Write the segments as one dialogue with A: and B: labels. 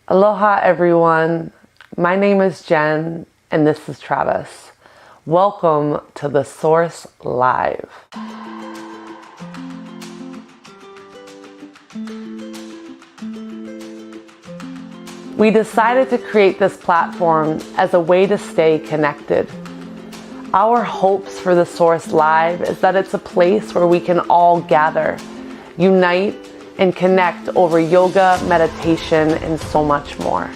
A: Aloha everyone, my name is Jen and this is Travis. Welcome to The Source Live. We decided to create this platform as a way to stay connected. Our hopes for The Source Live is that it's a place where we can all gather, unite, and connect over yoga, meditation, and so much more.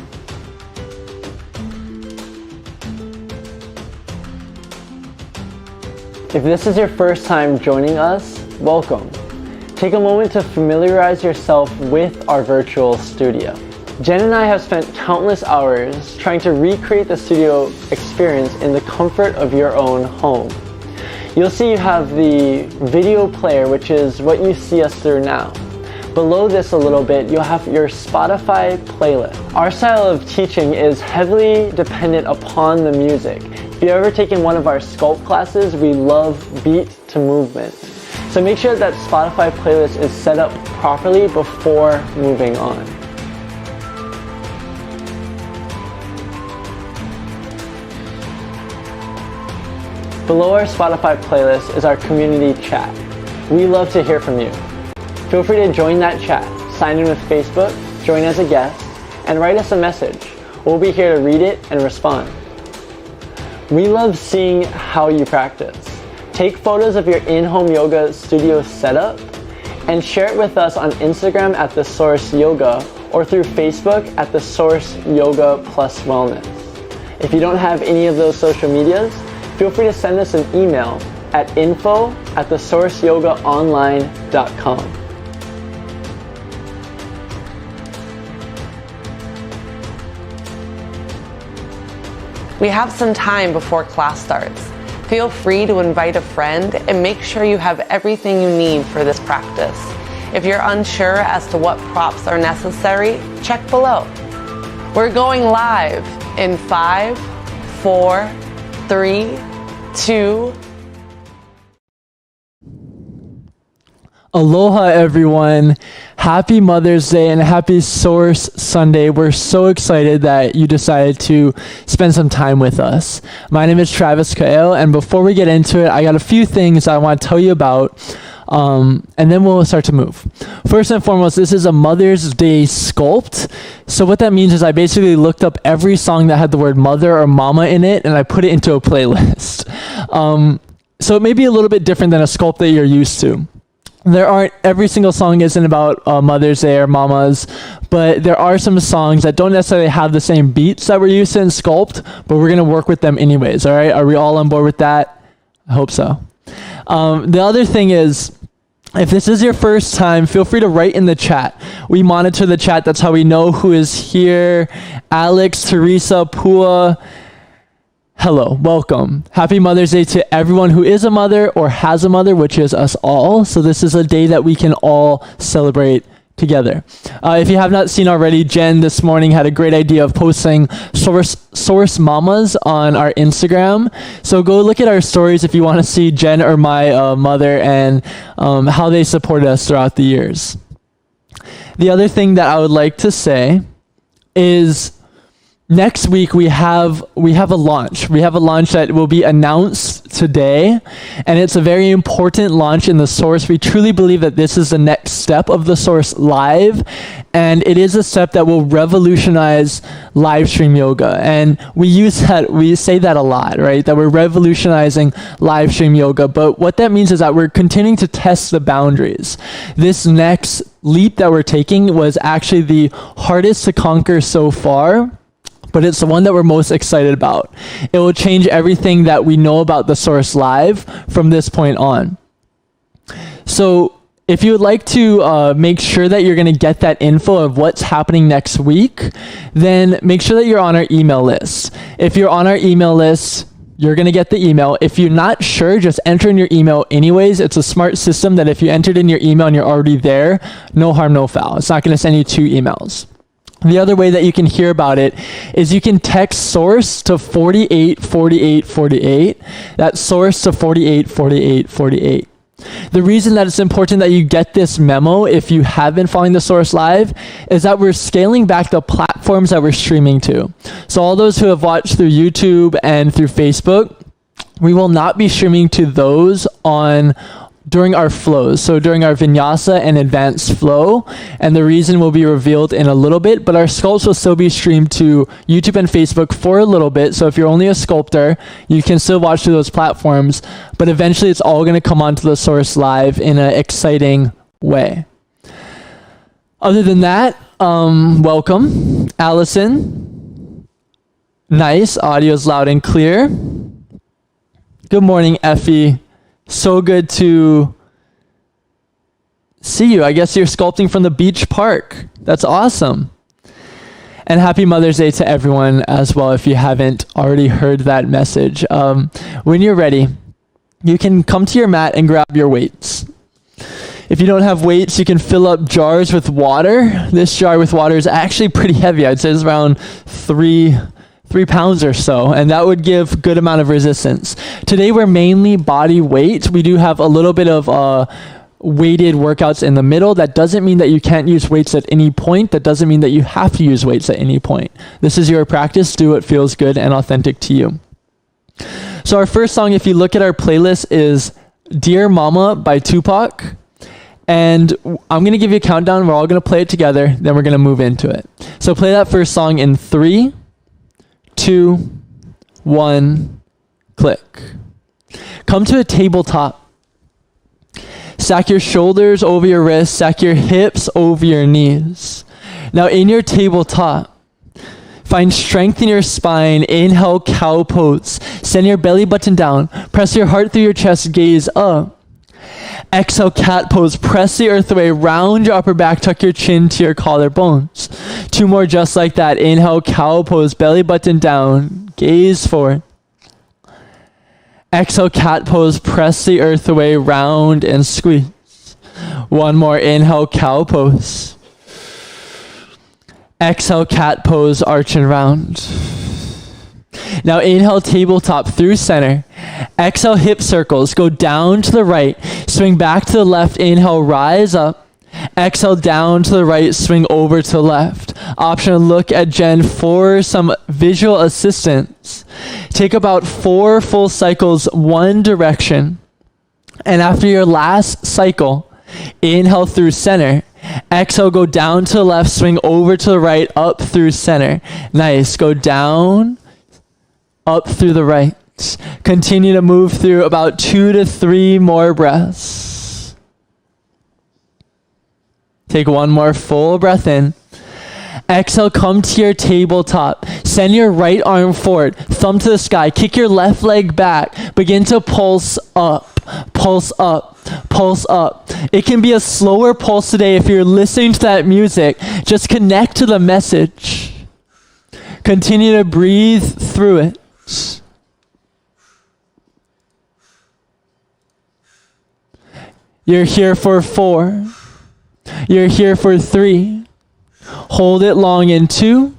B: If this is your first time joining us, welcome. Take a moment to familiarize yourself with our virtual studio. Jen and I have spent countless hours trying to recreate the studio experience in the comfort of your own home. You'll see you have the video player, which is what you see us through now. Below this a little bit, you'll have your Spotify playlist. Our style of teaching is heavily dependent upon the music. If you've ever taken one of our sculpt classes, we love beat to movement. So make sure that Spotify playlist is set up properly before moving on. Below our Spotify playlist is our community chat. We love to hear from you. Feel free to join that chat, sign in with Facebook, join as a guest, and write us a message. We'll be here to read it and respond. We love seeing how you practice. Take photos of your in-home yoga studio setup and share it with us on Instagram at The Source Yoga or through Facebook at The Source Yoga Plus Wellness. If you don't have any of those social medias, feel free to send us an email at info@thesourceyogaonline.com.
A: We have some time before class starts. Feel free to invite a friend and make sure you have everything you need for this practice. If you're unsure as to what props are necessary, check below. We're going live in 5, 4, 3, 2.
B: Aloha everyone. Happy Mother's Day and happy Source Sunday. We're so excited that you decided to spend some time with us. My name is Travis Kael, and before we get into it, I got a few things I want to tell you about, and then we'll start to move. First and foremost, this is a Mother's Day sculpt. So what that means is I basically looked up every song that had the word mother or mama in it, and I put it into a playlist. So it may be a little bit different than a sculpt that you're used to. Every single song isn't about Mother's Day or mamas, but there are some songs that don't necessarily have the same beats that we're used to in sculpt, but we're going to work with them anyways, all right? Are we all on board with that? I hope so. The other thing is, if this is your first time, feel free to write in the chat. We monitor the chat. That's how we know who is here. Alex, Teresa, Pua. Hello, welcome. Happy Mother's Day to everyone who is a mother or has a mother, which is us all. So this is a day that we can all celebrate together. If you have not seen already, Jen this morning had a great idea of posting Source Mamas on our Instagram. So go look at our stories if you want to see Jen or my mother and how they supported us throughout the years. The other thing that I would like to say is next week we have a launch. We have a launch that will be announced today, and it's a very important launch in The Source. We truly believe that this is the next step of The Source Live, and it is a step that will revolutionize live stream yoga. And we say that a lot, right? That we're revolutionizing live stream yoga, but what that means is that we're continuing to test the boundaries. This next leap that we're taking was actually the hardest to conquer so far, but it's the one that we're most excited about. It will change everything that we know about The Source Live from this point on. So if you would like to make sure that you're going to get that info of what's happening next week, then make sure that you're on our email list. If you're on our email list, you're going to get the email. If you're not sure, just enter in your email anyways. It's a smart system that if you entered in your email and you're already there, no harm, no foul. It's not going to send you 2 emails. The other way that you can hear about it is you can text source to 484848. That's source to 484848. The reason that it's important that you get this memo, if you have been following The Source Live, is that we're scaling back the platforms that we're streaming to. So all those who have watched through YouTube and through Facebook, we will not be streaming to those during our flows. So during our vinyasa and advanced flow, and the reason will be revealed in a little bit, but our sculpts will still be streamed to YouTube and Facebook for a little bit. So if you're only a sculptor, you can still watch through those platforms, but eventually it's all going to come onto The Source Live in an exciting way. Other than that, welcome, Allison. Nice, audio's loud and clear. Good morning, Effie. So good to see you. I guess you're sculpting from the beach park. That's awesome. And happy Mother's Day to everyone as well, if you haven't already heard that message. When you're ready, you can come to your mat and grab your weights. If you don't have weights, you can fill up jars with water. This jar with water is actually pretty heavy. I'd say it's around 3 pounds or so, and that would give good amount of resistance. Today we're mainly body weight. We do have a little bit of weighted workouts in the middle. That doesn't mean that you can't use weights at any point. That doesn't mean that you have to use weights at any point. This is your practice. Do what feels good and authentic to you. So our first song, if you look at our playlist, is Dear Mama by Tupac. And I'm going to give you a countdown. We're all going to play it together. Then we're going to move into it. So play that first song in 3, 2, 1, click. Come to a tabletop. Stack your shoulders over your wrists. Stack your hips over your knees. Now in your tabletop, find strength in your spine. Inhale, cow pose. Send your belly button down. Press your heart through your chest. Gaze up. Exhale, cat pose. Press the earth away. Round your upper back. Tuck your chin to your collarbones. 2 more just like that. Inhale, cow pose. Belly button down. Gaze forward. Exhale, cat pose. Press the earth away. Round and squeeze. 1 more. Inhale, cow pose. Exhale, cat pose. Arch and round. Now inhale, tabletop through center. Exhale, hip circles. Go down to the right. Swing back to the left. Inhale, rise up. Exhale, down to the right. Swing over to the left. Option, look at Jen for some visual assistance. Take about 4 full cycles one direction. And after your last cycle, inhale through center. Exhale, go down to the left. Swing over to the right. Up through center. Nice. Go down. Up through the right. Continue to move through about 2 to 3 more breaths. Take 1 more full breath in. Exhale, come to your tabletop. Send your right arm forward, thumb to the sky. Kick your left leg back. Begin to pulse up, pulse up, pulse up. It can be a slower pulse today if you're listening to that music. Just connect to the message. Continue to breathe through it. You're here for 4. You're here for 3. Hold it long in 2.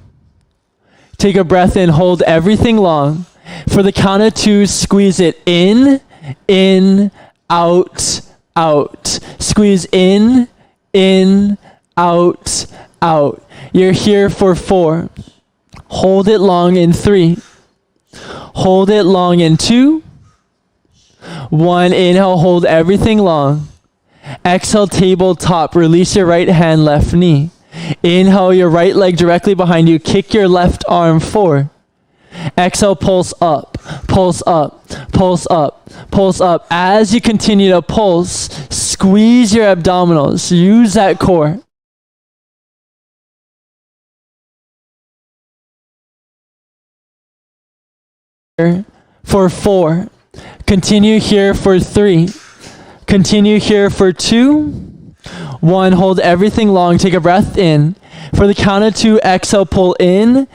B: Take a breath in. Hold everything long. For the count of 2, squeeze it in, out, out. Squeeze in, out, out. You're here for 4. Hold it long in 3. Hold it long in 2. 1, inhale, hold everything long. Exhale, tabletop, release your right hand, left knee. Inhale, your right leg directly behind you. Kick your left arm forward. Exhale, pulse up, pulse up, pulse up, pulse up. As you continue to pulse, squeeze your abdominals. Use that core. For 4. Continue here for 3. Continue here for 2. 1, hold everything long. Take a breath in. For the count of 2, exhale, pull in,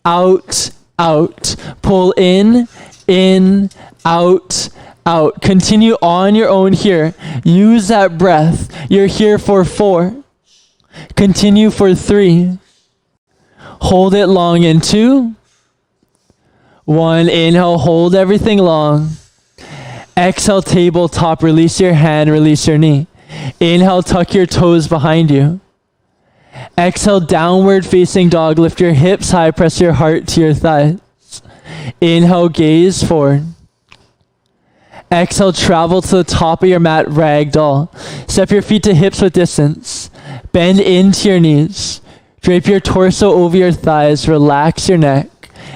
B: out, out. Pull in, out, out. Continue on your own here. Use that breath. You're here for 4. Continue for 3. Hold it long in 2. 1, inhale, hold everything long. Exhale, tabletop, release your hand, release your knee. Inhale, tuck your toes behind you. Exhale, downward facing dog, lift your hips high, press your heart to your thighs. Inhale, gaze forward. Exhale, travel to the top of your mat, ragdoll. Step your feet to hips with distance. Bend into your knees. Drape your torso over your thighs, relax your neck,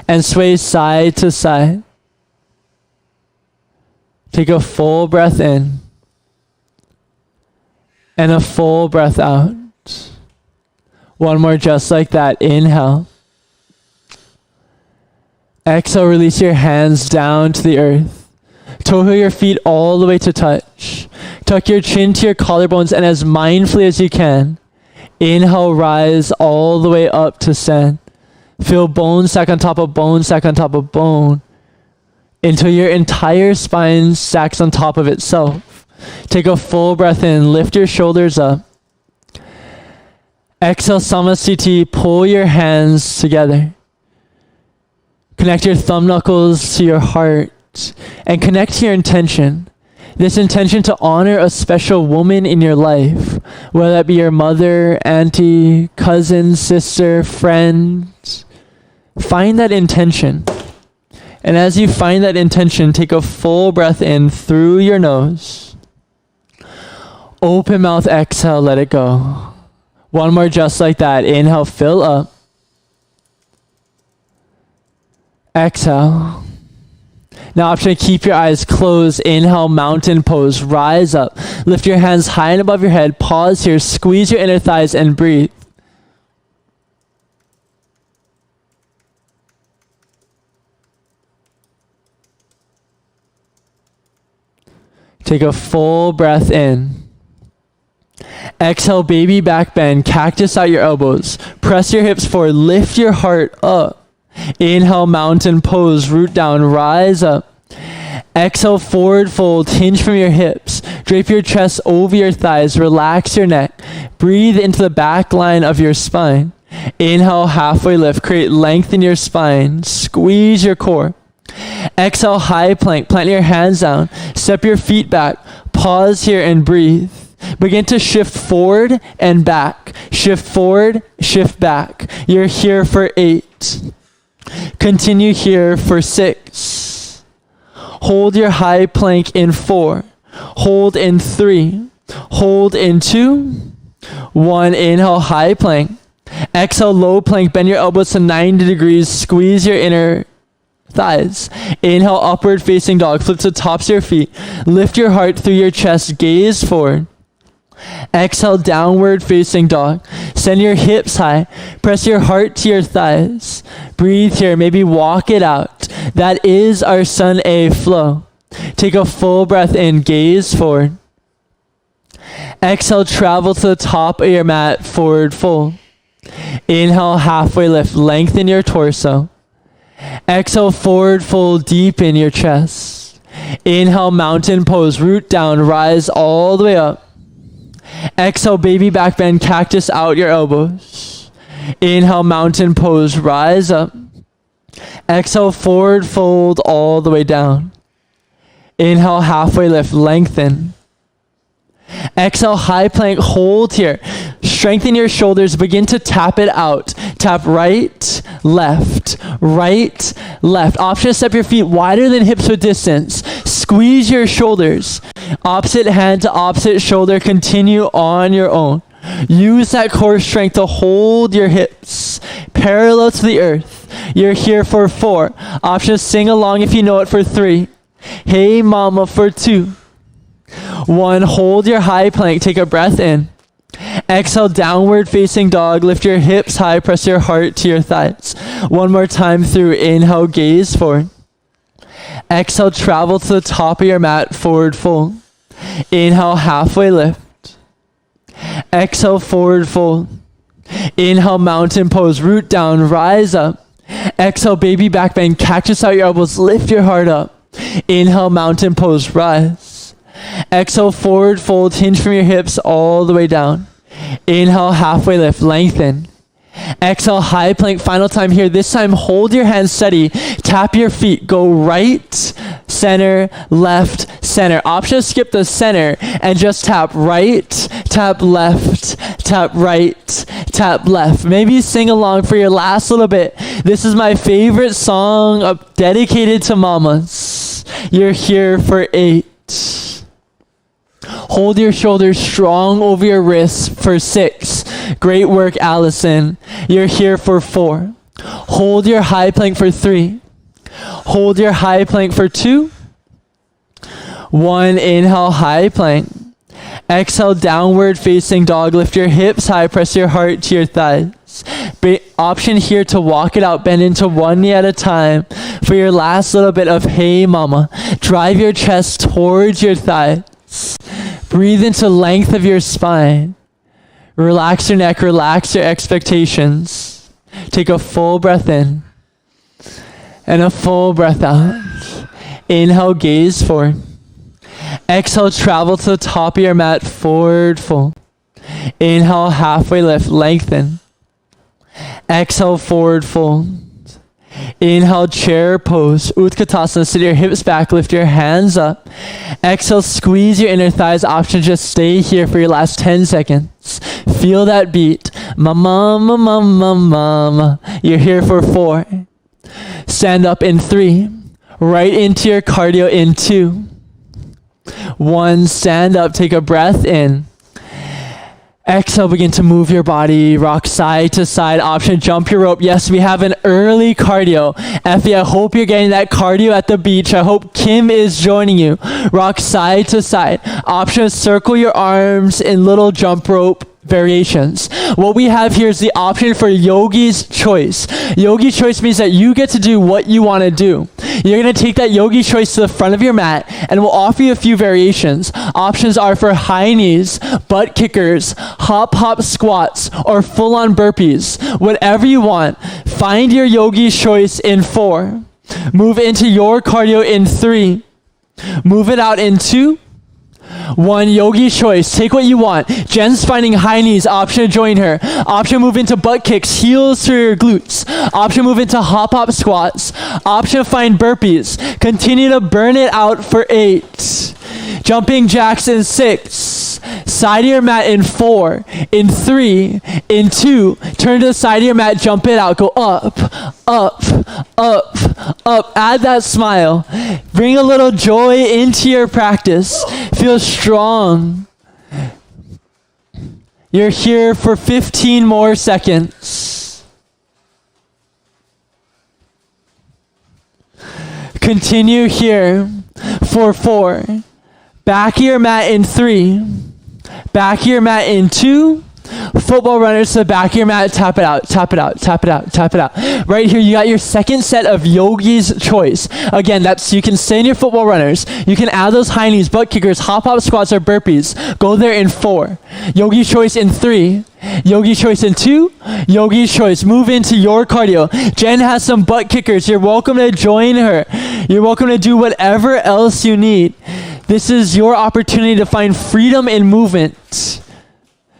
B: and sway side to side. Take a full breath in and a full breath out. One more just like that. Inhale. Exhale, release your hands down to the earth. Toe your feet all the way to touch. Tuck your chin to your collarbones, and as mindfully as you can, inhale, rise all the way up to stand. Feel bone stack on top of bone, stack on top of bone, until your entire spine stacks on top of itself. Take a full breath in, lift your shoulders up. Exhale, Samasthiti, pull your hands together. Connect your thumb knuckles to your heart and connect to your intention. This intention to honor a special woman in your life, whether that be your mother, auntie, cousin, sister, friend. Find that intention. And as you find that intention, take a full breath in through your nose. Open mouth, exhale, let it go. One more just like that. Inhale, fill up. Exhale. Now option to keep your eyes closed. Inhale, mountain pose. Rise up. Lift your hands high and above your head. Pause here. Squeeze your inner thighs and breathe. Take a full breath in. Exhale, baby back bend. Cactus out your elbows. Press your hips forward. Lift your heart up. Inhale, mountain pose. Root down. Rise up. Exhale, forward fold. Hinge from your hips. Drape your chest over your thighs. Relax your neck. Breathe into the back line of your spine. Inhale, halfway lift. Create length in your spine. Squeeze your core. Exhale, high plank. Plant your hands down. Step your feet back. Pause here and breathe. Begin to shift forward and back. Shift forward, shift back. You're here for 8. Continue here for 6. Hold your high plank in 4. Hold in 3. Hold in 2. 1. Inhale, high plank. Exhale, low plank. Bend your elbows to 90 degrees. Squeeze your inner thighs. Inhale, upward facing dog. Flip to the tops of your feet. Lift your heart through your chest. Gaze forward. Exhale, downward facing dog. Send your hips high. Press your heart to your thighs. Breathe here. Maybe walk it out. That is our Sun A flow. Take a full breath in. Gaze forward. Exhale, travel to the top of your mat. Forward fold. Inhale, halfway lift. Lengthen your torso. Exhale, forward fold. Deepen your chest. Inhale, mountain pose. Root down. Rise all the way up. Exhale, baby back bend. Cactus out your elbows. Inhale, mountain pose. Rise up. Exhale, forward fold all the way down. Inhale, halfway lift. Lengthen. Exhale, high plank. Hold here. Strengthen your shoulders. Begin to tap it out. Tap right, left, right, left. Option to step your feet wider than hips with distance. Squeeze your shoulders. Opposite hand to opposite shoulder. Continue on your own. Use that core strength to hold your hips parallel to the earth. You're here for 4. Option to sing along if you know it for 3. Hey mama for 2. 1. Hold your high plank. Take a breath in. Exhale, downward facing dog. Lift your hips high. Press your heart to your thighs. One more time through. Inhale, gaze forward. Exhale, travel to the top of your mat. Forward fold. Inhale, halfway lift. Exhale, forward fold. Inhale, mountain pose. Root down. Rise up. Exhale, baby back bend. Cactus out your elbows. Lift your heart up. Inhale, mountain pose. Rise. Exhale, forward fold. Hinge from your hips all the way down. Inhale, halfway lift. Lengthen. Exhale, high plank. Final time here. This time, hold your hands steady. Tap your feet. Go right, center, left, center. Option is skip the center and just tap right, tap left, tap right, tap left. Maybe sing along for your last little bit. This is my favorite song dedicated to mamas. You're here for 8. Hold your shoulders strong over your wrists for 6. Great work, Allison. You're here for 4. Hold your high plank for 3. Hold your high plank for 2. 1, inhale, high plank. Exhale, downward facing dog. Lift your hips high, press your heart to your thighs. Option here to walk it out, bend into one knee at a time. For your last little bit of hey mama, drive your chest towards your thighs. Breathe into length of your spine. Relax your neck, relax your expectations. Take a full breath in and a full breath out. Inhale, gaze forward. Exhale, travel to the top of your mat, forward fold. Inhale, halfway lift, lengthen. Exhale, forward fold. Inhale, chair pose. Utkatasana, sit your hips back, lift your hands up. Exhale, squeeze your inner thighs. Option, just stay here for your last 10 seconds. Feel that beat. Mama, mama, mama, mama. You're here for 4. Stand up in 3. Right into your cardio in 2. 1, stand up, take a breath in. Exhale, begin to move your body, rock side to side. Option, jump your rope. Yes, we have an early cardio. Effie, I hope you're getting that cardio at the beach. I hope Kim is joining you. Rock side to side. Option, circle your arms in little jump rope variations. What we have here is the option for yogi's choice. Yogi choice means that you get to do what you want to do. You're going to take that yogi choice to the front of your mat and we'll offer you a few variations. Options are for high knees, butt kickers, hop squats, or full on burpees. Whatever you want. Find your yogi's choice in 4. Move into your cardio in 3. Move it out in 2. 1, yogi choice. Take what you want. Jen's finding high knees. Option, join her. Option, move into butt kicks. Heels through your glutes. Option, move into hop squats. Option, find burpees. Continue to burn it out for 8. Jumping jacks in 6. Side of your mat in 4. In 3. In 2. Turn to the side of your mat. Jump it out. Go up, up, up, up. Add that smile. Bring a little joy into your practice. Feel strong. You're here for 15 more seconds. Continue here for 4. Back of your mat in 3. Back of your mat in 2. Football runners to the back of your mat. Tap it out, tap it out, tap it out, tap it out. Right here, you got your second set of yogi's choice. Again, that's, you can stay in your football runners. You can add those high knees, butt kickers, hop squats, or burpees. Go there in 4. Yogi's choice in 3. Yogi's choice in 2. Yogi's choice. Move into your cardio. Jen has some butt kickers. You're welcome to join her. You're welcome to do whatever else you need. This is your opportunity to find freedom in movement.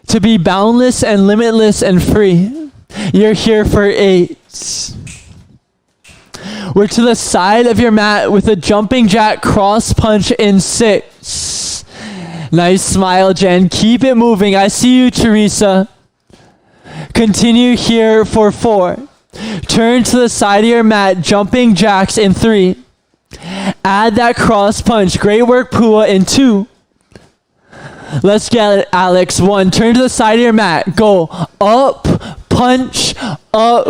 B: To be boundless and limitless and free. You're here for 8. We're to the side of your mat with a jumping jack cross punch in 6. Nice smile, Jen. Keep it moving. I see you, Teresa. Continue here for 4. Turn to the side of your mat, jumping jacks in 3. Add that cross punch. Great work, Pua, in 2. Let's get it, Alex. 1, turn to the side of your mat. Go up, punch, up,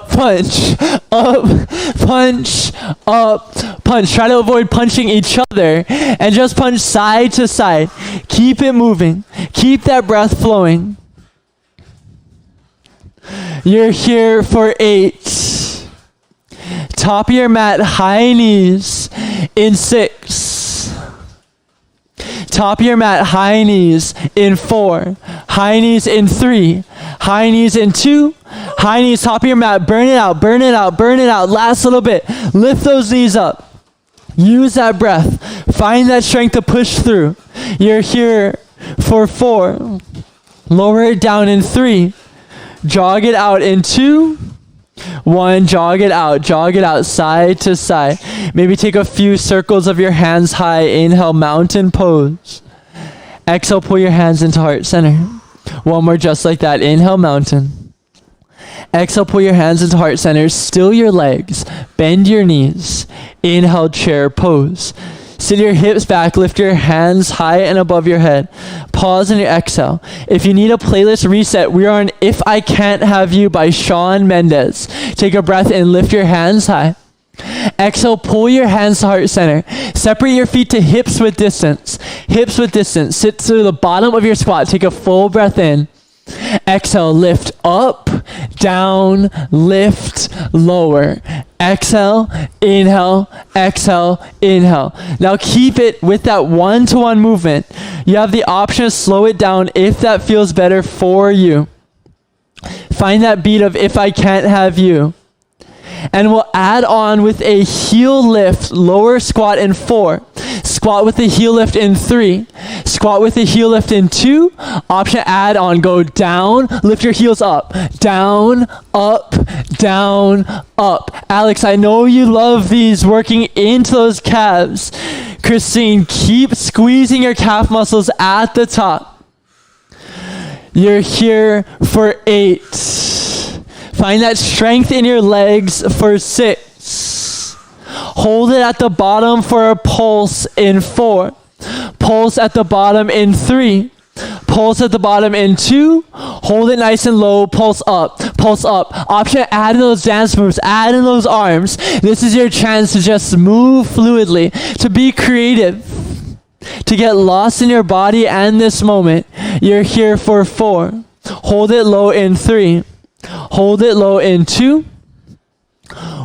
B: punch, up, punch, up, punch. Try to avoid punching each other and just punch side to side. Keep it moving. Keep that breath flowing. You're here for 8. Top of your mat, high knees in 6. Top of your mat, high knees in 4. High knees in 3. High knees in 2. High knees, top of your mat. Burn it out, burn it out, burn it out. Last little bit. Lift those knees up. Use that breath. Find that strength to push through. You're here for 4. Lower it down in 3. Jog it out in 2. 1, jog it out, side to side. Maybe take a few circles of your hands high. Inhale, mountain pose. Exhale, pull your hands into heart center. One more just like that. Inhale, mountain. Exhale, pull your hands into heart center. Still your legs. Bend your knees. Inhale, chair pose. Sit your hips back, lift your hands high and above your head. Pause in your exhale. If you need a playlist reset, we are on If I Can't Have You by Shawn Mendes. Take a breath in, lift your hands high. Exhale, pull your hands to heart center. Separate your feet to hips with distance. Hips with distance. Sit to the bottom of your squat. Take a full breath in. Exhale, lift up, down, lift, lower. Exhale, inhale, exhale, inhale. Now keep it with that one-to-one movement. You have the option to slow it down if that feels better for you. Find that beat of If I Can't Have You. And we'll add on with a heel lift, lower squat in 4. Squat with a heel lift in 3. Squat with a heel lift in 2. Option add on, go down, lift your heels up. Down, up, down, up. Alex, I know you love these, working into those calves. Christine, keep squeezing your calf muscles at the top. You're here for 8. Find that strength in your legs for 6. Hold it at the bottom for a pulse in 4. Pulse at the bottom in 3. Pulse at the bottom in 2. Hold it nice and low. Pulse up. Pulse up. Option, add in those dance moves. Add in those arms. This is your chance to just move fluidly, to be creative, to get lost in your body and this moment. You're here for 4. Hold it low in 3. Hold it low in 2.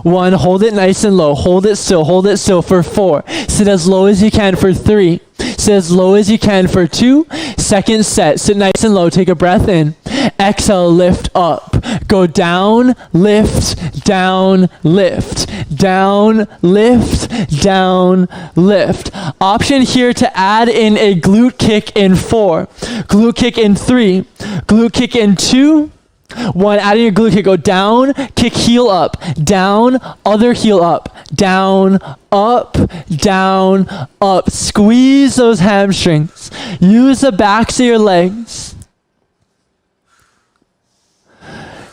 B: 1, hold it nice and low. Hold it still for 4. Sit as low as you can for 3. Sit as low as you can for 2. Second set, sit nice and low. Take a breath in. Exhale, lift up. Go down, lift, down, lift. Down, lift, down, lift. Option here to add in a glute kick in 4. Glute kick in 3. Glute kick in 2. 1, adding your glute kick, go down, kick heel up, down, other heel up, down, up, down, up. Squeeze those hamstrings. Use the backs of your legs.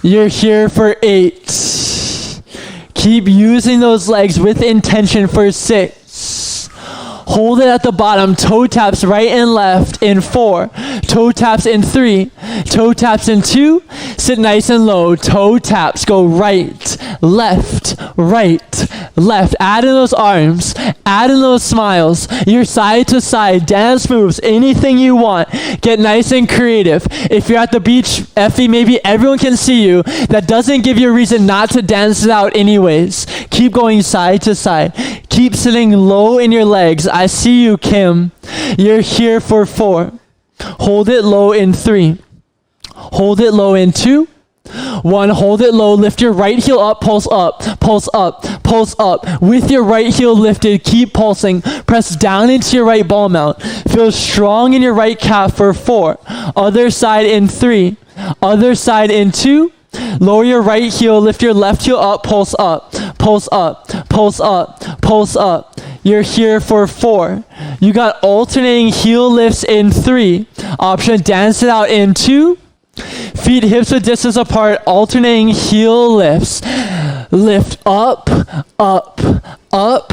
B: You're here for 8. Keep using those legs with intention for 6. Hold it at the bottom. Toe taps right and left in 4. Toe taps in 3. Toe taps in 2. Sit nice and low. Toe taps. Go right, left, right, left. Add in those arms. Add in those smiles. Your side to side dance moves. Anything you want. Get nice and creative. If you're at the beach, Effie, maybe everyone can see you. That doesn't give you a reason not to dance it out anyways. Keep going side to side. Keep sitting low in your legs. I see you, Kim. You're here for 4. Hold it low in 3. Hold it low in 2. 1, hold it low. Lift your right heel up. Pulse up. Pulse up. Pulse up. With your right heel lifted, keep pulsing. Press down into your right ball mount. Feel strong in your right calf for 4. Other side in 3. Other side in 2. Lower your right heel, lift your left heel up, pulse up, pulse up, pulse up, pulse up. You're here for 4. You got alternating heel lifts in 3. Option, dance it out in 2. Feet hips width distance apart, alternating heel lifts. Lift up, up, up,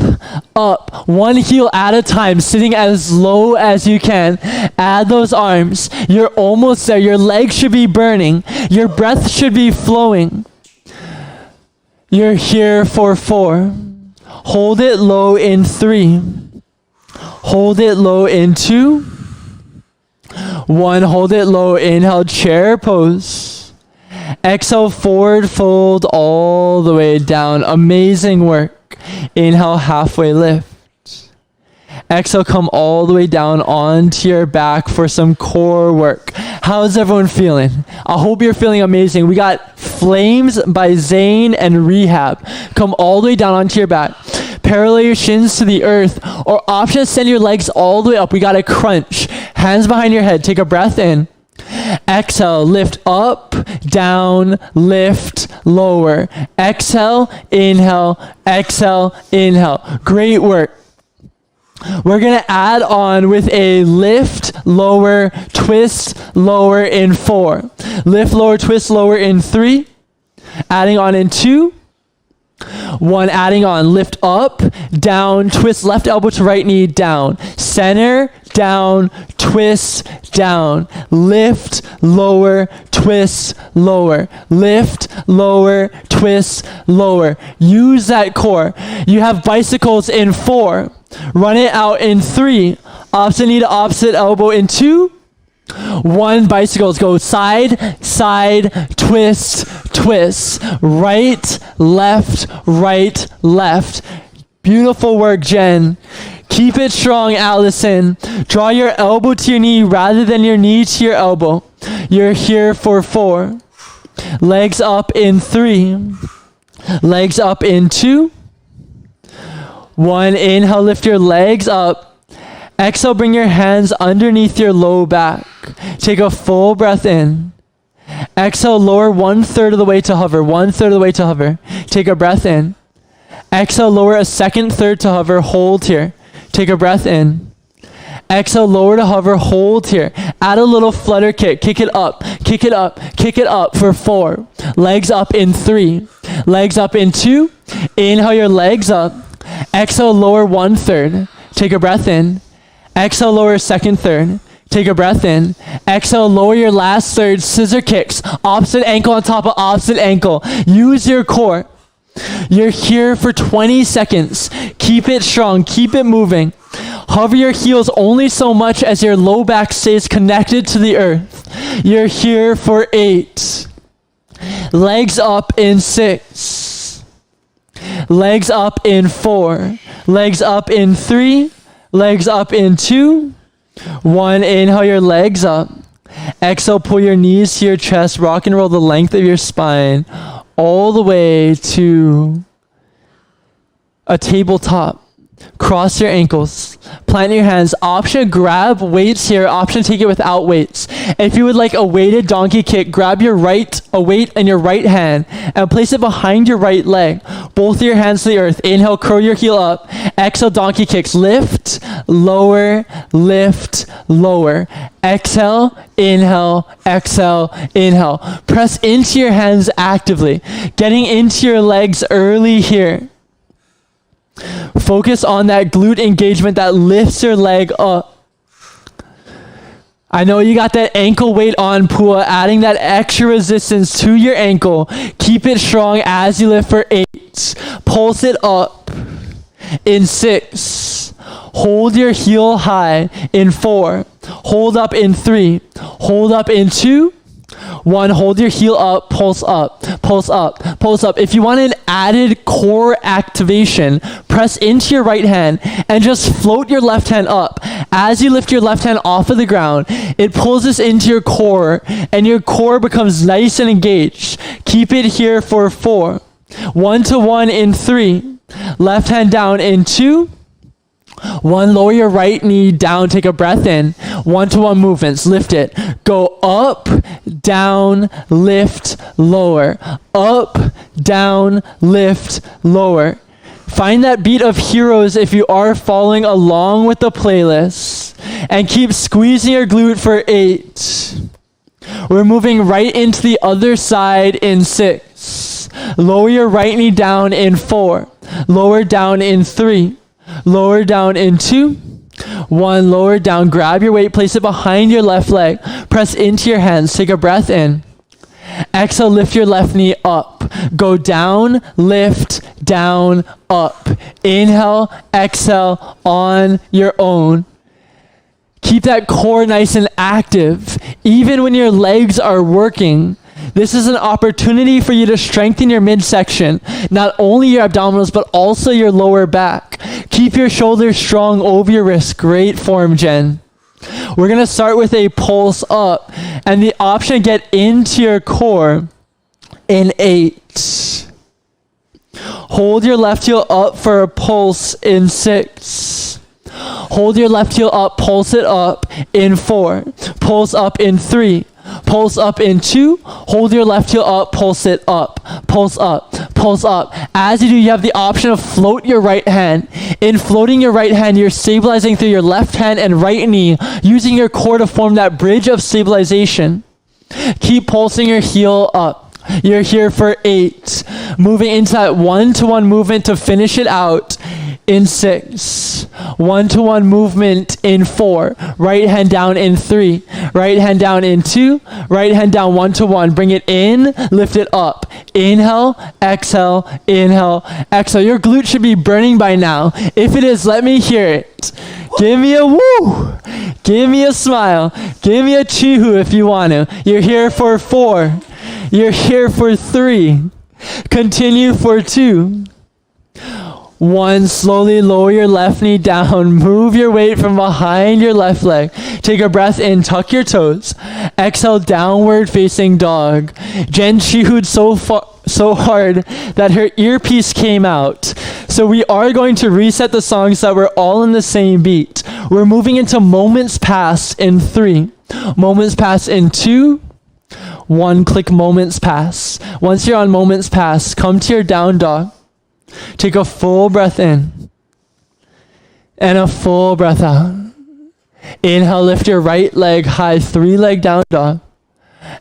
B: up. 1 heel at a time, sitting as low as you can. Add those arms. You're almost there. Your legs should be burning. Your breath should be flowing. You're here for 4. Hold it low in 3. Hold it low in 2. 1, hold it low. Inhale, chair pose. Exhale, forward fold all the way down. Amazing work. Inhale, halfway lift. Exhale, come all the way down onto your back for some core work. How's everyone feeling? I hope you're feeling amazing. We got Flames by Zane and Rehab. Come all the way down onto your back. Parallel your shins to the earth, or option, send your legs all the way up. We got a crunch. Hands behind your head. Take a breath in. Exhale, lift up, down, lift, lower. Exhale, inhale, exhale, inhale. Great work. We're going to add on with a lift, lower, twist, lower in 4. Lift, lower, twist, lower in 3. Adding on in 2. 1, adding on, lift up, down, twist left elbow to right knee, down. Center, down, twist, down. Lift, lower, twist, lower. Lift, lower, twist, lower. Use that core. You have bicycles in 4. Run it out in 3. Opposite knee to opposite elbow in 2. 1, bicycles go side, side, twist, twist. Right, left, right, left. Beautiful work, Jen. Keep it strong, Allison. Draw your elbow to your knee rather than your knee to your elbow. You're here for 4. Legs up in 3. Legs up in 2. 1, inhale, lift your legs up. Exhale, bring your hands underneath your low back. Take a full breath in. Exhale, lower 1/3 of the way to hover. 1/3 of the way to hover. Take a breath in. Exhale, lower a second third to hover. Hold here. Take a breath in. Exhale, lower to hover. Hold here. Add a little flutter kick. Kick it up. Kick it up. Kick it up for 4. Legs up in 3. Legs up in 2. Inhale your legs up. Exhale, lower 1/3. Take a breath in. Exhale, lower second third. Take a breath in. Exhale, lower your last third. Scissor kicks. Opposite ankle on top of opposite ankle. Use your core. You're here for 20 seconds. Keep it strong. Keep it moving. Hover your heels only so much as your low back stays connected to the earth. You're here for 8. Legs up in 6. Legs up in 4. Legs up in 3. Legs up in 2. 1, inhale your legs up. Exhale, pull your knees to your chest. Rock and roll the length of your spine all the way to a tabletop. Cross your ankles. Plant your hands. Option, grab weights here. Option, take it without weights. If you would like a weighted donkey kick, grab a weight in your right hand and place it behind your right leg. Both of your hands to the earth. Inhale, curl your heel up. Exhale, donkey kicks. Lift, lower, lift, lower. Exhale, inhale, exhale, inhale. Press into your hands actively. Getting into your legs early here. Focus on that glute engagement that lifts your leg up. I know you got that ankle weight on, Pua, adding that extra resistance to your ankle. Keep it strong as you lift for 8. Pulse it up in 6. Hold your heel high in 4. Hold up in 3. Hold up in 2. 1, hold your heel up, pulse up, pulse up, pulse up. If you want an added core activation, press into your right hand and just float your left hand up. As you lift your left hand off of the ground, it pulls this into your core and your core becomes nice and engaged. Keep it here for 4. 1 to 1 in 3. Left hand down in 2. 1, lower your right knee down, take a breath in. 1 to 1 movements, lift it. Go up, down, lift, lower. Up, down, lift, lower. Find that beat of heroes if you are following along with the playlist. And keep squeezing your glute for 8. We're moving right into the other side in 6. Lower your right knee down in 4. Lower down in 3. Lower down in 2. 1, lower down. Grab your weight, place it behind your left leg. Press into your hands. Take a breath in. Exhale, lift your left knee up. Go down, lift, down, up. Inhale, exhale on your own. Keep that core nice and active, even when your legs are working. This is an opportunity for you to strengthen your midsection, not only your abdominals, but also your lower back. Keep your shoulders strong over your wrists. Great form, Jen. We're going to start with a pulse up, and the option, get into your core in 8. Hold your left heel up for a pulse in 6. Hold your left heel up, pulse it up in 4. Pulse up in 3. Pulse up in 2. Hold your left heel up, pulse it up. Pulse up, pulse up. As you do, you have the option of float your right hand. In floating your right hand, you're stabilizing through your left hand and right knee, using your core to form that bridge of stabilization. Keep pulsing your heel up. You're here for 8. Moving into that 1-to-1 movement to finish it out in 6. 1-to-1 movement in 4. Right hand down in 3. Right hand down in 2. Right hand down 1-to-1. Bring it in, lift it up. Inhale, exhale, inhale, exhale. Your glute should be burning by now. If it is, let me hear it. Give me a woo. Give me a smile. Give me a chihu if you want to. You're here for 4. You're here for 3. Continue for 2. 1, slowly lower your left knee down. Move your weight from behind your left leg. Take a breath in, tuck your toes. Exhale, downward facing dog. Jen chihu'd so hard that her earpiece came out. So we are going to reset the song so that we're all in the same beat. We're moving into moments past in 3. Moments past in 2. 1, click moments pass. Once you're on moments pass, come to your down dog. Take a full breath in and a full breath out. Inhale, lift your right leg high, 3-leg down dog.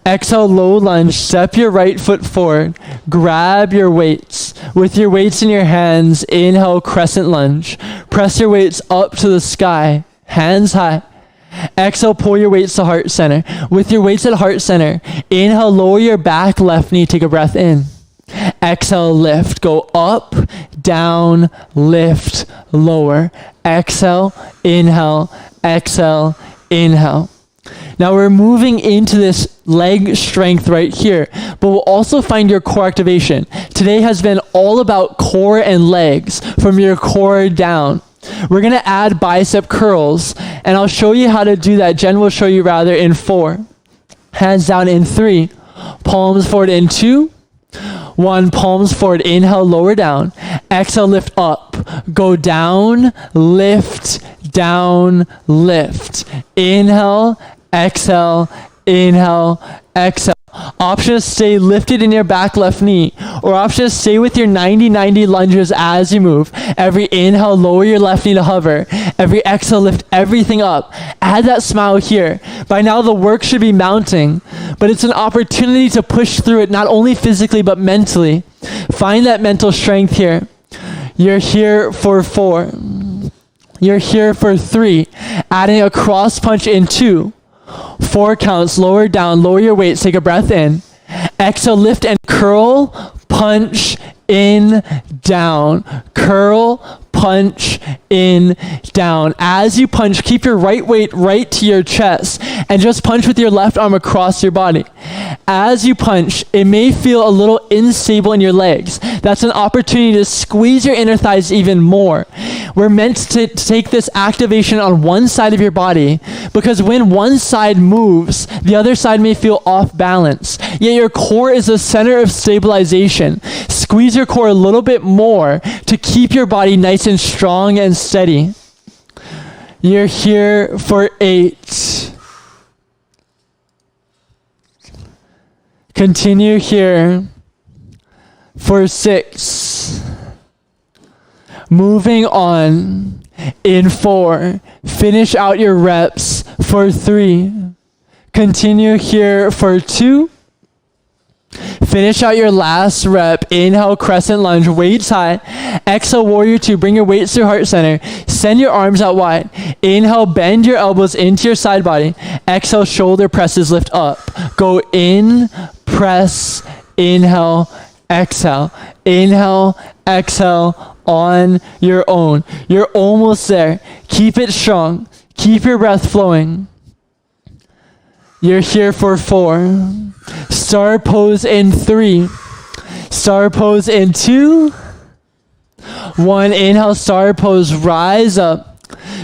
B: Exhale, low lunge, step your right foot forward. Grab your weights. With your weights in your hands, inhale, crescent lunge. Press your weights up to the sky, hands high. Exhale, pull your weights to heart center. With your weights at heart center, inhale, lower your back left knee, take a breath in. Exhale, lift, go up, down, lift, lower. Exhale, inhale, exhale, inhale. Now we're moving into this leg strength right here, but we'll also find your core activation. Today has been all about core and legs, from your core down. We're going to add bicep curls, and I'll show you how to do that. Jen will show you rather in 4. Hands down in 3. Palms forward in 2. 1, palms forward. Inhale, lower down. Exhale, lift up. Go down, lift, down, lift. Inhale, exhale, inhale, exhale. Option is stay lifted in your back left knee, or option is stay with your 90-90 lunges as you move. Every inhale, lower your left knee to hover. Every exhale, lift everything up. Add that smile here. By now the work should be mounting, but it's an opportunity to push through it, not only physically but mentally. Find that mental strength here. You're here for 4. You're here for 3. Adding a cross punch in 2. 4 counts, lower down, lower your weights, take a breath in. Exhale, lift and curl, punch, in, down. Curl, punch, in, down. As you punch, keep your right weight right to your chest and just punch with your left arm across your body. As you punch, it may feel a little unstable in your legs. That's an opportunity to squeeze your inner thighs even more. We're meant to take this activation on one side of your body, because when one side moves, the other side may feel off balance. Yet your core is the center of stabilization. Squeeze your core a little bit more to keep your body nice and strong and steady. You're here for 8. Continue here for 6. Moving on in 4. Finish out your reps for 3. Continue here for 2. Finish out your last rep. Inhale, crescent lunge, weights high. Exhale, warrior 2. Bring your weights to heart center. Send your arms out wide. Inhale, bend your elbows into your side body. Exhale, shoulder presses lift up. Go in, press, inhale, exhale. Inhale, exhale on your own. You're almost there. Keep it strong. Keep your breath flowing. You're here for 4. Star pose in 3. Star pose in 2. 1, inhale, star pose, rise up.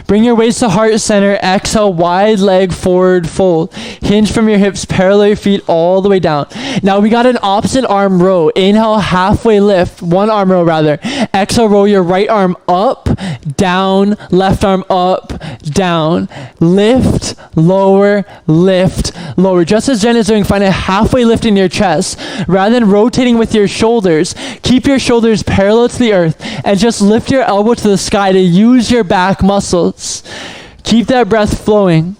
B: Bring your waist to heart center. Exhale, wide leg forward fold. Hinge from your hips, parallel your feet all the way down. Now we got an opposite arm row. Inhale, halfway lift, one arm row rather. Exhale, roll your right arm up, down, left arm up, down. Lift, lower, lift, lower. Just as Jen is doing, find a halfway lift in your chest. Rather than rotating with your shoulders, keep your shoulders parallel to the earth and just lift your elbow to the sky to use your back muscles. Keep that breath flowing.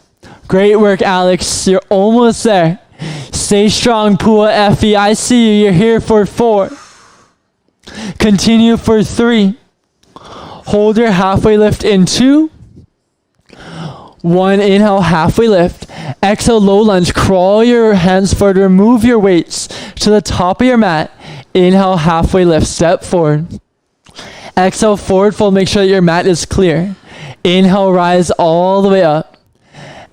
B: Great work, Alex. You're almost there. Stay strong, Pua Effie. I see you. You're here for 4. Continue for 3. Hold your halfway lift in 2. 1, inhale, halfway lift. Exhale, low lunge. Crawl your hands forward. Remove your weights to the top of your mat. Inhale, halfway lift. Step forward. Exhale, forward fold. Make sure that your mat is clear. Inhale, rise all the way up.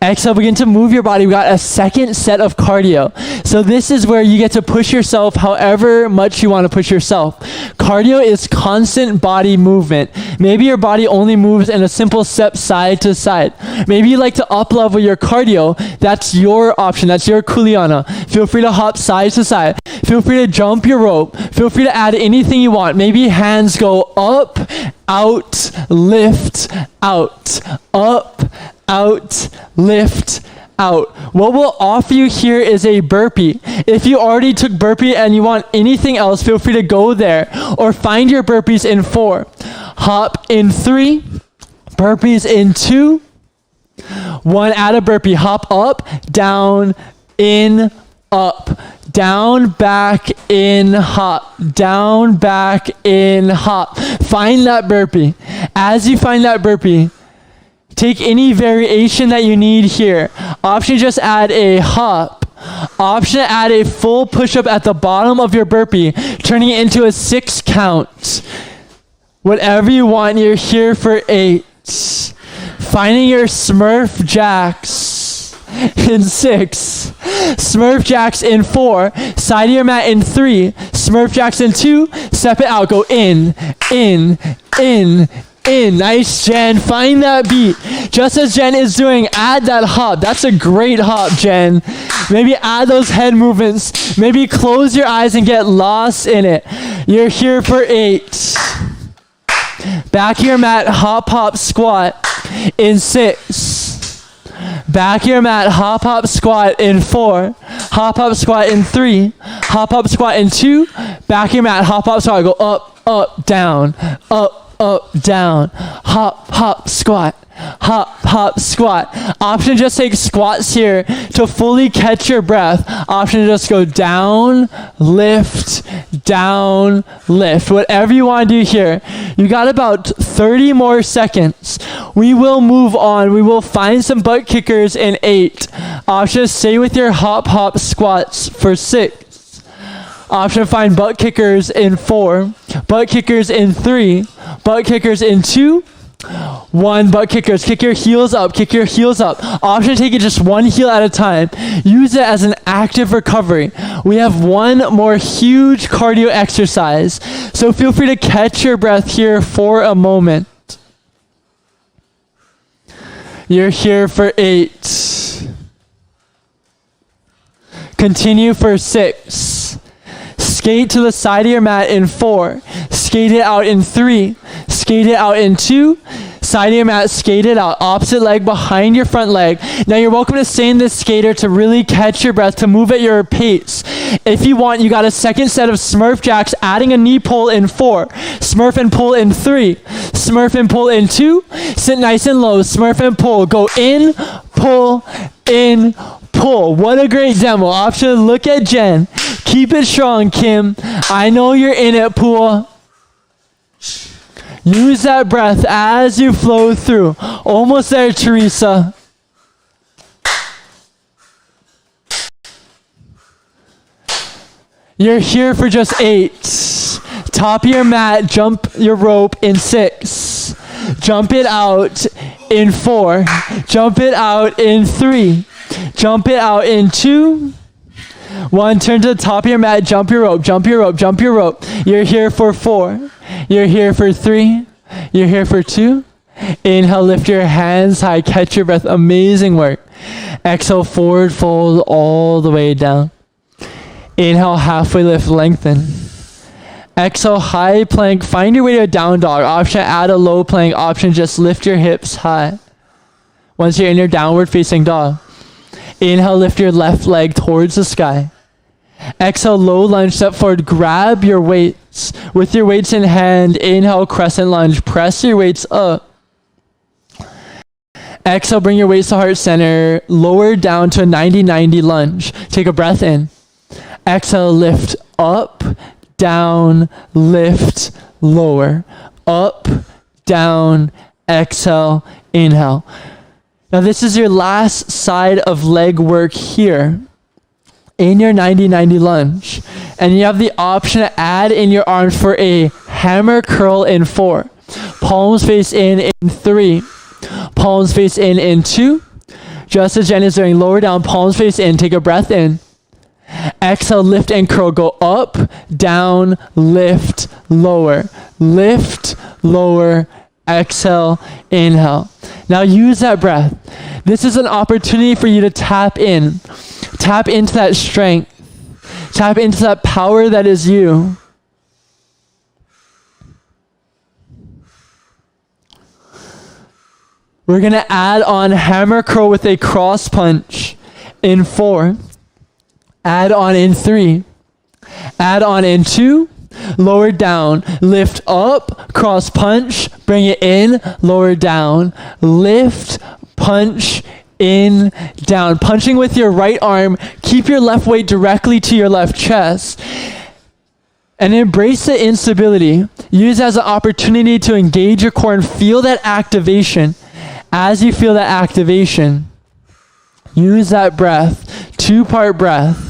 B: Exhale, begin to move your body. We got a second set of cardio. So this is where you get to push yourself however much you want to push yourself. Cardio is constant body movement. Maybe your body only moves in a simple step side to side. Maybe you like to up level your cardio. That's your option. That's your kuleana. Feel free to hop side to side. Feel free to jump your rope. Feel free to add anything you want. Maybe hands go up, out, lift, out, up, out, lift, out. What we'll offer you here is a burpee. If you already took burpee and you want anything else, feel free to go there or find your burpees in 4. Hop in 3, burpees in 2, 1, add a burpee. Hop up, down, in, up, down, back, in, hop, down, back, in, hop. Find that burpee. As you find that burpee, take any variation that you need here. Option, just add a hop. Option, add a full push-up at the bottom of your burpee, turning it into a 6 count. Whatever you want, you're here for 8. Finding your Smurf jacks in 6. Smurf jacks in 4. Side of your mat in 3. Smurf jacks in 2. Step it out. Go in, in, in, in. Nice, Jen. Find that beat. Just as Jen is doing, add that hop. That's a great hop, Jen. Maybe add those head movements. Maybe close your eyes and get lost in it. You're here for 8. Back of your mat, hop, hop, squat in 6. Back of your mat, hop, hop, squat in 4. Hop, hop, squat in 3. Hop, hop, squat in 2. Back of your mat, hop, hop, squat. Go up, up, down, up, down. Hop, hop, squat. Hop, hop, squat. Option, just take squats here to fully catch your breath. Option, just go down, lift, down, lift. Whatever you want to do here. You got about 30 more seconds. We will move on. We will find some butt kickers in 8. Option, stay with your hop, hop, squats for 6. Option, find butt kickers in 4. Butt kickers in 3. Butt kickers in 2. 1, butt kickers. Kick your heels up. Kick your heels up. Option, take it just one heel at a time. Use it as an active recovery. We have one more huge cardio exercise. So feel free to catch your breath here for a moment. You're here for 8. Continue for 6. Skate to the side of your mat in 4. Skate it out in 3. Skate it out in 2. Side of your mat, skate it out. Opposite leg behind your front leg. Now you're welcome to stay in this skater to really catch your breath, to move at your pace. If you want, you got a second set of Smurf jacks, adding a knee pull in 4. Smurf and pull in 3. Smurf and pull in 2. Sit nice and low. Smurf and pull. Go in, pull, in, pull. What a great demo. Option, look at Jen. Keep it strong, Kim. I know you're in it, Pool. Use that breath as you flow through. Almost there, Teresa. You're here for just 8. Top of your mat, jump your rope in 6. Jump it out in 4. Jump it out in 3. Jump it out in 2. 1, turn to the top of your mat, jump your rope, jump your rope, jump your rope. You're here for 4. You're here for 3. You're here for 2. Inhale, lift your hands high, catch your breath. Amazing work. Exhale, forward fold all the way down. Inhale, halfway lift, lengthen. Exhale, high plank. Find your way to a down dog. Option, add a low plank. Option, just lift your hips high. Once you're in your downward facing dog. Inhale, lift your left leg towards the sky. Exhale, low lunge, step forward. Grab your weights. With your weights in hand, inhale, crescent lunge. Press your weights up. Exhale, bring your weights to heart center. Lower down to a 90-90 lunge. Take a breath in. Exhale, lift up, down, lift, lower. Up, down, exhale, inhale. Now this is your last side of leg work here in your 90-90 lunge. And you have the option to add in your arms for a hammer curl in 4. Palms face in 3. Palms face in 2. Just as Jen is doing, lower down, palms face in. Take a breath in. Exhale, lift and curl. Go up, down, lift, lower. Lift, lower, exhale, inhale. Now use that breath. This is an opportunity for you to tap in. Tap into that strength. Tap into that power that is you. We're going to add on hammer curl with a cross punch in 4. Add on in 3. Add on in 2. Lower down. Lift up. Cross punch. Bring it in. Lower down. Lift. Punch. In. Down. Punching with your right arm. Keep your left weight directly to your left chest. And embrace the instability. Use it as an opportunity to engage your core and feel that activation. As you feel that activation, use that breath. 2-part breath.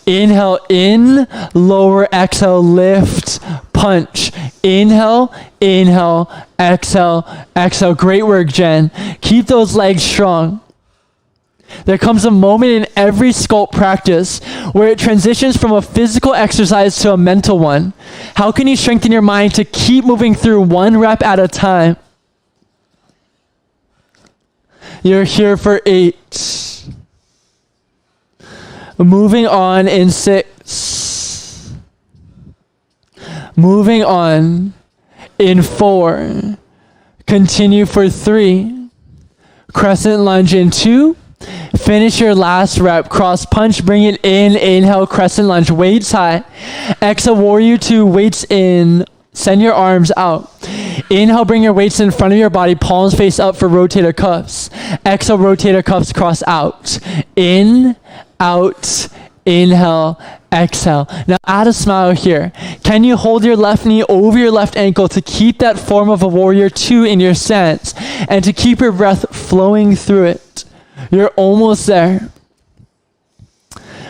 B: Inhale, in, lower, exhale, lift, punch. Inhale, inhale, exhale, exhale. Great work, Jen. Keep those legs strong. There comes a moment in every sculpt practice where it transitions from a physical exercise to a mental one. How can you strengthen your mind to keep moving through 1 rep at a time? You're here for 8. Moving on in 6. Moving on in 4. Continue for 3. Crescent lunge in 2. Finish your last rep. Cross punch, bring it in. Inhale, crescent lunge, weights high. Exhale, warrior 2, weights in. Send your arms out. Inhale, bring your weights in front of your body, palms face up for rotator cuffs. Exhale, rotator cuffs cross out. In, out, inhale, exhale. Now add a smile here. Can you hold your left knee over your left ankle to keep that form of a warrior 2 in your stance and to keep your breath flowing through it? You're almost there.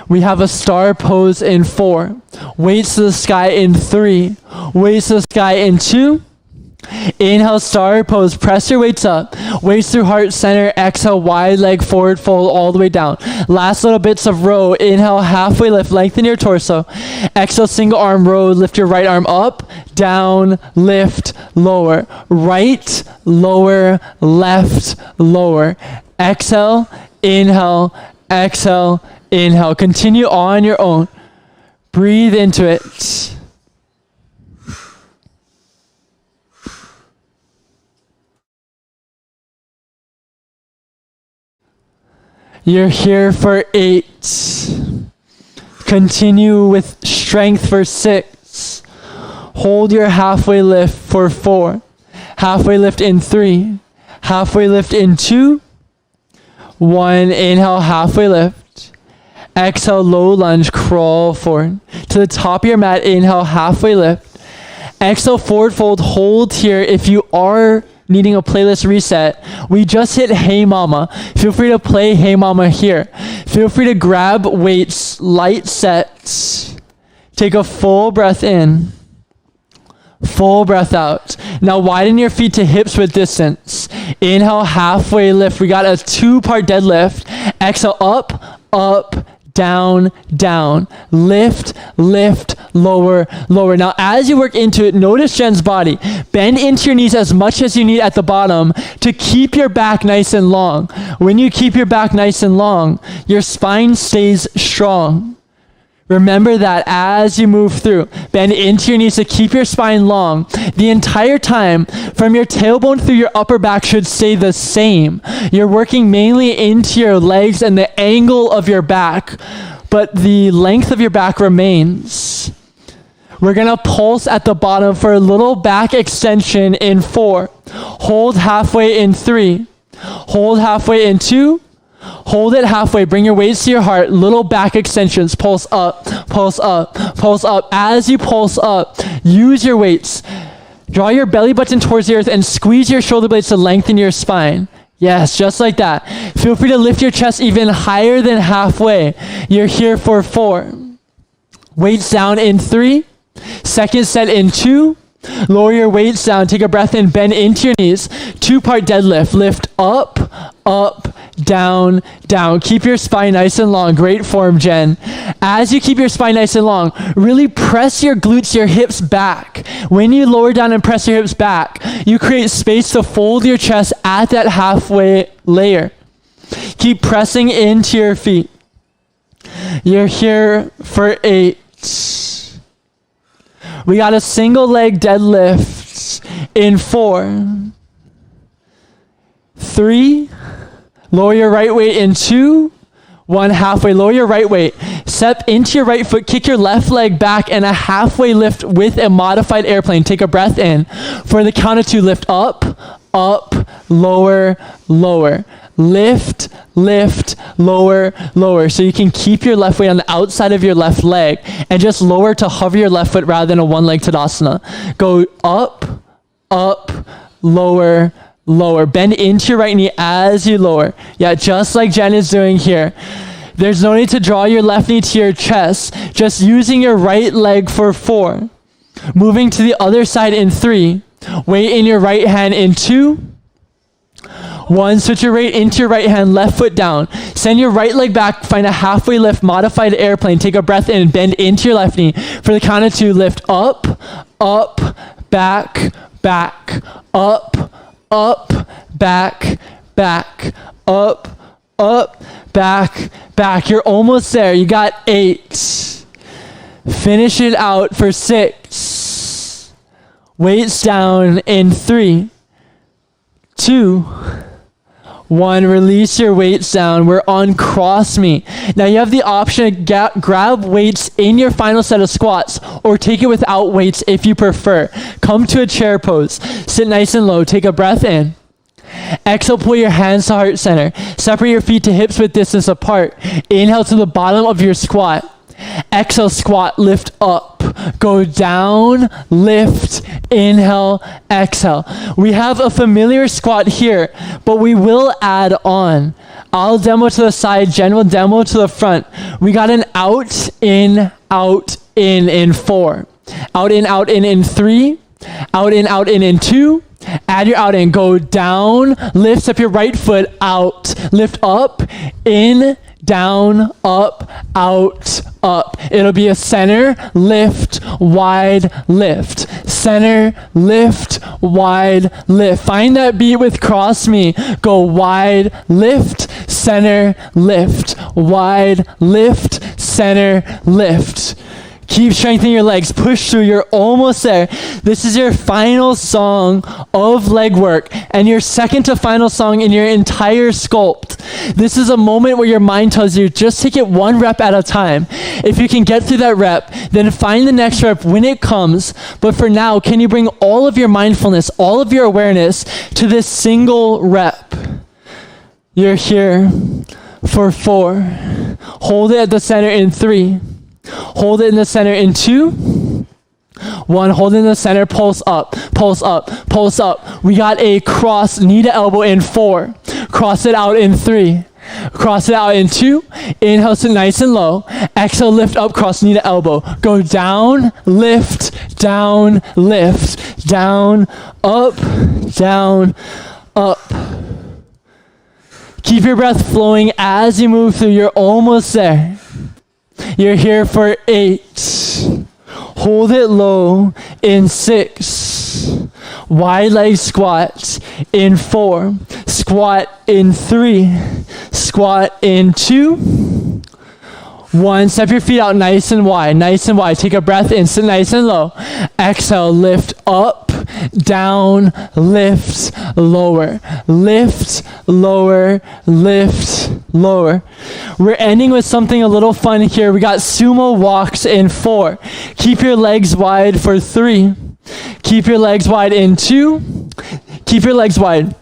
B: We have a star pose in 4. Weights to the sky in 3. Weights to the sky in 2. Inhale, star pose. Press your weights up. Weights through heart center. Exhale, wide leg forward fold all the way down. Last little bits of row. Inhale, halfway lift. Lengthen your torso. Exhale, single arm row. Lift your right arm up, down, lift, lower. Right, lower, left, lower. Exhale, inhale, exhale, inhale. Continue on your own. Breathe into it. You're here for 8. Continue with strength for 6. Hold your halfway lift for 4. Halfway lift in 3. Halfway lift in 2. 1. Inhale, halfway lift. Exhale, low lunge, crawl forward. To the top of your mat, inhale, halfway lift. Exhale, forward fold, hold here. If you are needing a playlist reset, we just hit Hey Mama. Feel free to play Hey Mama here. Feel free to grab weights, light sets. Take a full breath in. Full breath out. Now widen your feet to hips width distance. Inhale, halfway lift. We got a 2-part deadlift. Exhale, up, up, down, down, lift, lift, lower, lower. Now, as you work into it, notice Jen's body. Bend into your knees as much as you need at the bottom to keep your back nice and long. When you keep your back nice and long, your spine stays strong. Remember that as you move through. Bend into your knees to keep your spine long. The entire time, from your tailbone through your upper back should stay the same. You're working mainly into your legs and the angle of your back, but the length of your back remains. We're gonna pulse at the bottom for a little back extension in 4. Hold halfway in 3. Hold halfway in 2. Hold it halfway. Bring your weights to your heart. Little back extensions. Pulse up, pulse up, pulse up. As you pulse up, use your weights. Draw your belly button towards the earth and squeeze your shoulder blades to lengthen your spine. Yes, just like that. Feel free to lift your chest even higher than halfway. You're here for 4. Weights down in 3. Second set in 2. Lower your weights down. Take a breath in. Bend into your knees. 2-part deadlift. Lift up, up, down, down. Keep your spine nice and long. Great form, Jen. As you keep your spine nice and long, really press your glutes, your hips back. When you lower down and press your hips back, you create space to fold your chest at that halfway layer. Keep pressing into your feet. You're here for 8. We got a single leg deadlift in 4. 3. Lower your right weight in 2. 1 halfway. Lower your right weight. Step into your right foot. Kick your left leg back and a halfway lift with a modified airplane. Take a breath in. For the count of 2, lift up, up, lower, lower. Lift, lift, lower, lower. So you can keep your left weight on the outside of your left leg and just lower to hover your left foot rather than a one-leg Tadasana. Go up, up, lower, lower. Bend into your right knee as you lower. Yeah, just like Jen is doing here. There's no need to draw your left knee to your chest. Just using your right leg for 4. Moving to the other side in 3. Weight in your right hand in 2. 1, switch your weight into your right hand, left foot down. Send your right leg back, find a halfway lift, modified airplane. Take a breath in, bend into your left knee. For the count of 2, lift up, up, back, back, up, up, back, back, up, up, back, back. You're almost there. You got 8. Finish it out for 6. Weights down in 3, 2, 1, release your weights down. We're on cross me. Now you have the option to grab weights in your final set of squats or take it without weights if you prefer. Come to a chair pose. Sit nice and low. Take a breath in. Exhale, pull your hands to heart center. Separate your feet to hips width distance apart. Inhale to the bottom of your squat. Exhale, squat, lift up. Go down, lift, inhale, exhale. We have a familiar squat here, but we will add on. I'll demo to the side, Jen will demo to the front. We got an out, in, in 4. Out, in 3. Out, in 2. Add your out in. Go down, lift up your right foot, out. Lift up, in, down, up, out, up. It'll be a center, lift, wide, lift. Center, lift, wide, lift. Find that beat with cross me. Go wide, lift, center, lift, wide, lift, center, lift. Keep strengthening your legs. Push through. You're almost there. This is your final song of leg work and your second to final song in your entire sculpt. This is a moment where your mind tells you, just take it 1 rep at a time. If you can get through that rep, then find the next rep when it comes. But for now, can you bring all of your mindfulness, all of your awareness to this single rep? You're here for 4. Hold it at the center in 3. Hold it in the center in 2. 1, hold it in the center, pulse up, pulse up, pulse up. We got a cross knee to elbow in 4. Cross it out in 3. Cross it out in 2. Inhale, sit nice and low. Exhale, lift up, cross knee to elbow. Go down, lift, down, lift, down, up, down, up. Keep your breath flowing as you move through. You're almost there. You're here for 8. Hold it low in 6. Wide leg squat in 4. Squat in 3. Squat in 2. 1. Step your feet out nice and wide, nice and wide. Take a breath in, sit nice and low. Exhale, lift up, down, lift, lower. Lift, lower, lift, lower. We're ending with something a little fun here. We got sumo walks in 4. Keep your legs wide for 3. Keep your legs wide in 2. Keep your legs wide.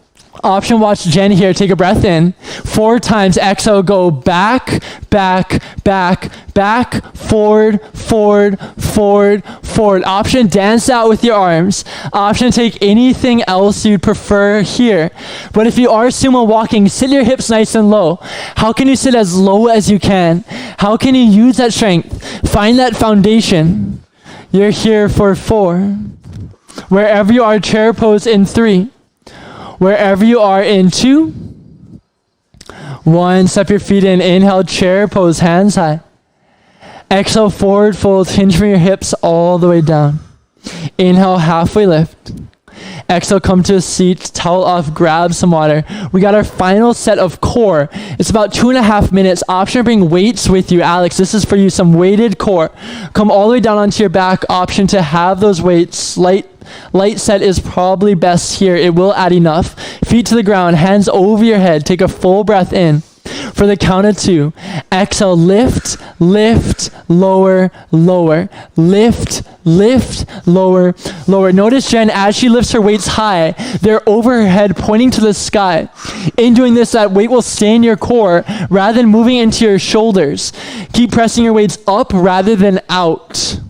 B: Option watch Jen here. Take a breath in. 4 times. Exhale, go back, back, back, back, forward, forward, forward, forward. Option dance out with your arms. Option take anything else you'd prefer here. But if you are sumo walking, sit your hips nice and low. How can you sit as low as you can? How can you use that strength? Find that foundation. You're here for 4. Wherever you are, chair pose in 3. Wherever you are in 2. 1, step your feet in. Inhale, chair pose, hands high. Exhale, forward fold, hinge from your hips all the way down. Inhale, halfway lift. Exhale, come to a seat, towel off, grab some water. We got our final set of core. It's about 2.5 minutes. Option, bring weights with you. Alex, this is for you, some weighted core. Come all the way down onto your back. Option to have those weights. Light set is probably best here. It will add enough. Feet to the ground, hands over your head. Take a full breath in. For the count of 2. Exhale, lift, lift, lower, lower. Lift, lift, lower, lower. Notice Jen, as she lifts her weights high, they're over her head, pointing to the sky. In doing this, that weight will stay in your core rather than moving into your shoulders. Keep pressing your weights up rather than out.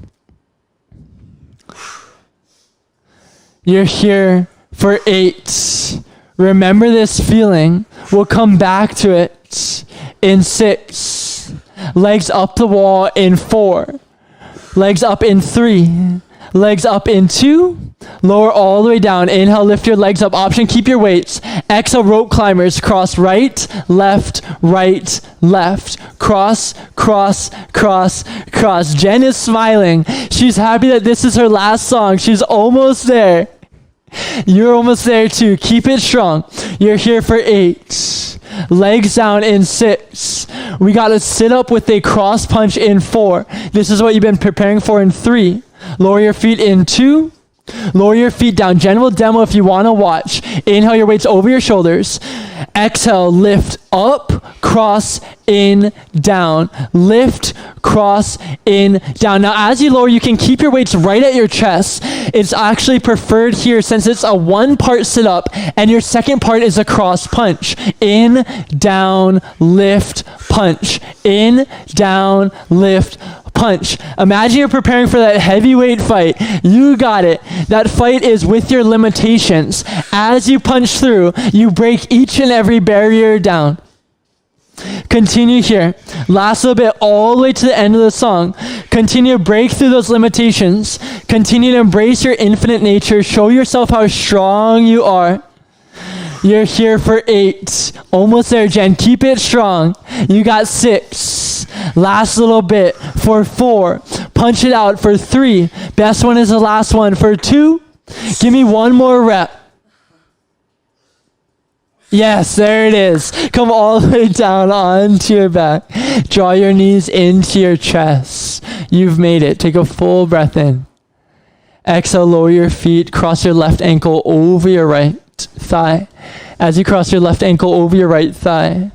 B: You're here for 8. Remember this feeling. We'll come back to it in 6. Legs up the wall in 4. Legs up in 3. Legs up in 2. Lower all the way down. Inhale, lift your legs up. Option, keep your weights. Exhale, rope climbers. Cross right, left, right, left. Cross, cross, cross, cross. Jen is smiling. She's happy that this is her last song. She's almost there. You're almost there too. Keep it strong. You're here for 8. Legs down in 6. We got to sit up with a cross punch in 4. This is what you've been preparing for in 3. Lower your feet in 2. Lower your feet down. Jen will demo if you want to watch. Inhale your weights over your shoulders. Exhale, lift up, cross, in, down. Lift, cross, in, down. Now, as you lower, you can keep your weights right at your chest. It's actually preferred here since it's a 1-part sit-up and your second part is a cross punch. In, down, lift, punch. In, down, lift, punch. Imagine you're preparing for that heavyweight fight. You got it. That fight is with your limitations. As you punch through, you break each and every barrier down. Continue here. Last little bit all the way to the end of the song. Continue to break through those limitations. Continue to embrace your infinite nature. Show yourself how strong you are. You're here for 8. Almost there, Jen. Keep it strong. You got 6. Last little bit for 4. Punch it out for 3. Best one is the last one for 2. Give me one more rep. Yes, there it is. Come all the way down onto your back. Draw your knees into your chest. You've made it. Take a full breath in. Exhale, lower your feet. Cross your left ankle over your right thigh. As you cross your left ankle over your right thigh.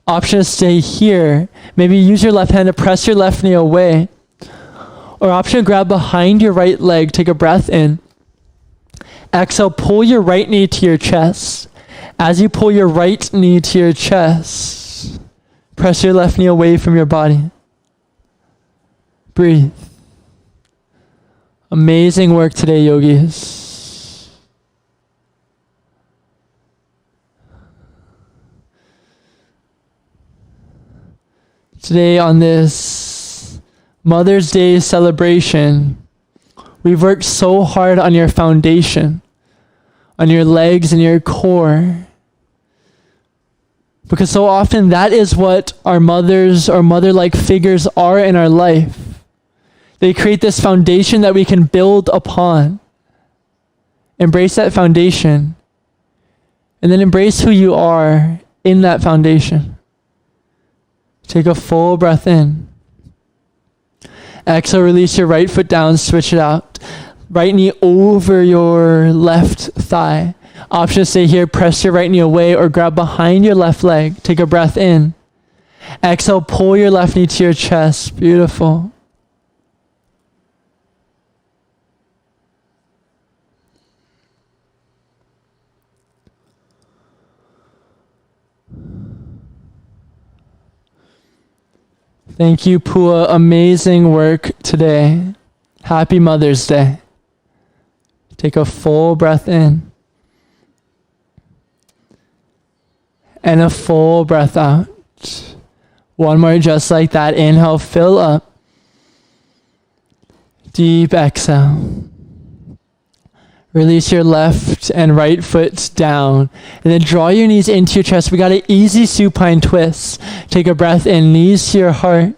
B: Option is stay here. Maybe use your left hand to press your left knee away. Or option, grab behind your right leg. Take a breath in. Exhale, pull your right knee to your chest. As you pull your right knee to your chest, press your left knee away from your body. Breathe. Amazing work today, yogis. Today on this Mother's Day celebration, we've worked so hard on your foundation, on your legs and your core. Because so often that is what our mothers or mother-like figures are in our life. They create this foundation that we can build upon. Embrace that foundation. And then embrace who you are in that foundation. Take a full breath in. Exhale, release your right foot down, switch it out. Right knee over your left thigh. Option to stay here, press your right knee away or grab behind your left leg. Take a breath in. Exhale, pull your left knee to your chest. Beautiful. Thank you, Pua. Amazing work today. Happy Mother's Day. Take a full breath in. And a full breath out. One more just like that. Inhale, fill up. Deep exhale. Release your left and right foot down. And then draw your knees into your chest. We got an easy supine twist. Take a breath in, knees to your heart.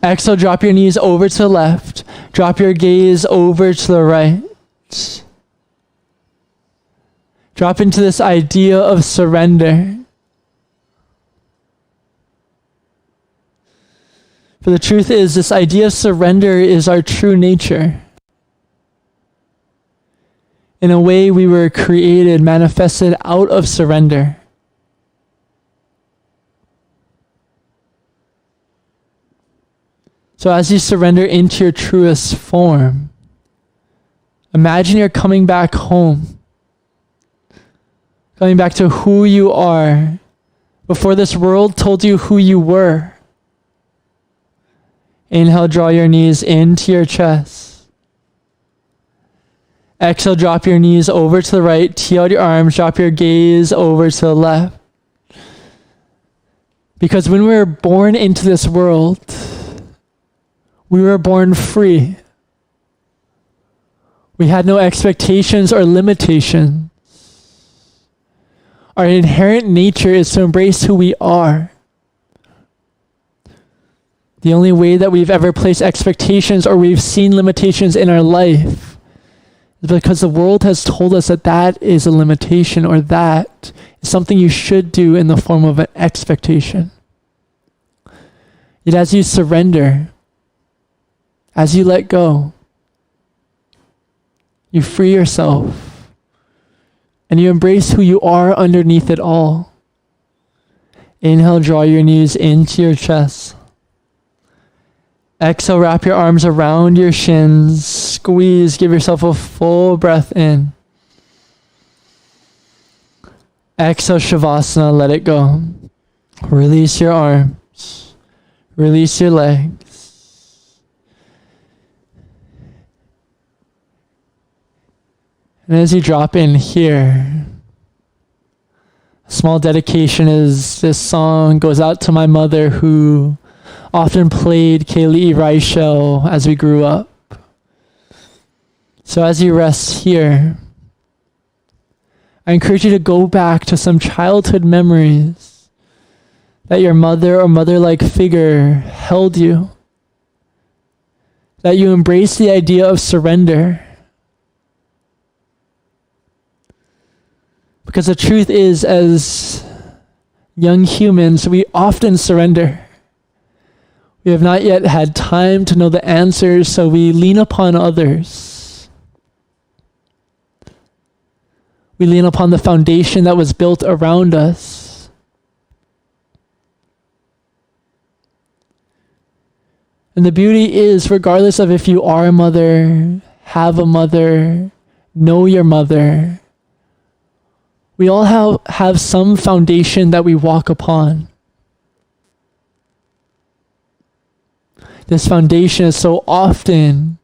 B: Exhale, drop your knees over to the left. Drop your gaze over to the right. Drop into this idea of surrender. For the truth is, this idea of surrender is our true nature. In a way, we were created, manifested out of surrender. So as you surrender into your truest form, imagine you're coming back home, coming back to who you are before this world told you who you were. Inhale, draw your knees into your chest. Exhale, drop your knees over to the right, tee out your arms, drop your gaze over to the left. Because when we were born into this world, we were born free. We had no expectations or limitations. Our inherent nature is to embrace who we are. The only way that we've ever placed expectations or we've seen limitations in our life is because the world has told us that that is a limitation or that is something you should do in the form of an expectation. Yet as you surrender, as you let go, you free yourself and you embrace who you are underneath it all. Inhale, draw your knees into your chest. Exhale, wrap your arms around your shins. Squeeze, give yourself a full breath in. Exhale, Shavasana, let it go. Release your arms. Release your legs. And as you drop in here, a small dedication is this song goes out to my mother who often played Kaylee Reichel as we grew up. So as you rest here, I encourage you to go back to some childhood memories that your mother or mother-like figure held you, that you embrace the idea of surrender. Because the truth is, as young humans, we often surrender. We have not yet had time to know the answers, so we lean upon others. We lean upon the foundation that was built around us. And the beauty is, regardless of if you are a mother, have a mother, know your mother, we all have some foundation that we walk upon. This foundation is so often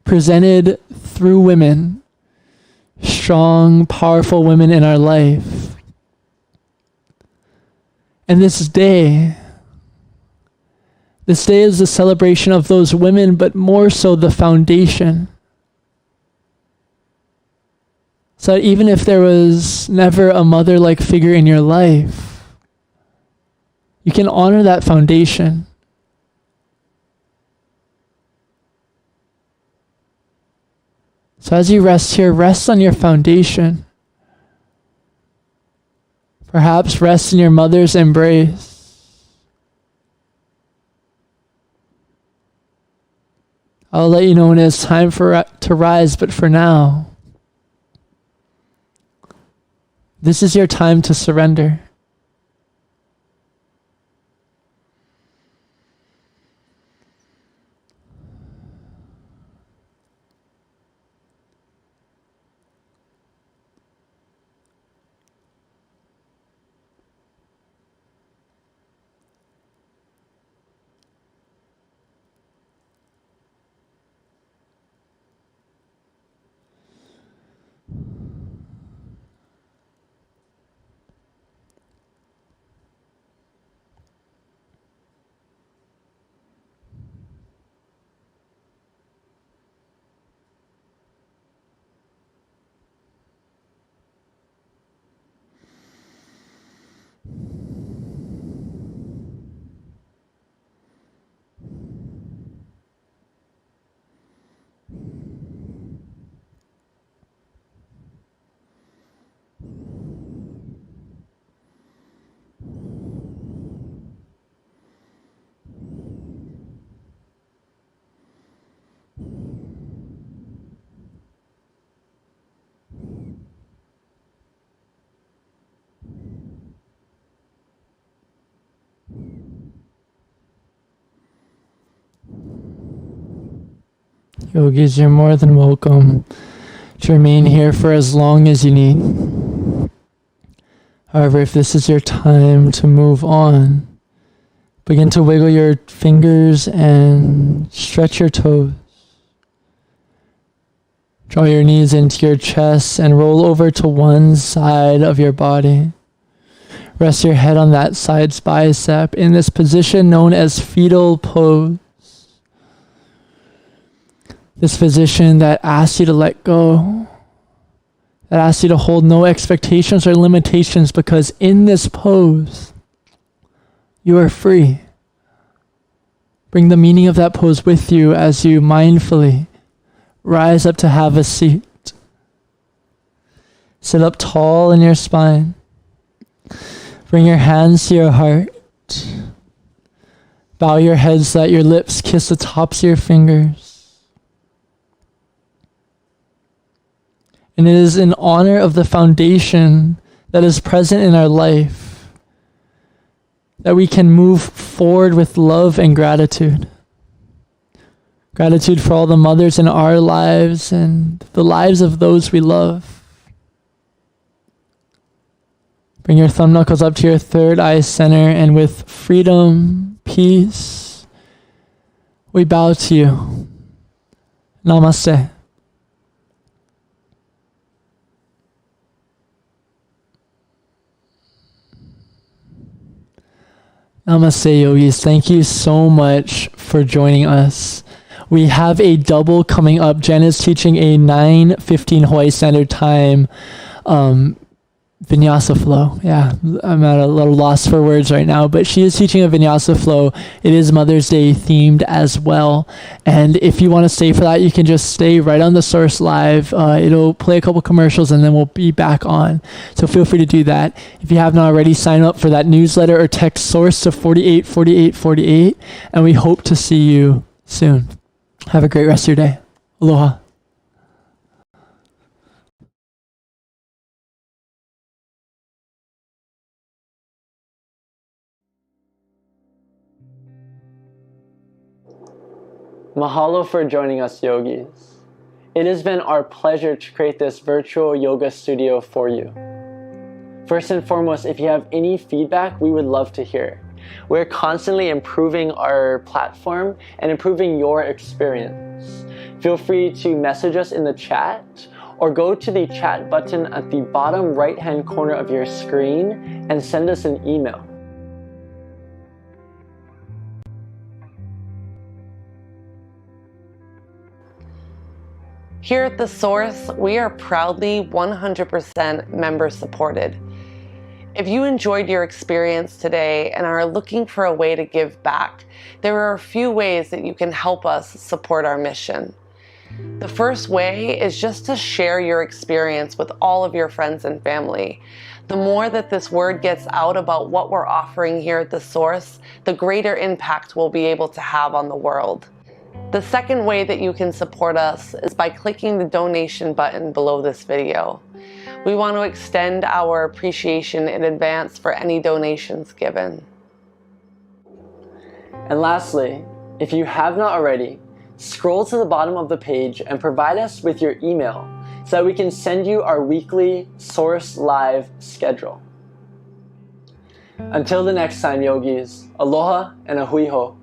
B: presented through women, strong, powerful women in our life. And this day is the celebration of those women, but more so the foundation. So that even if there was never a mother-like figure in your life, you can honor that foundation. So as you rest here, rest on your foundation. Perhaps rest in your mother's embrace. I'll let you know when it's time to rise, but for now, this is your time to surrender. Yogis, you're more than welcome to remain here for as long as you need. However, if this is your time to move on, begin to wiggle your fingers and stretch your toes. Draw your knees into your chest and roll over to one side of your body. Rest your head on that side's bicep in this position known as fetal pose. This position that asks you to let go, that asks you to hold no expectations or limitations, because in this pose, you are free. Bring the meaning of that pose with you as you mindfully rise up to have a seat. Sit up tall in your spine. Bring your hands to your heart. Bow your head so that your lips kiss the tops of your fingers. And it is in honor of the foundation that is present in our life that we can move forward with love and gratitude. Gratitude for all the mothers in our lives and the lives of those we love. Bring your thumb knuckles up to your third eye center, and with freedom, peace, we bow to you. Namaste. Namaste, yogis. Thank you so much for joining us. We have a double coming up. Jen is teaching a 9:15 Hawaii Standard Time vinyasa flow. Yeah, I'm at a little loss for words right now, but she is teaching a vinyasa flow. It is Mother's Day themed as well. And if you want to stay for that, you can just stay right on the Source Live. It'll play a couple commercials and then we'll be back on. So feel free to do that. If you haven't already, sign up for that newsletter or text Source to 484848. And we hope to see you soon. Have a great rest of your day. Aloha. Mahalo for joining us, yogis. It has been our pleasure to create this virtual yoga studio for you. First and foremost, if you have any feedback, we would love to hear. We're constantly improving our platform and improving your experience. Feel free to message us in the chat or go to the chat button at the bottom right-hand corner of your screen and send us an email.
A: Here at The Source, we are proudly 100% member supported. If you enjoyed your experience today and are looking for a way to give back, there are a few ways that you can help us support our mission. The first way is just to share your experience with all of your friends and family. The more that this word gets out about what we're offering here at The Source, the greater impact we'll be able to have on the world. The second way that you can support us is by clicking the donation button below this video. We want to extend our appreciation in advance for any donations given.
B: And lastly, if you have not already, scroll to the bottom of the page and provide us with your email so that we can send you our weekly Source Live schedule. Until the next time, yogis, aloha and a hui hou.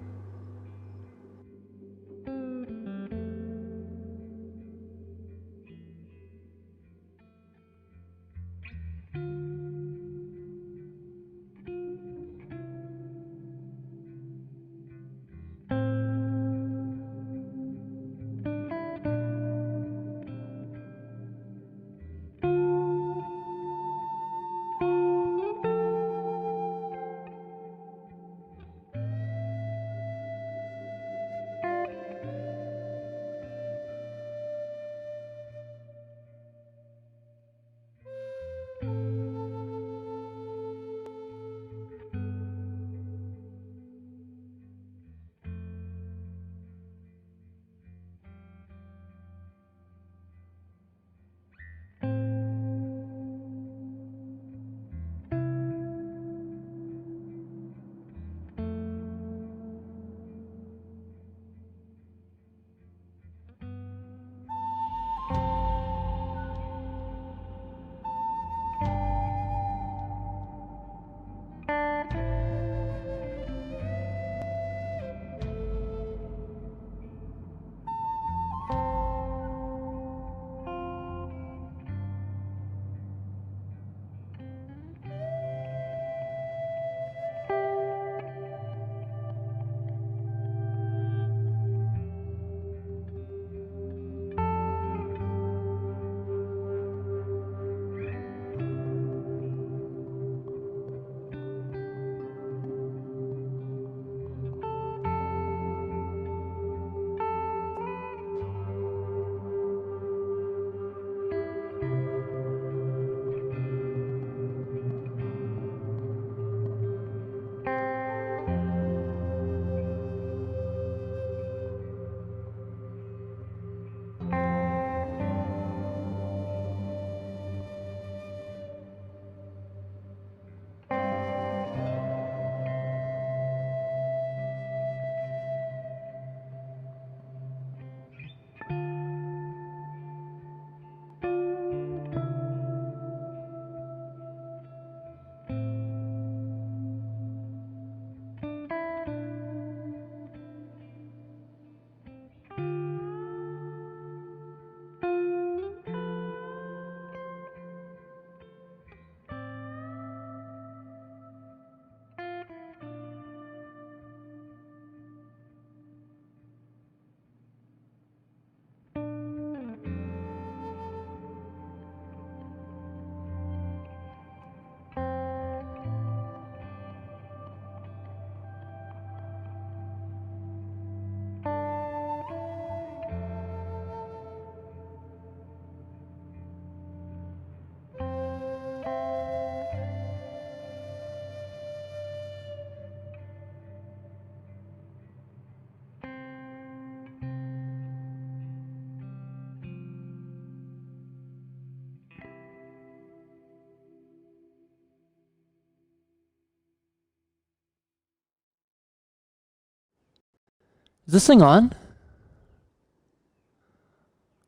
B: Is this thing on?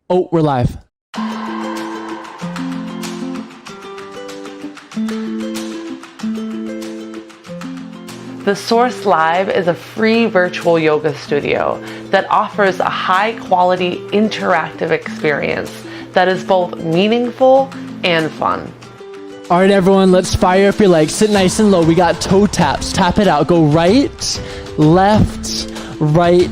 B: Oh, we're live.
A: The Source Live is a free virtual yoga studio that offers a high-quality interactive experience that is both meaningful and fun.
B: All right, everyone, let's fire up your legs. Sit nice and low. We got toe taps. Tap it out. Go right, left, right,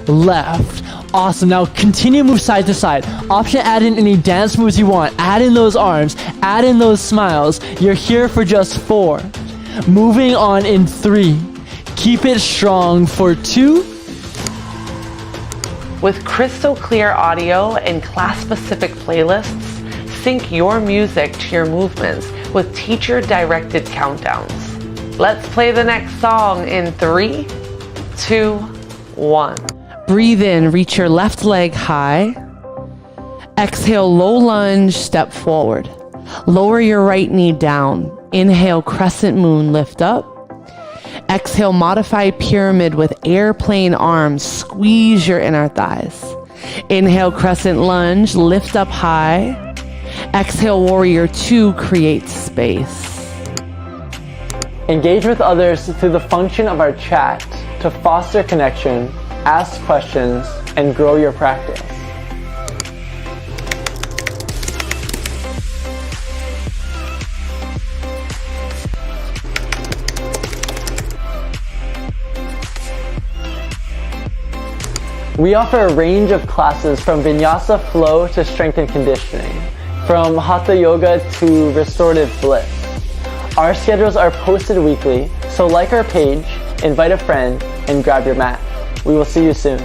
B: left. Awesome. Now continue to move side to side. Option add in any dance moves you want. Add in those arms. Add in those smiles. You're here for just 4. Moving on in 3. Keep it strong for 2.
A: With crystal clear audio and class-specific playlists, sync your music to your movements with teacher-directed countdowns. Let's play the next song in 3, 2, 1. Breathe in, reach your left leg high. Exhale, low lunge, step forward. Lower your right knee down. Inhale, crescent moon, lift up. Exhale, modified pyramid with airplane arms. Squeeze your inner thighs. Inhale, crescent lunge, lift up high. Exhale, warrior 2, create space.
B: Engage with others through the function of our chat to foster connection, ask questions, and grow your practice. We offer a range of classes from Vinyasa flow to strength and conditioning, from Hatha yoga to restorative bliss. Our schedules are posted weekly, so like our page, invite a friend, and grab your mat. We will see you soon.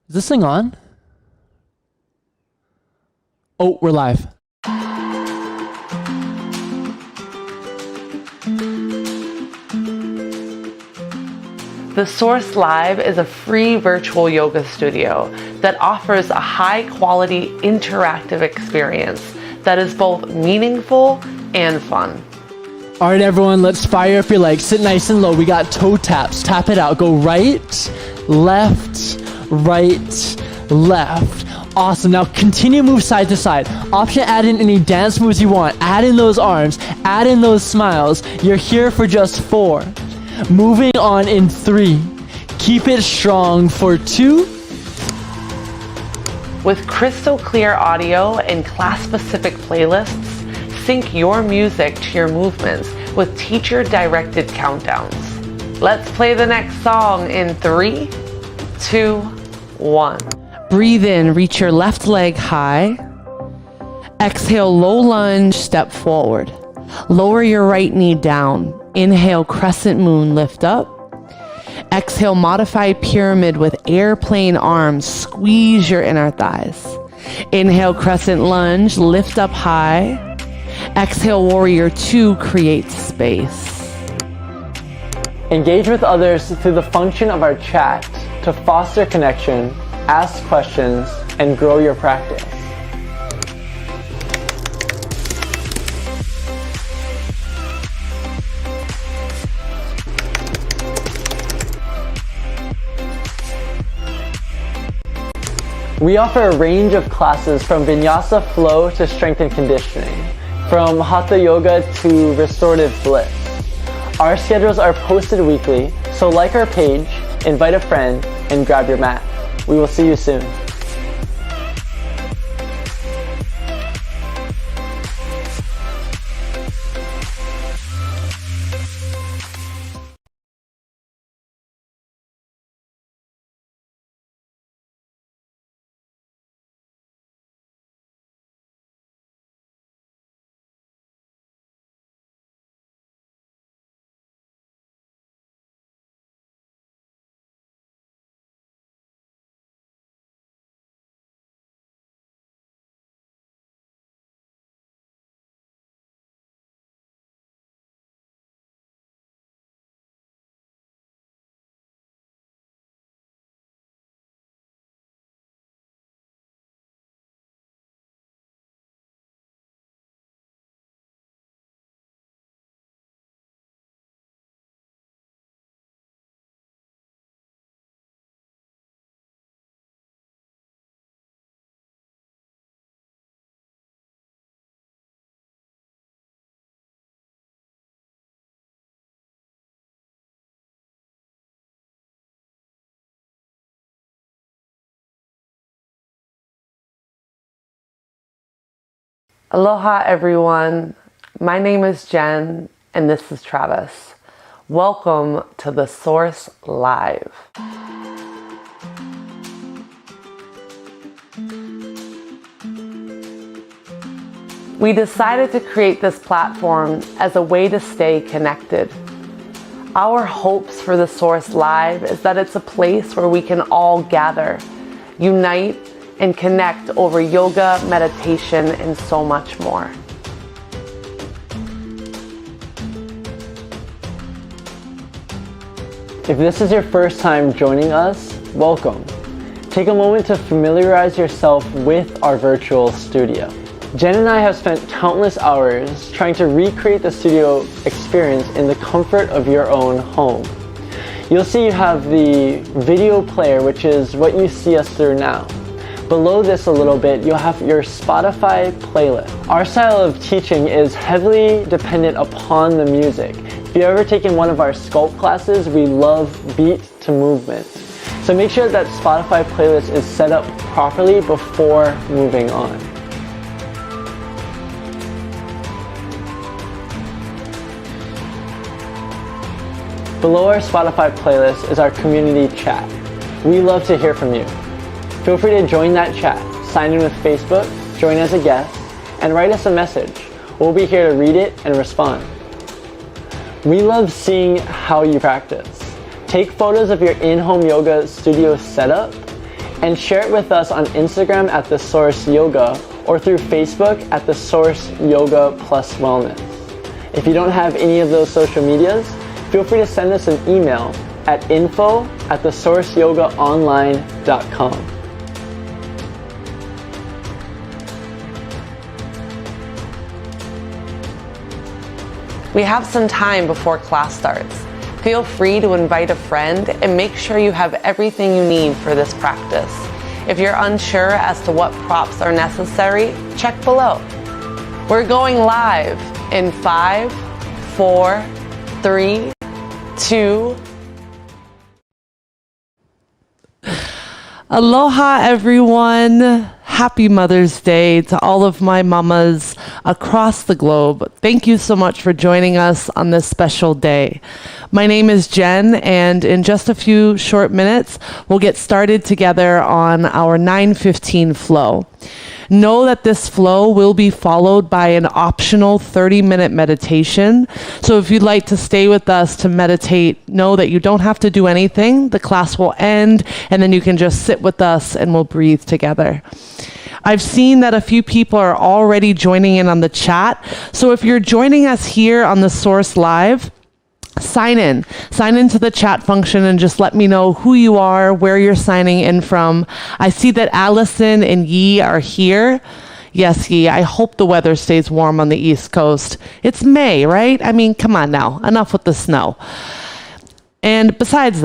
B: Is this thing on? Oh, we're live.
A: The Source Live is a free virtual yoga studio that offers a high-quality interactive experience that is both meaningful and fun.
B: All right, everyone, let's fire up your legs. Sit nice and low. We got toe taps. Tap it out. Go right, left, right, left. Awesome. Now continue to move side to side. Option add in any dance moves you want. Add in those arms. Add in those smiles. You're here for just 4. Moving on in 3. Keep it strong for 2.
A: With crystal clear audio and class-specific playlists, sync your music to your movements with teacher-directed countdowns. Let's play the next song in 3, 2, 1. Breathe in, reach your left leg high. Exhale, low lunge, step forward. Lower your right knee down. Inhale, crescent moon, lift up. Exhale, modified pyramid with airplane arms. Squeeze your inner thighs. Inhale, crescent lunge, lift up high. Exhale, warrior 2, create space.
B: Engage with others through the function of our chat to foster connection, ask questions, and grow your practice. We offer a range of classes from Vinyasa flow to strength and conditioning, from Hatha yoga to restorative bliss. Our schedules are posted weekly, so like our page, invite a friend, and grab your mat. We will see you soon.
A: Aloha, everyone. My name is Jen, and this is Travis. Welcome to The Source Live. We decided to create this platform as a way to stay connected. Our hopes for The Source Live is that it's a place where we can all gather, unite, and connect over yoga, meditation, and so much more.
B: If this is your first time joining us, welcome. Take a moment to familiarize yourself with our virtual studio. Jen and I have spent countless hours trying to recreate the studio experience in the comfort of your own home. You'll see you have the video player, which is what you see us through now. Below this a little bit, you'll have your Spotify playlist. Our style of teaching is heavily dependent upon the music. If you've ever taken one of our sculpt classes, we love beat to movement. So make sure that Spotify playlist is set up properly before moving on. Below our Spotify playlist is our community chat. We love to hear from you. Feel free to join that chat, sign in with Facebook, join as a guest, and write us a message. We'll be here to read it and respond. We love seeing how you practice. Take photos of your in-home yoga studio setup and share it with us on Instagram at The Source Yoga or through Facebook at The Source Yoga Plus Wellness. If you don't have any of those social medias, feel free to send us an email at info@thesourceyogaonline.com.
A: We have some time before class starts. Feel free to invite a friend and make sure you have everything you need for this practice. If you're unsure as to what props are necessary, check below. We're going live in 5, 4, 3, 2. Aloha, everyone. Happy Mother's Day to all of my mamas across the globe. Thank you so much for joining us on this special day. My name is Jen, and in just a few short minutes, we'll get started together on our 9:15 flow. Know that this flow will be followed by an optional 30-minute meditation. So if you'd like to stay with us to meditate, know that you don't have to do anything. The class will end, and then you can just sit with us and we'll breathe together. I've seen that a few people are already joining in on the chat. So if you're joining us here on The Source Live, sign into the chat function and just let me know who you are, where you're signing in from. I see that Allison and Yi are here. Yes, Yi, I hope the weather stays warm on the East Coast. It's May, right? I mean, come on now, enough with the snow. And besides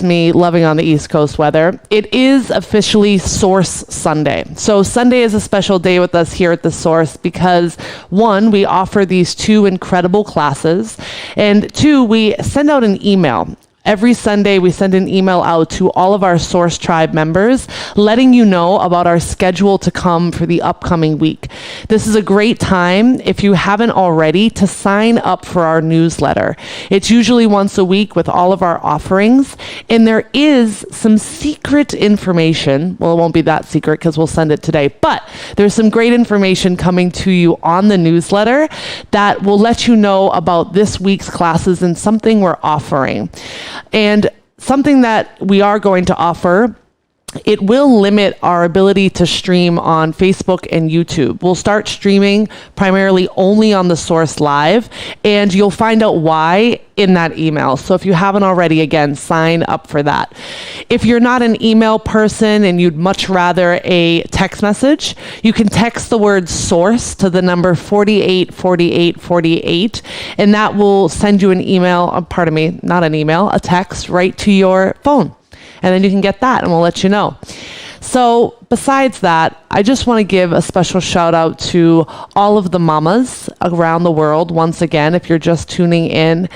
A: me loving on the East Coast weather, it is officially Source Sunday. So Sunday is a special day with us here at The Source because, one, we offer these 2 incredible classes, and 2, we send out an email. Every Sunday, we send an email out to all of our Source Tribe members, letting you know about our schedule to come for the upcoming week. This is a great time, if you haven't already, to sign up for our newsletter. It's usually once a week with all of our offerings, and there is some secret information. Well, it won't be that secret because we'll send it today, but there's some great information coming to you on the newsletter that will let you know about this week's classes and something we're offering. And something that we are going to offer, it will limit our ability to stream on Facebook and YouTube. We'll start streaming primarily only on The Source Live, and you'll find out why in that email. So if you haven't already, again, sign up for that. If you're not an email person and you'd much rather a text message, you can text the word source to the number 484848, and that will send you an email, a text right to your phone. And then you can get that and we'll let you know. So besides that, I just want to give a special shout out to all of the mamas around the world. Once again, if you're just tuning in,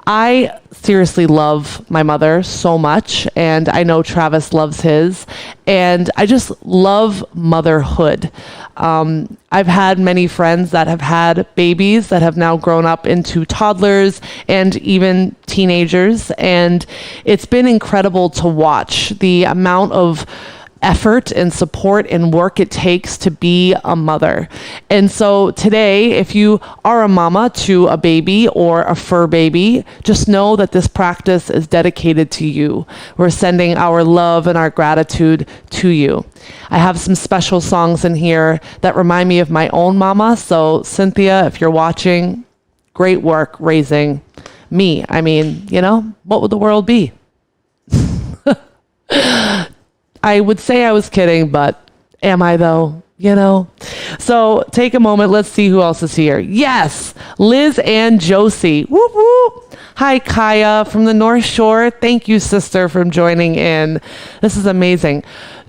A: I seriously love my mother so much, and I know Travis loves his, and I just love motherhood. I've had many friends that have had babies that have now grown up into toddlers and even teenagers, and it's been incredible to watch the amount of effort and support and work it takes to be a mother. And so today, if you are a mama to a baby or a fur baby, just know that this practice is dedicated to you. We're sending our love and our gratitude to you. I have some special songs in here that remind me of my own mama. So Cynthia, if you're watching, great work raising me. I mean, what would the world be? I would say I was kidding, but am I though? So take a moment. Let's see who else is here. Yes, Liz and Josie. Whoop, whoop. Hi, Kaya from the North Shore. Thank you, sister, for joining in. This is amazing.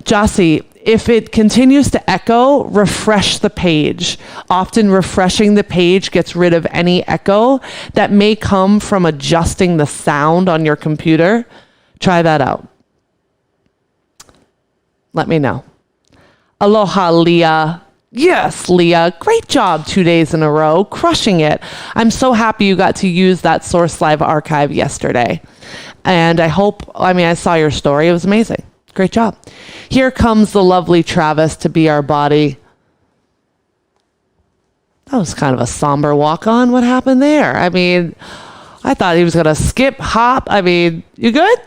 A: Josie, if it continues to echo, refresh the page. Often refreshing the page gets rid of any echo that may come from adjusting the sound on your computer. Try that out. Let me know. Aloha, Leah. Yes, Leah. Great job 2 days in a row. Crushing it. I'm so happy you got to use that Source Live archive yesterday. And I saw your story. It was amazing. Great job. Here comes the lovely Travis to be our body. That was kind of a somber walk on. What happened there? I thought he was going to skip, hop. You good?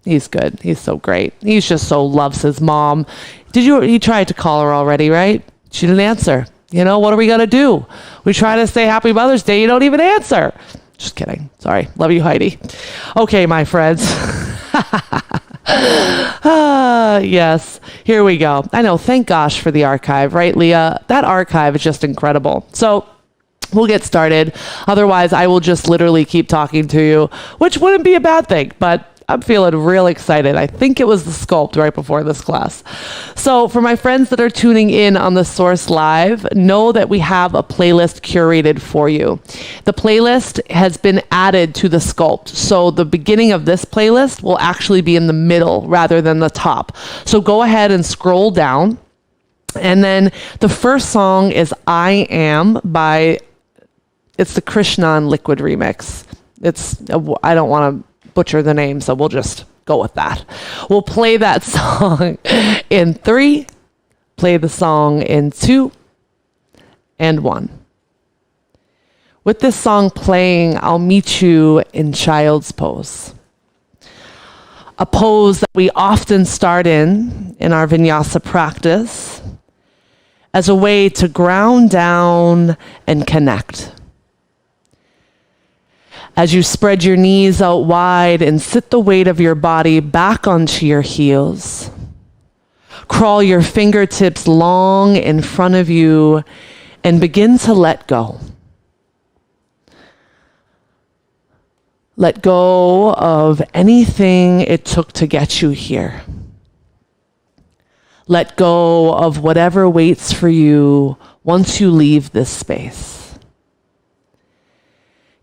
A: He's good. He's so great. He's just so loves his mom. He tried to call her already, right? She didn't answer. What are we going to do? We try to say Happy Mother's Day. You don't even answer. Just kidding. Sorry. Love you, Heidi. Okay, my friends. Yes. Here we go. I know. Thank gosh for the archive, right, Leah? That archive is just incredible. So we'll get started. Otherwise, I will just literally keep talking to you, which wouldn't be a bad thing, but I'm feeling real excited. I think it was the sculpt right before this class. So for my friends that are tuning in on the Source Live, know that we have a playlist curated for you. The playlist has been added to the sculpt. So the beginning of this playlist will actually be in the middle rather than the top. So go ahead and scroll down. And then the first song is I Am it's the Krishnan Liquid remix. I don't want to butcher the name, so we'll just go with that. We'll play that song in 3, play the song in 2, and 1. With this song playing, I'll meet you in child's pose. A pose that we often start in our vinyasa practice as a way to ground down and connect. As you spread your knees out wide and sit the weight of your body back onto your heels, crawl your fingertips long in front of you and begin to let go. Let go of anything it took to get you here. Let go of whatever waits for you once you leave this space.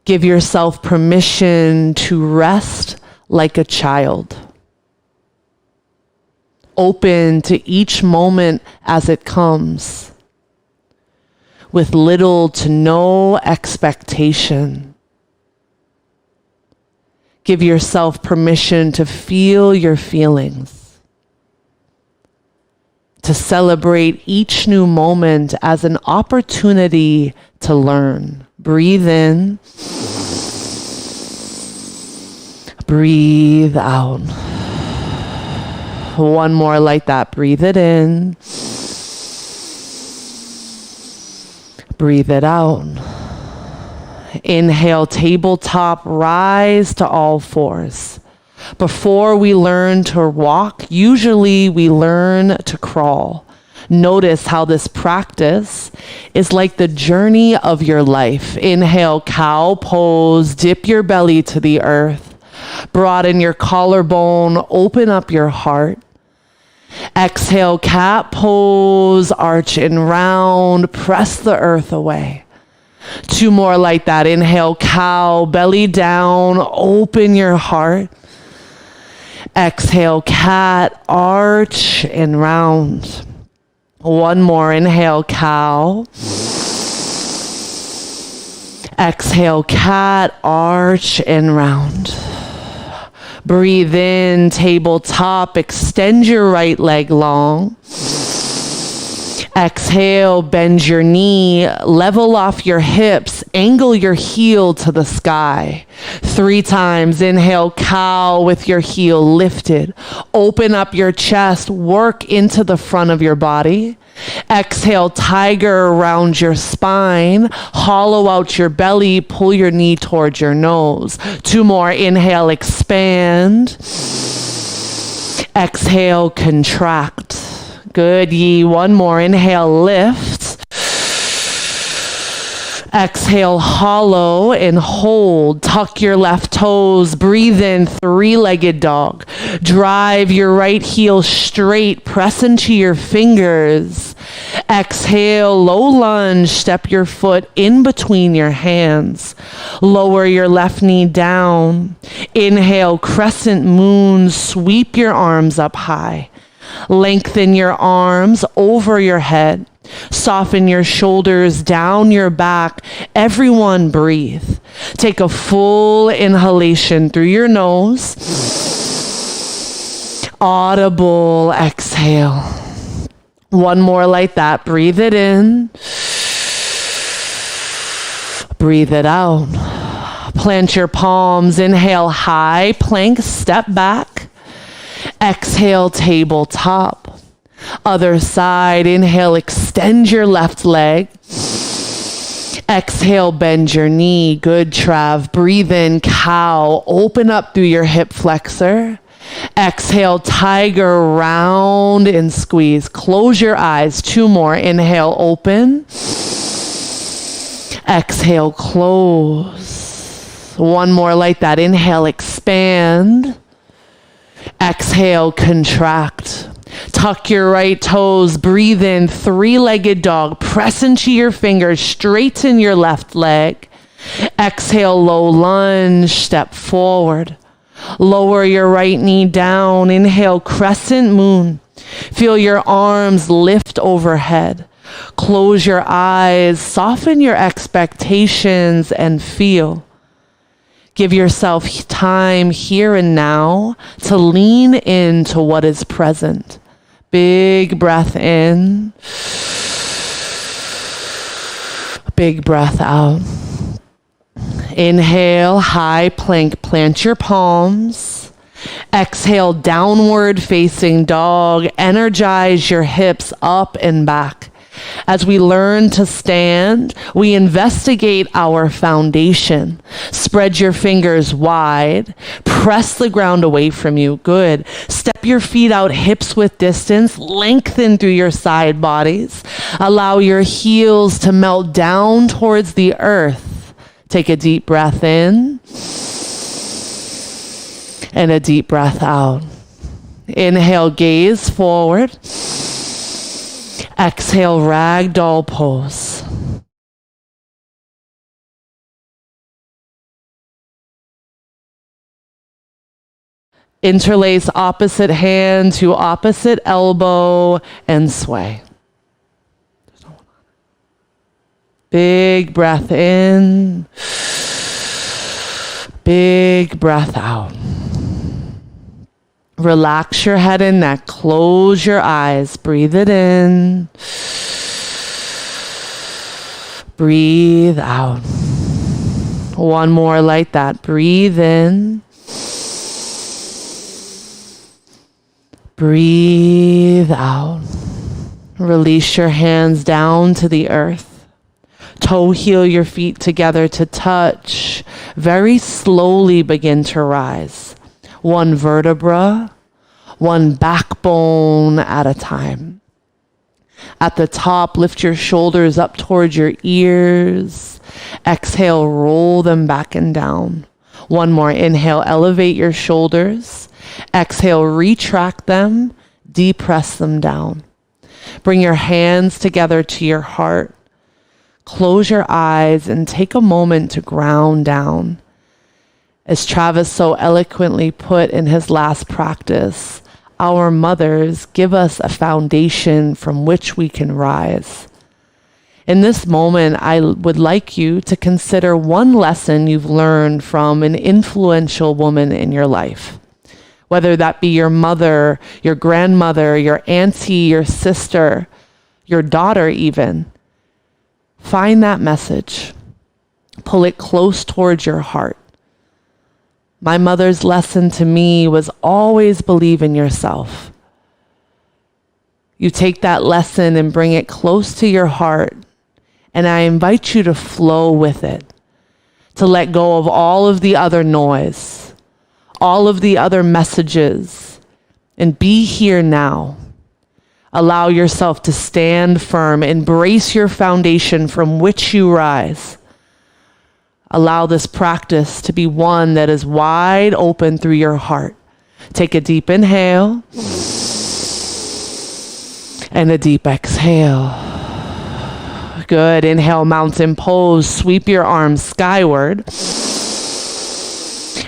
A: Give yourself permission to rest like a child. Open to each moment as it comes, with little to no expectation. Give yourself permission to feel your feelings, to celebrate each new moment as an opportunity to learn. Breathe in. Breathe out. One more like that. Breathe it in. Breathe it out. Inhale, tabletop, rise to all fours. Before we learn to walk, usually we learn to crawl. Notice how this practice is like the journey of your life. Inhale, cow pose, dip your belly to the earth. Broaden your collarbone, open up your heart. Exhale, cat pose, arch and round, press the earth away. 2 more like that. Inhale, cow, belly down, open your heart. Exhale, cat, arch and round. 1 more. Inhale, cow. Exhale, cat, arch and round. Breathe in, tabletop, extend your right leg long. Exhale, bend your knee, level off your hips, angle your heel to the sky. 3 times. Inhale, cow with your heel lifted. Open up your chest, work into the front of your body. Exhale, tiger around your spine. Hollow out your belly, pull your knee towards your nose. 2 more. Inhale, expand. Exhale, contract. Good, Yi. 1 more. Inhale, lift. Exhale, hollow and hold. Tuck your left toes. Breathe in, 3-legged dog. Drive your right heel straight. Press into your fingers. Exhale, low lunge. Step your foot in between your hands. Lower your left knee down. Inhale, crescent moon. Sweep your arms up high. Lengthen your arms over your head. Soften your shoulders down your back. Everyone breathe. Take a full inhalation through your nose. Audible exhale. 1 more like that. Breathe it in. Breathe it out. Plant your palms. Inhale, high plank, step back. Exhale, tabletop. Other side. Inhale, extend your left leg. Exhale, bend your knee. Good, Trav. Breathe in, cow. Open up through your hip flexor. Exhale, tiger, round and squeeze. Close your eyes. 2 more. Inhale, open. Exhale, close. 1 more like that. Inhale, expand. Exhale, contract. Tuck your right toes. Breathe in, 3-legged dog. Press into your fingers. Straighten your left leg. Exhale, low lunge. Step forward. Lower your right knee down. Inhale, crescent moon. Feel your arms lift overhead. Close your eyes. Soften your expectations and feel. Give yourself time here and now to lean into what is present. Big breath in. Big breath out. Inhale, high plank, plant your palms. Exhale, downward facing dog. Energize your hips up and back. As we learn to stand, we investigate our foundation. Spread your fingers wide. Press the ground away from you. Good. Step your feet out hips width distance. Lengthen through your side bodies. Allow your heels to melt down towards the earth. Take a deep breath in and a deep breath out. Inhale, gaze forward. Exhale, ragdoll pose. Interlace opposite hand to opposite elbow and sway. Big breath in. Big breath out. Relax your head and neck. Close your eyes. Breathe it in. Breathe out. 1 more like that. Breathe in. Breathe out. Release your hands down to the earth. Toe heel your feet together to touch. Very slowly begin to rise. 1 vertebra, 1 backbone at a time. At the top, lift your shoulders up towards your ears. Exhale, roll them back and down. 1 more. Inhale, elevate your shoulders. Exhale, retract them, depress them down. Bring your hands together to your heart. Close your eyes and take a moment to ground down. As Travis so eloquently put in his last practice, our mothers give us a foundation from which we can rise. In this moment, I would like you to consider one lesson you've learned from an influential woman in your life. Whether that be your mother, your grandmother, your auntie, your sister, your daughter even. Find that message. Pull it close towards your heart. My mother's lesson to me was always believe in yourself. You take that lesson and bring it close to your heart, and I invite you to flow with it, to let go of all of the other noise, all of the other messages, and be here now. Allow yourself to stand firm, embrace your foundation from which you rise. Allow this practice to be one that is wide open through your heart. Take a deep inhale and a deep exhale. Good. Inhale, mountain pose. Sweep your arms skyward.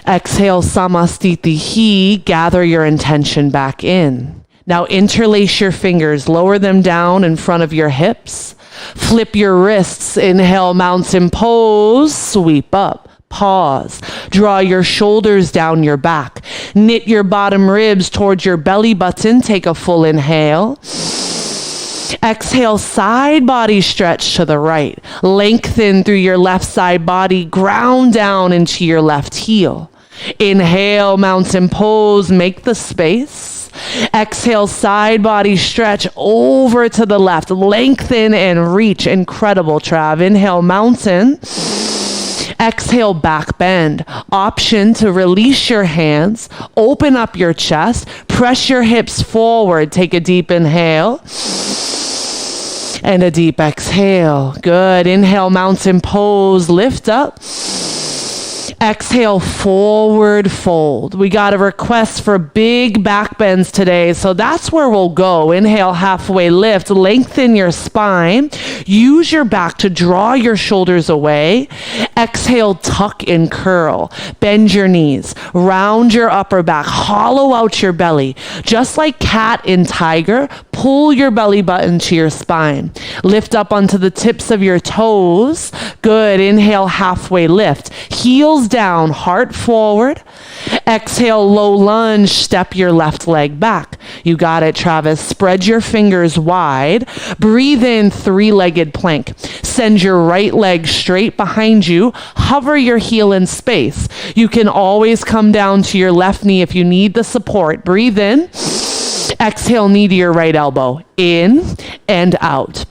A: Exhale, Samastitihi. Gather your intention back in. Now interlace your fingers. Lower them down in front of your hips. Flip your wrists. Inhale, mountain pose. Sweep up. Pause. Draw your shoulders down your back. Knit your bottom ribs towards your belly button. Take a full inhale. Exhale, side body stretch to the right. Lengthen through your left side body. Ground down into your left heel. Inhale, mountain pose. Make the space. Exhale, side body stretch over to the left. Lengthen and reach. Incredible, Trav. Inhale, mountain. Exhale, back bend. Option to release your hands. Open up your chest. Press your hips forward. Take a deep inhale. And a deep exhale. Good. Inhale, mountain pose. Lift up. Exhale, forward fold. We got a request for big back bends today, so that's where we'll go. Inhale, halfway lift. Lengthen your spine. Use your back to draw your shoulders away. Exhale, tuck and curl. Bend your knees. Round your upper back. Hollow out your belly. Just like cat and tiger, pull your belly button to your spine. Lift up onto the tips of your toes. Good. Inhale, halfway lift. Heels down, heart forward. Exhale, low lunge, step your left leg back. You got it, Travis. Spread your fingers wide. Breathe in, three-legged plank. Send your right leg straight behind you. Hover your heel in space. You can always come down to your left knee if you need the support. Breathe in. Exhale, knee to your right elbow. In and out.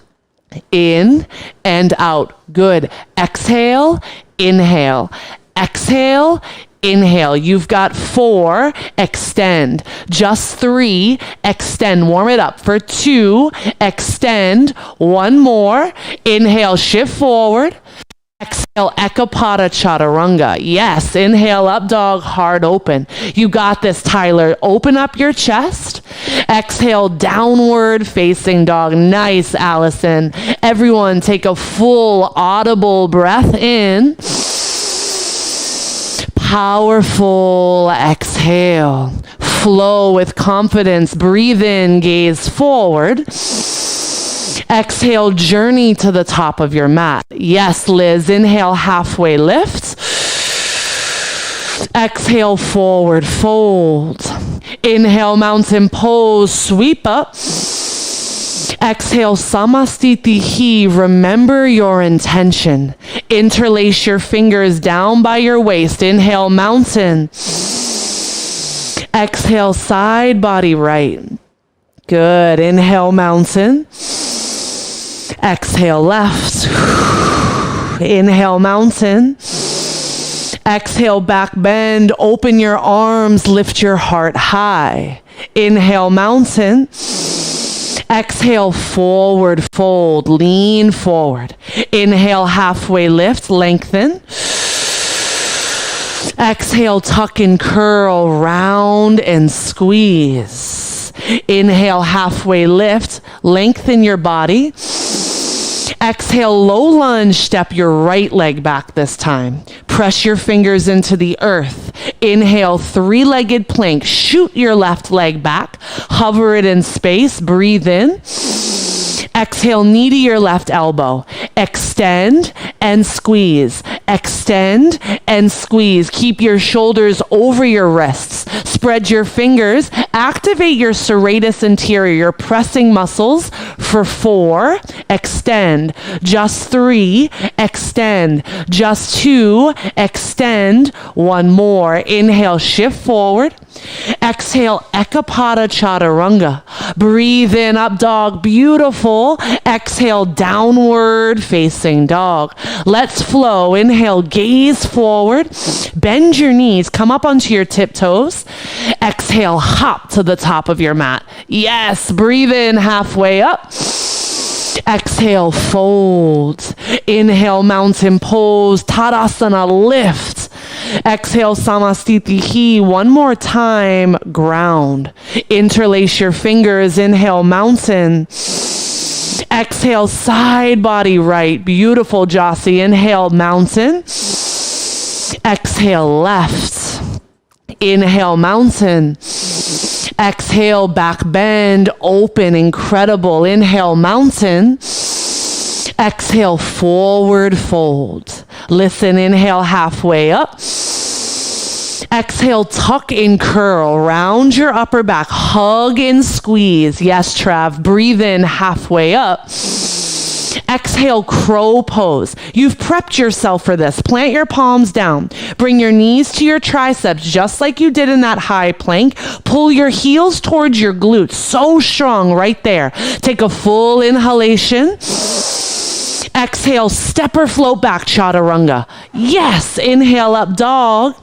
A: In and out. Good. Exhale, inhale. Exhale, inhale. You've got 4, extend. Just 3, extend. Warm it up for 2, extend. 1 more. Inhale, shift forward. Exhale, Ekapada Chaturanga. Yes, inhale, up dog, heart open. You got this, Tyler. Open up your chest. Exhale, downward facing dog. Nice, Allison. Everyone take a full audible breath in. Powerful exhale. Flow with confidence. Breathe in, gaze forward. Exhale, journey to the top of your mat. Yes, Liz. Inhale, halfway lift. Exhale, forward fold. Inhale, mountain pose. Sweep up. Exhale, Samastitihi. Remember your intention. Interlace your fingers down by your waist. Inhale, mountain. Exhale, side body right. Good. Inhale, mountain. Exhale, left. Inhale, mountain. Exhale, back bend. Open your arms. Lift your heart high. Inhale, mountain. Exhale, forward fold. Lean forward. Inhale, halfway lift. Lengthen. Exhale, tuck and curl. Round and squeeze. Inhale, halfway lift. Lengthen your body. Exhale, low lunge, step your right leg back this time. Press your fingers into the earth. Inhale, three-legged plank. Shoot your left leg back. Hover it in space. Breathe in. Exhale, knee to your left elbow. Extend and squeeze. Extend and squeeze. Keep your shoulders over your wrists. Spread your fingers. Activate your serratus anterior, your pressing muscles for 4. Extend. Just 3. Extend. Just 2. Extend. 1 more. Inhale, shift forward. Exhale, Ekapada Chaturanga. Breathe in, up dog. Beautiful. Exhale, downward facing dog. Let's flow. Inhale, gaze forward. Bend your knees. Come up onto your tiptoes. Exhale, hop to the top of your mat. Yes, breathe in, halfway up. Exhale, fold. Inhale, mountain pose. Tadasana, lift. Exhale, Samastitihi. One more time, ground. Interlace your fingers. Inhale, mountain. Exhale, side body right. Beautiful, Jasi. Inhale, mountain. Exhale, left. Inhale, mountain. Exhale, back bend, open, incredible. Inhale, mountain. Exhale, forward fold. Listen, inhale, halfway up. Exhale, tuck and curl. Round your upper back. Hug and squeeze. Yes, Trav. Breathe in, halfway up. Exhale, crow pose. You've prepped yourself for this. Plant your palms down. Bring your knees to your triceps, just like you did in that high plank. Pull your heels towards your glutes. So strong right there. Take a full inhalation. Exhale, step or float back, chaturanga. Yes, inhale, up dog.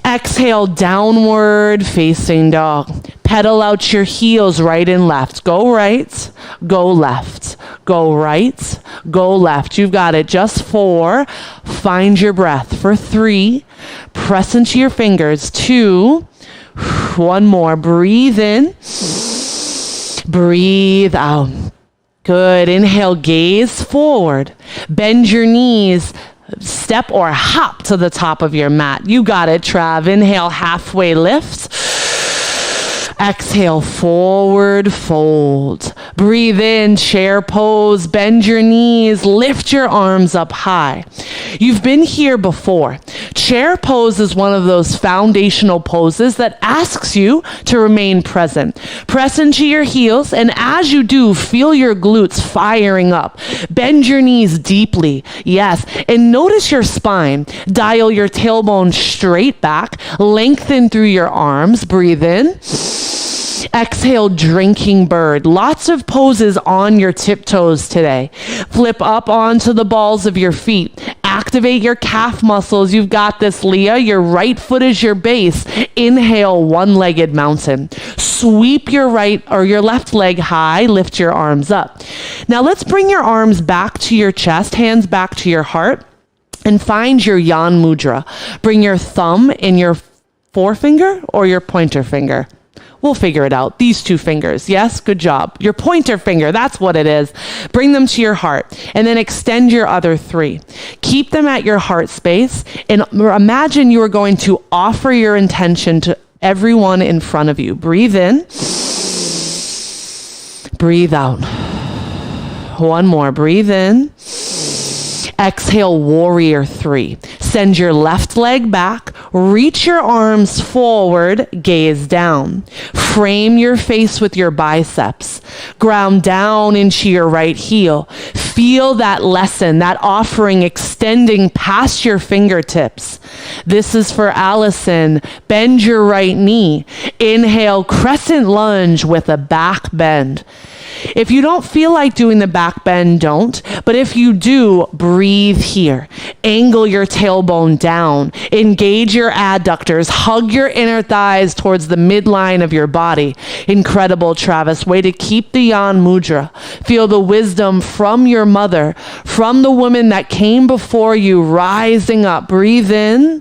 A: Exhale, downward facing dog. Pedal out your heels right and left. Go right, go left. Go right, go left. You've got it. Just 4. Find your breath for 3. Press into your fingers. 2. 1 more. Breathe in. Breathe out. Good. Inhale, gaze forward. Bend your knees. Step or hop to the top of your mat. You got it, Trav. Inhale, halfway lift. Exhale, forward fold. Breathe in, chair pose. Bend your knees. Lift your arms up high. You've been here before. Chair pose is one of those foundational poses that asks you to remain present. Press into your heels, and as you do, feel your glutes firing up. Bend your knees deeply. Yes, and notice your spine. Dial your tailbone straight back. Lengthen through your arms. Breathe in. Exhale, drinking bird. Lots of poses on your tiptoes today. Flip up onto the balls of your feet. Activate your calf muscles. You've got this, Leah. Your right foot is your base. Inhale, one-legged mountain. Sweep your right or your left leg high. Lift your arms up. Now let's bring your arms back to your chest, hands back to your heart, and find your Yan Mudra. Bring your thumb in your forefinger or your pointer finger. We'll figure it out. These 2 fingers. Yes, good job. Your pointer finger, that's what it is. Bring them to your heart and then extend your other 3. Keep them at your heart space and imagine you are going to offer your intention to everyone in front of you. Breathe in. Breathe out. 1 more. Breathe in. Exhale, warrior 3. Send your left leg back, reach your arms forward, gaze down. Frame your face with your biceps. Ground down into your right heel. Feel that lesson, that offering extending past your fingertips. This is for Allison. Bend your right knee. Inhale, crescent lunge with a back bend. If you don't feel like doing the back bend, don't. But if you do, breathe here. Angle your tailbone down. Engage your adductors. Hug your inner thighs towards the midline of your body. Incredible, Travis. Way to keep the Yan Mudra. Feel the wisdom from your mother, from the woman that came before you, rising up. Breathe in.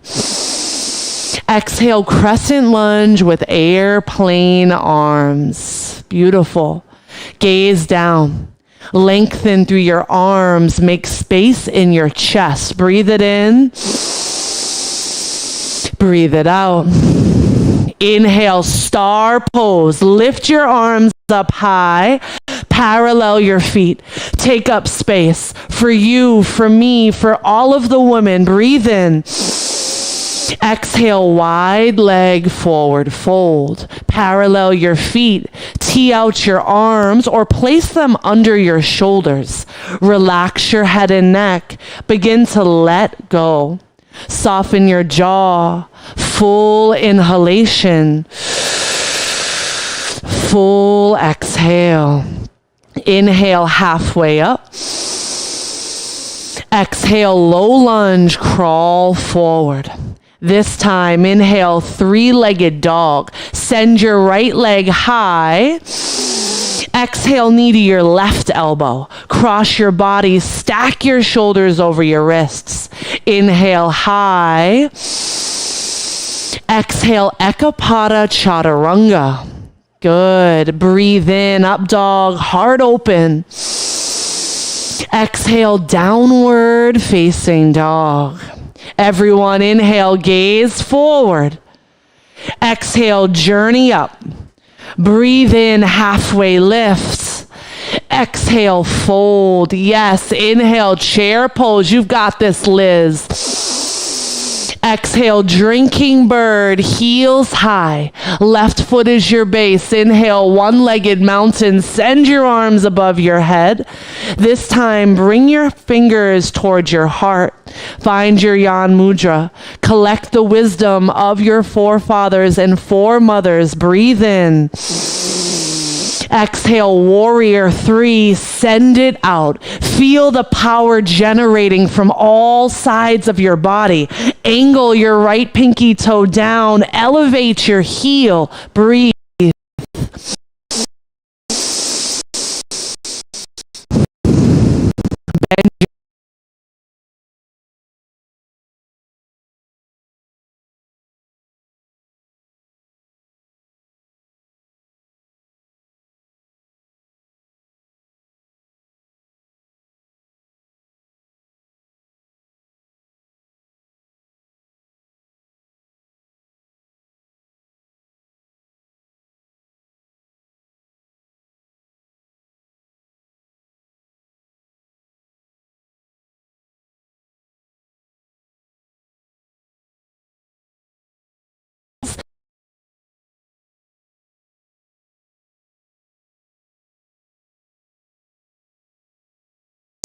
A: Exhale, crescent lunge with airplane arms. Beautiful. Gaze down. Lengthen through your arms. Make space in your chest. Breathe it in. Breathe it out. Inhale, star pose. Lift your arms up high. Parallel your feet. Take up space for you, for me, for all of the women. Breathe in. Exhale, wide leg forward fold. Parallel your feet. Tee out your arms or place them under your shoulders. Relax your head and neck. Begin to let go. Soften your jaw. Full inhalation. Full exhale. Inhale halfway up. Exhale, low lunge, crawl forward. This time, inhale, three-legged dog. Send your right leg high. Exhale, knee to your left elbow. Cross your body, stack your shoulders over your wrists. Inhale, high. Exhale, Ekapada Chaturanga. Good. Breathe in, up dog, heart open. Exhale, downward facing dog. Everyone, inhale, gaze forward. Exhale, journey up. Breathe in, halfway lift. Exhale, fold. Yes, inhale, chair pose. You've got this, Liz. Exhale, drinking bird, heels high. Left foot is your base. Inhale, one-legged mountain. Send your arms above your head. This time, bring your fingers towards your heart. Find your Yan Mudra. Collect the wisdom of your forefathers and foremothers. Breathe in. Exhale, warrior three, send it out. Feel the power generating from all sides of your body. Angle your right pinky toe down. Elevate your heel. Breathe.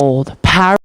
A: Hold. Power.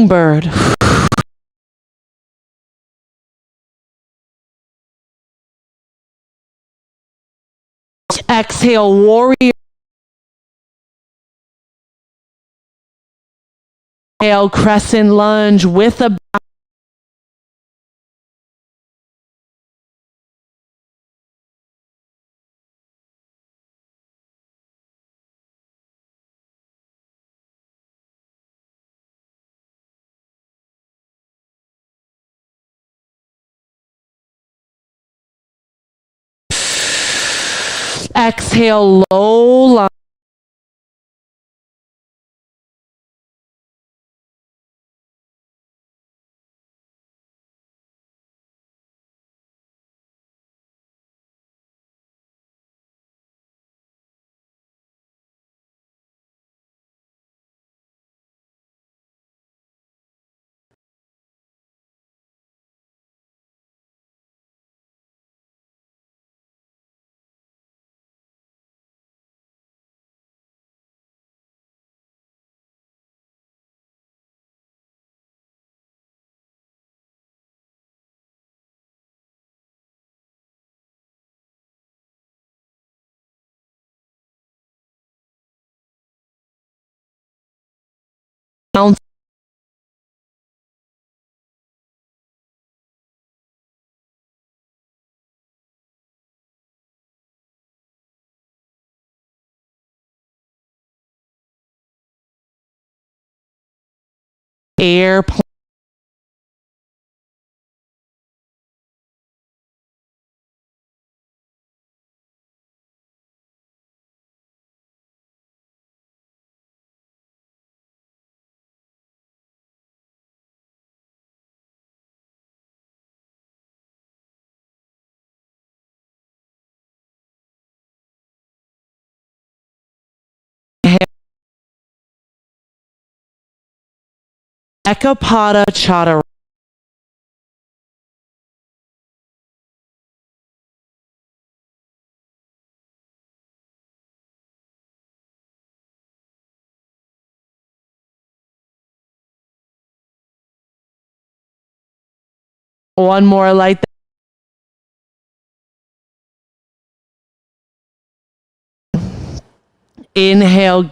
A: Bird. Exhale, warrior. Inhale, crescent lunge with a Exhale, low lunge. Bounce. Airplane. Ekapada Chaturanga. One more like that. Inhale.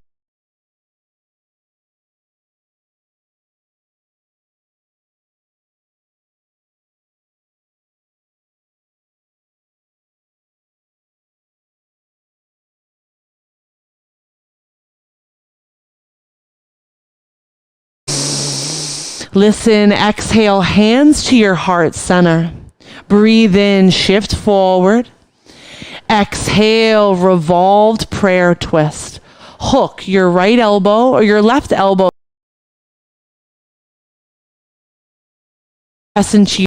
A: Listen, exhale, hands to your heart center. Breathe in, shift forward. Exhale, revolved prayer twist. Hook your right elbow or your left elbow. Press into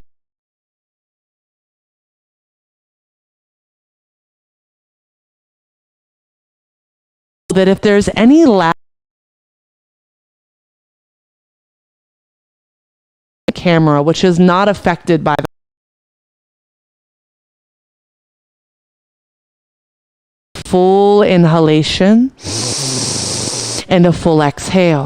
A: that if there's any lag camera, which is not affected by full inhalation and a full exhale.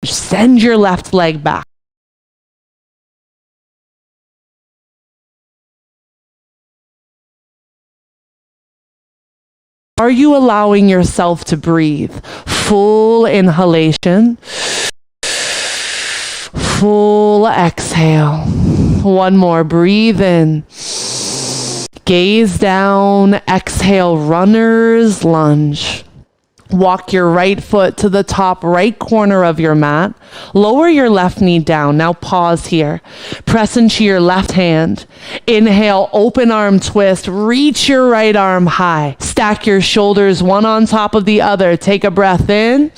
A: Send your left leg back. Are you allowing yourself to breathe? Full inhalation, full exhale. One more, breathe in. Gaze down, exhale, runner's lunge. Walk your right foot to the top right corner of your mat. Lower your left knee down. Now pause here. Press into your left hand. Inhale, open arm twist. Reach your right arm high. Stack your shoulders one on top of the other. Take a breath in.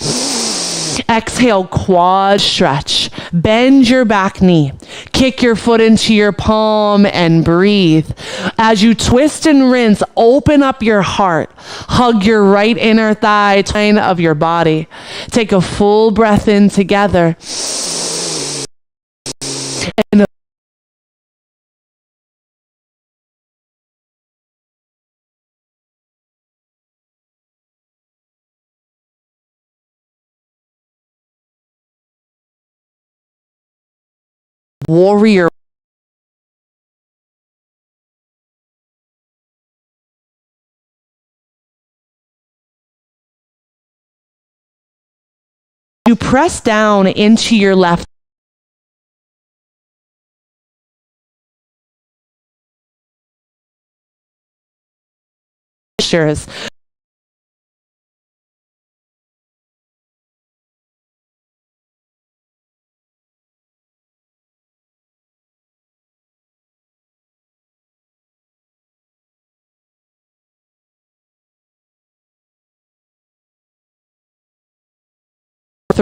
A: Exhale, quad stretch. Bend your back knee. Kick your foot into your palm and breathe. As you twist and rinse, open up your heart. Hug your right inner thigh, spine of your body. Take a full breath in together. And warrior. You press down into your left. Postures.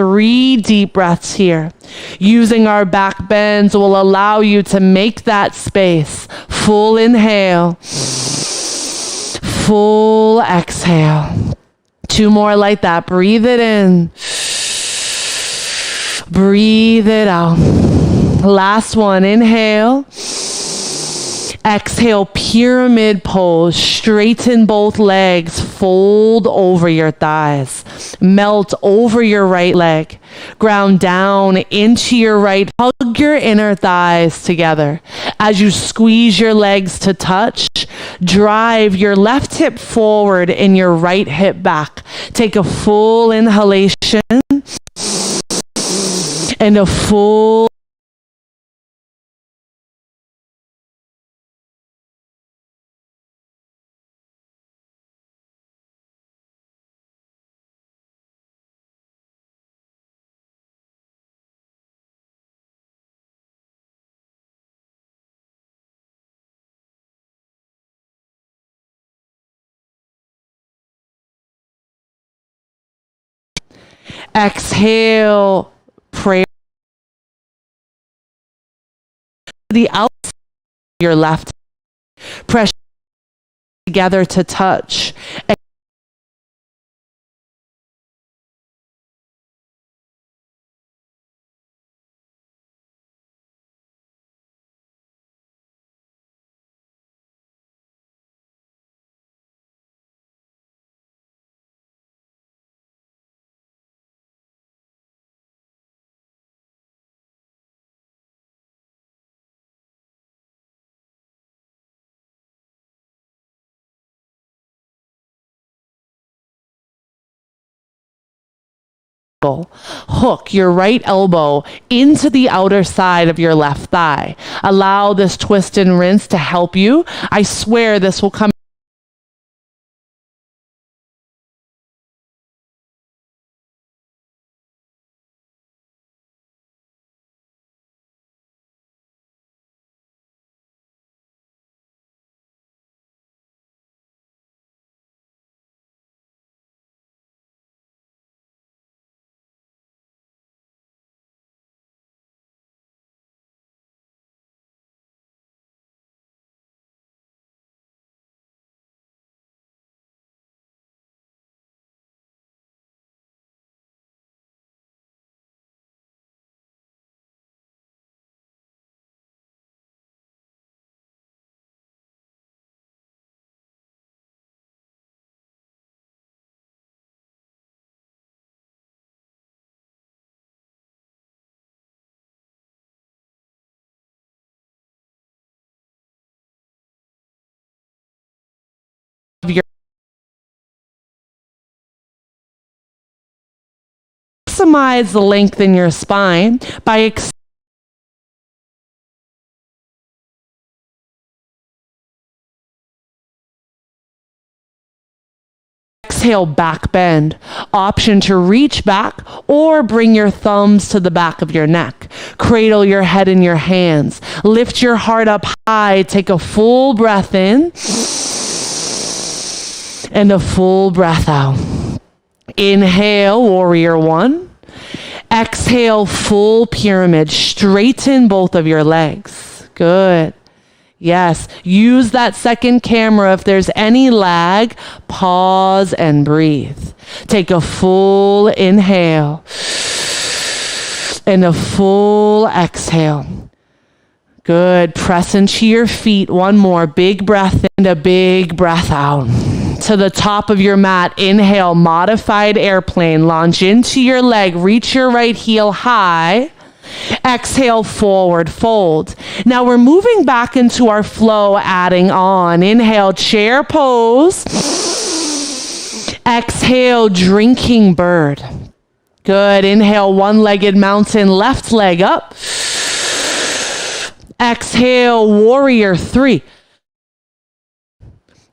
C: 3 deep breaths here. Using our back bends will allow you to make that space. Full inhale, full exhale. 2 more like that. Breathe it in. Breathe it out. Last one. Inhale. Exhale, pyramid pose. Straighten both legs. Fold over your thighs. Melt over your right leg. Ground down into your right. Hug your inner thighs together. As you squeeze your legs to touch, drive your left hip forward and your right hip back. Take a full inhalation and a full exhale, prayer. The outside of your left, press together to touch. Hook your right elbow into the outer side of your left thigh. Allow this twist and rinse to help you. I swear this will come. Maximize the length in your spine by exhale, back bend. Option to reach back or bring your thumbs to the back of your neck. Cradle your head in your hands. Lift your heart up high. Take a full breath in and a full breath out. Inhale, warrior 1. Exhale, full pyramid. Straighten both of your legs. Good. Yes. Use that second camera. If there's any lag, pause and breathe. Take a full inhale and a full exhale. Good. Press into your feet. One more. Big breath in and a big breath out. To the top of your mat, inhale, modified airplane, launch into your leg, reach your right heel high, exhale, forward fold. Now we're moving back into our flow, adding on. Inhale, chair pose. Exhale, drinking bird. Good. Inhale, one-legged mountain, left leg up. Exhale, warrior 3.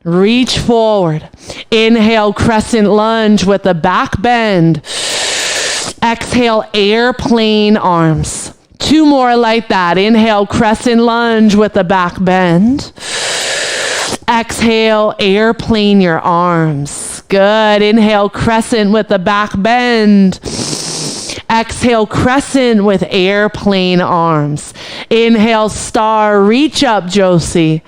C: Reach forward. Inhale, crescent lunge with a back bend. Exhale, airplane arms. 2 more like that. Inhale, crescent lunge with a back bend. Exhale, airplane your arms. Good. Inhale, crescent with the back bend. Exhale, crescent with airplane arms. Inhale, star, reach up, Josie.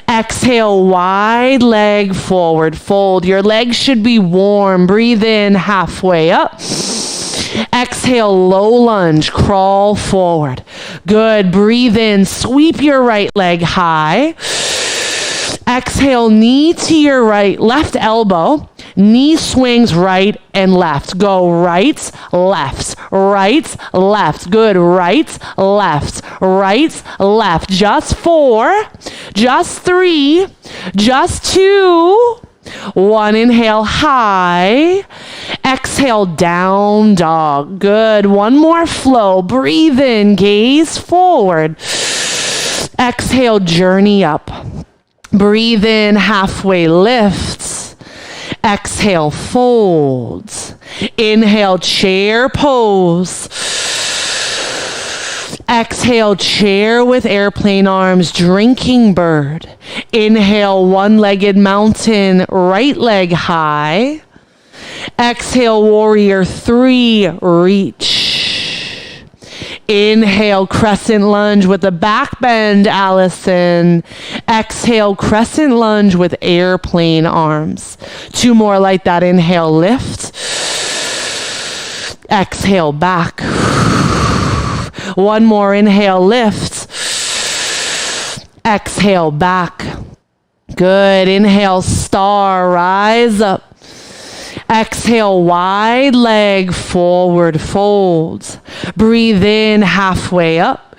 C: Exhale, wide leg forward, fold. Your legs should be warm. Breathe in, halfway up. Exhale, low lunge, crawl forward. Good, breathe in, sweep your right leg high. Exhale, knee to your right, left elbow. Knee swings right and left. Go right, left, right, left. Good, right, left, right, left. Just 4, just 3, just 2. 1, inhale, high. Exhale, down dog. Good, one more flow. Breathe in, gaze forward. Exhale, journey up. Breathe in, halfway lift. Exhale, fold. Inhale, chair pose. Exhale, chair with airplane arms, drinking bird. Inhale, one-legged mountain, right leg high. Exhale, warrior 3, reach. Inhale, crescent lunge with a back bend, Allison. Exhale, crescent lunge with airplane arms. 2 more like that. Inhale, lift. Exhale, back. 1 more, inhale, lift. Exhale, back. Good. Inhale, star, rise up. Exhale, wide leg forward fold. Breathe in, halfway up.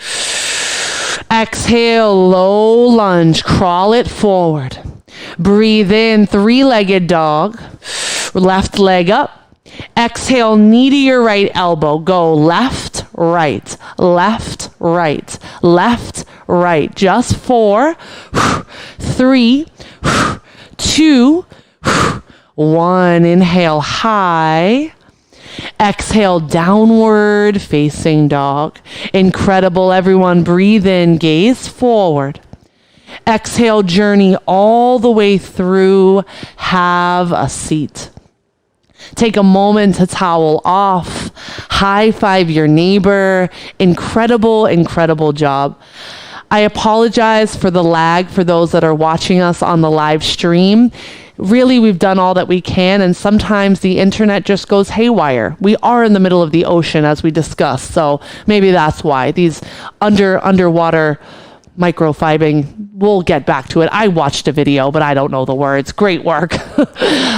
C: Exhale, low lunge, crawl it forward. Breathe in, 3-legged dog. Left leg up. Exhale, knee to your right elbow. Go left, right, left, right, left, right. Just 4, 3, 2, 1. Inhale, high. Exhale, downward facing dog. Incredible, everyone. Breathe in, gaze forward. Exhale, journey all the way through. Have a seat. Take a moment to towel off. High five your neighbor. Incredible, incredible job. I apologize for the lag for those that are watching us on the live stream. Really, we've done all that we can, and sometimes the internet just goes haywire. We are in the middle of the ocean, as we discussed, so maybe that's why. These underwater microfibing, we'll get back to it. I watched a video, but I don't know the words. Great work.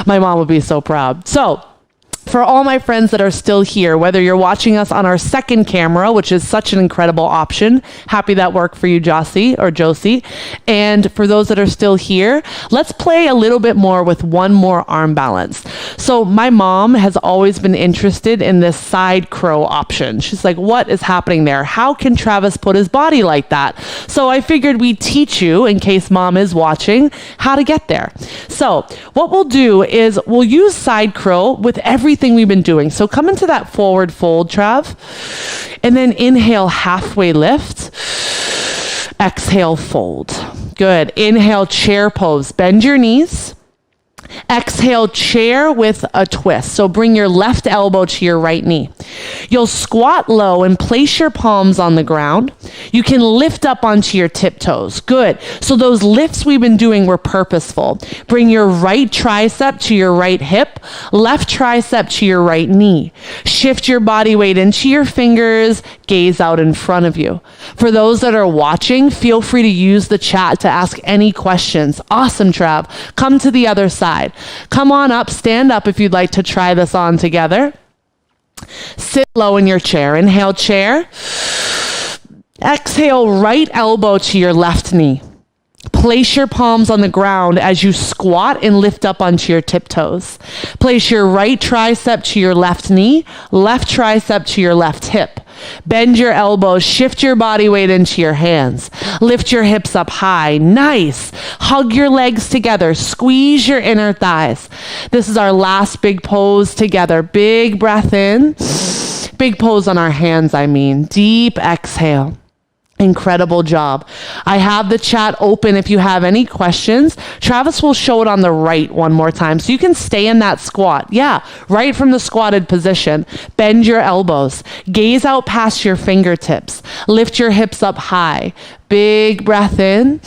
C: My mom would be so proud. So, for all my friends that are still here, whether you're watching us on our second camera, which is such an incredible option, happy that worked for you, Josie. And for those that are still here, let's play a little bit more with one more arm balance. So my mom has always been interested in this side crow option. She's like, what is happening there? How can Travis put his body like that? So I figured we'd teach you, in case mom is watching, how to get there. So what we'll do is we'll use side crow with everything we've been doing. So come into that forward fold, Trav, and then inhale, halfway lift. Exhale, fold. Good. Inhale, chair pose. Bend your knees. Exhale, chair with a twist. So bring your left elbow to your right knee. You'll squat low and place your palms on the ground. You can lift up onto your tiptoes. Good. So those lifts we've been doing were purposeful. Bring your right tricep to your right hip, left tricep to your right knee. Shift your body weight into your fingers, gaze out in front of you. For those that are watching, feel free to use the chat to ask any questions. Awesome, Trav. Come to the other side. Come on up, stand up if you'd like to try this on together. Sit low in your chair. Inhale, chair. Exhale, right elbow to your left knee. Place your palms on the ground as you squat and lift up onto your tiptoes. Place your right tricep to your left knee, left tricep to your left hip. Bend your elbows, shift your body weight into your hands. Lift your hips up high. Nice. Hug your legs together. Squeeze your inner thighs. This is our last big pose together. Big breath in. Big pose on our hands, I mean. Deep exhale. Incredible job. I have the chat open if you have any questions. Travis will show it on the right one more time. So you can stay in that squat. Yeah, right from the squatted position. Bend your elbows. Gaze out past your fingertips. Lift your hips up high. Big breath in.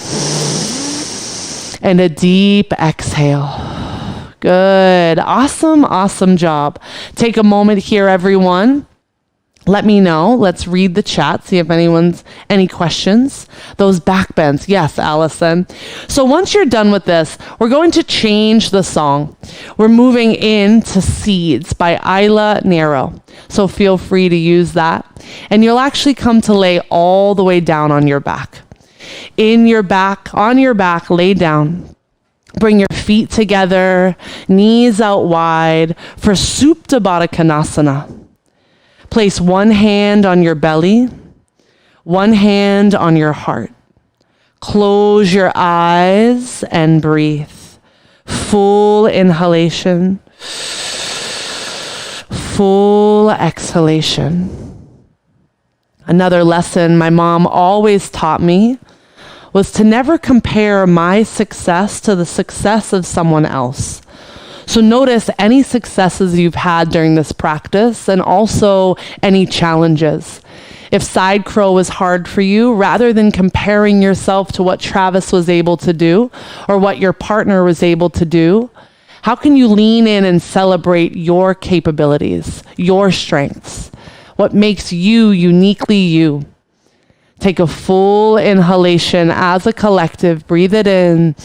C: And a deep exhale. Good. Awesome job. Take a moment here, everyone. Let me know. Let's read the chat, see if anyone's any questions. Those back bends. Yes, Allison. So once you're done with this, we're going to change the song. We're moving into Seeds by Isla Nero. So feel free to use that. And you'll actually come to lay all the way down on your back. On your back, lay down. Bring your feet together, knees out wide for Supta Baddha Konasana. Place one hand on your belly, one hand on your heart. Close your eyes and breathe. Full inhalation, full exhalation. Another lesson my mom always taught me was to never compare my success to the success of someone else. So notice any successes you've had during this practice and also any challenges. If side crow was hard for you, rather than comparing yourself to what Travis was able to do or what your partner was able to do, how can you lean in and celebrate your capabilities, your strengths, what makes you uniquely you? Take a full inhalation as a collective. Breathe it in.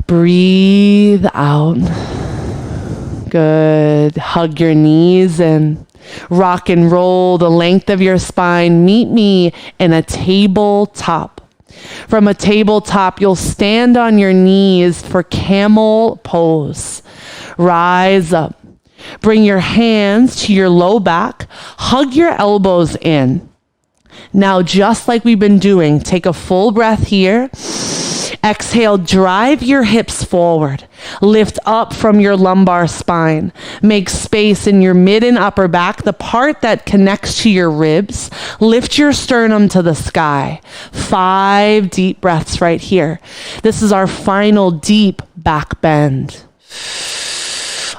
C: Breathe out. Good. Hug your knees and rock and roll the length of your spine. Meet me in a tabletop. From a tabletop, you'll stand on your knees for camel pose. Rise up. Bring your hands to your low back. Hug your elbows in. Now, just like we've been doing, take a full breath here. Exhale, drive your hips forward. Lift up from your lumbar spine. Make space in your mid and upper back, the part that connects to your ribs. Lift your sternum to the sky. 5 deep breaths right here. This is our final deep back bend.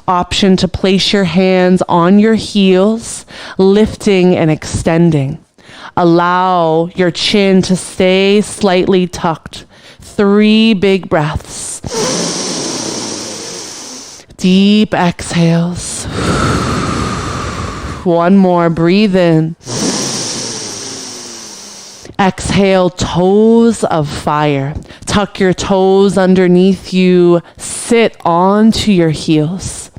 C: Option to place your hands on your heels, lifting and extending. Allow your chin to stay slightly tucked. 3 big breaths. Deep exhales. One more. Breathe in. Exhale, toes of fire. Tuck your toes underneath you. Sit onto your heels.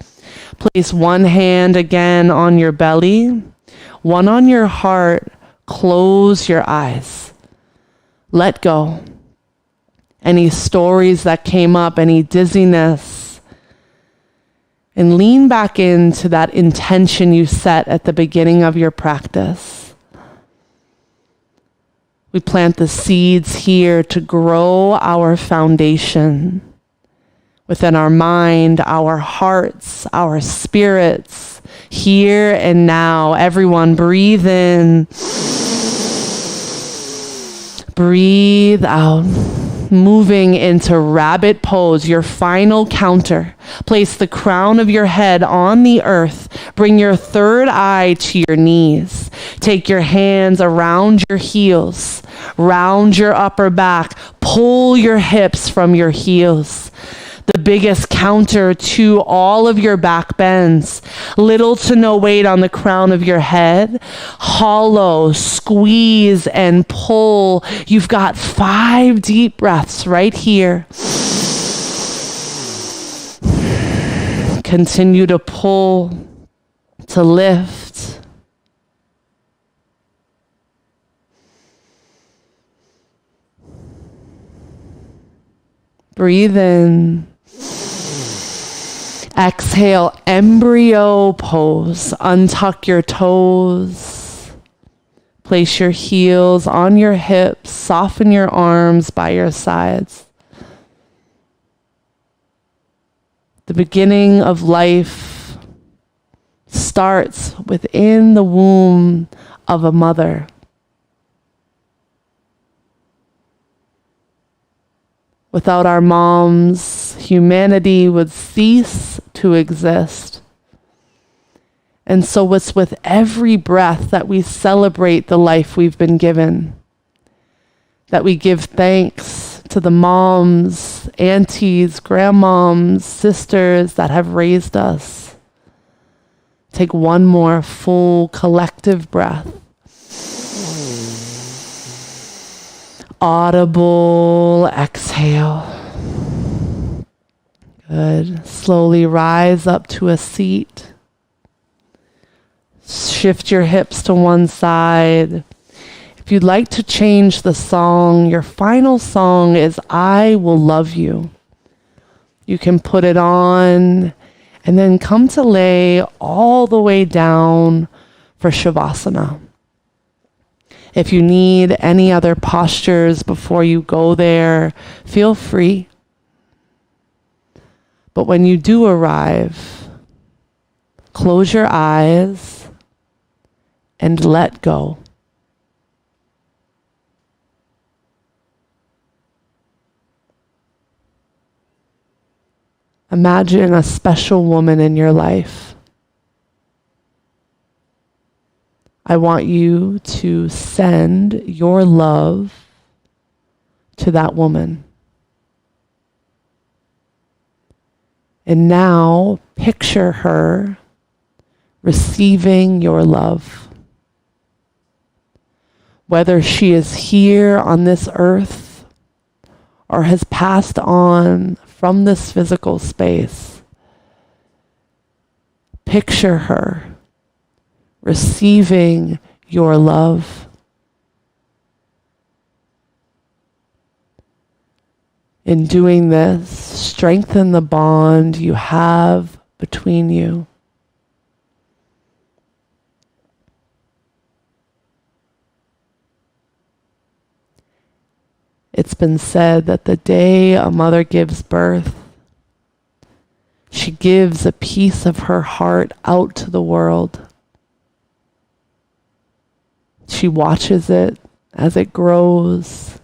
C: Place one hand again on your belly, one on your heart. Close your eyes. Let go. Any stories that came up, any dizziness, and lean back into that intention you set at the beginning of your practice. We plant the seeds here to grow our foundation within our mind, our hearts, our spirits, here and now. Everyone, breathe in. Breathe out. Moving into rabbit pose, your final counter. Place the crown of your head on the earth. Bring your third eye to your knees. Take your hands around your heels, round your upper back. Pull your hips from your heels. The biggest counter to all of your back bends. Little to no weight on the crown of your head. Hollow, squeeze and pull. You've got 5 deep breaths right here. Continue to pull, to lift. Breathe in. Exhale, embryo pose. Untuck your toes. Place your heels on your hips. Soften your arms by your sides. The beginning of life starts within the womb of a mother. Without our moms, humanity would cease to exist. And so it's with every breath that we celebrate the life we've been given, that we give thanks to the moms, aunties, grandmoms, sisters that have raised us. Take one more full collective breath. Audible exhale. Good. Slowly rise up to a seat. Shift your hips to one side. If you'd like to change the song, your final song is I Will Love You. You can put it on and then come to lay all the way down for Shavasana. If you need any other postures before you go there, feel free. But when you do arrive, close your eyes and let go. Imagine a special woman in your life. I want you to send your love to that woman. And now picture her receiving your love. Whether she is here on this earth or has passed on from this physical space, picture her receiving your love. In doing this, strengthen the bond you have between you. It's been said that the day a mother gives birth, she gives a piece of her heart out to the world. She watches it as it grows,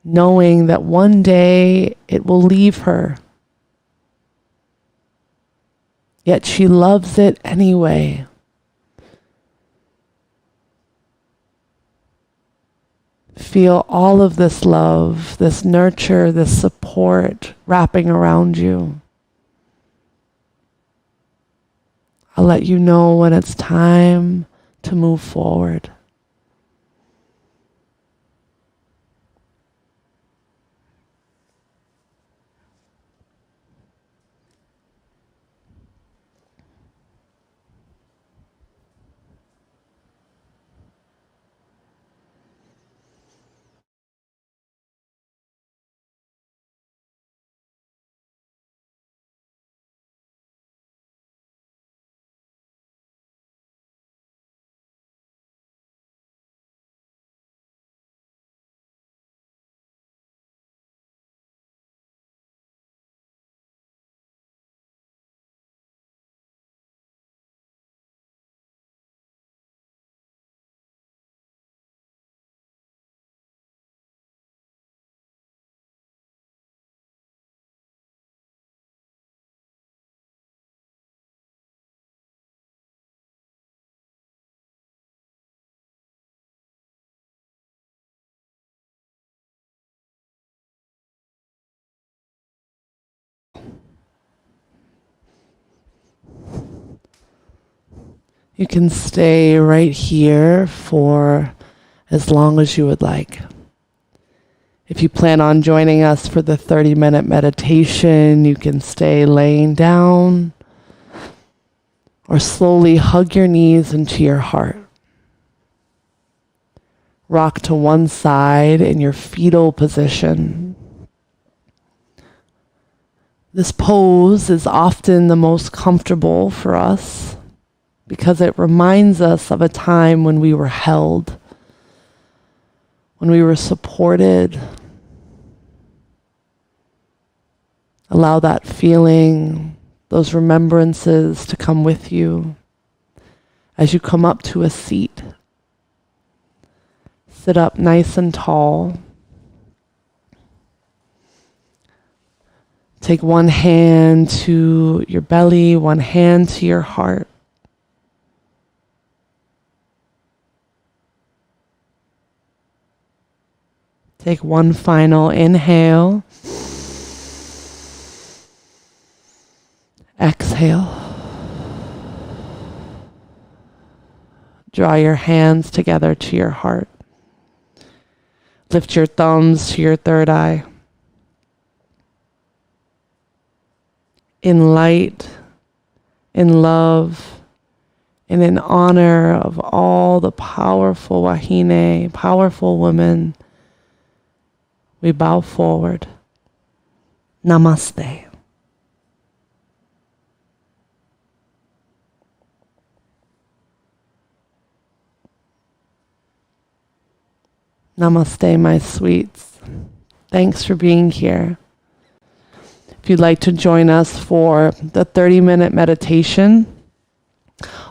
C: knowing that one day it will leave her. Yet she loves it anyway. Feel all of this love, this nurture, this support wrapping around you. I'll let you know when it's time to move forward. You can stay right here for as long as you would like. If you plan on joining us for the 30-minute meditation, you can stay laying down or slowly hug your knees into your heart. Rock to one side in your fetal position. This pose is often the most comfortable for us because it reminds us of a time when we were held, when we were supported. Allow that feeling, those remembrances to come with you As you come up to a seat, sit up nice and tall. Take one hand to your belly, one hand to your heart. Take one final inhale. Exhale. Draw your hands together to your heart. Lift your thumbs to your third eye. In light, in love, and in honor of all the powerful Wahine, powerful women, we bow forward. Namaste. Namaste, my sweets. Thanks for being here. If you'd like to join us for the 30-minute meditation,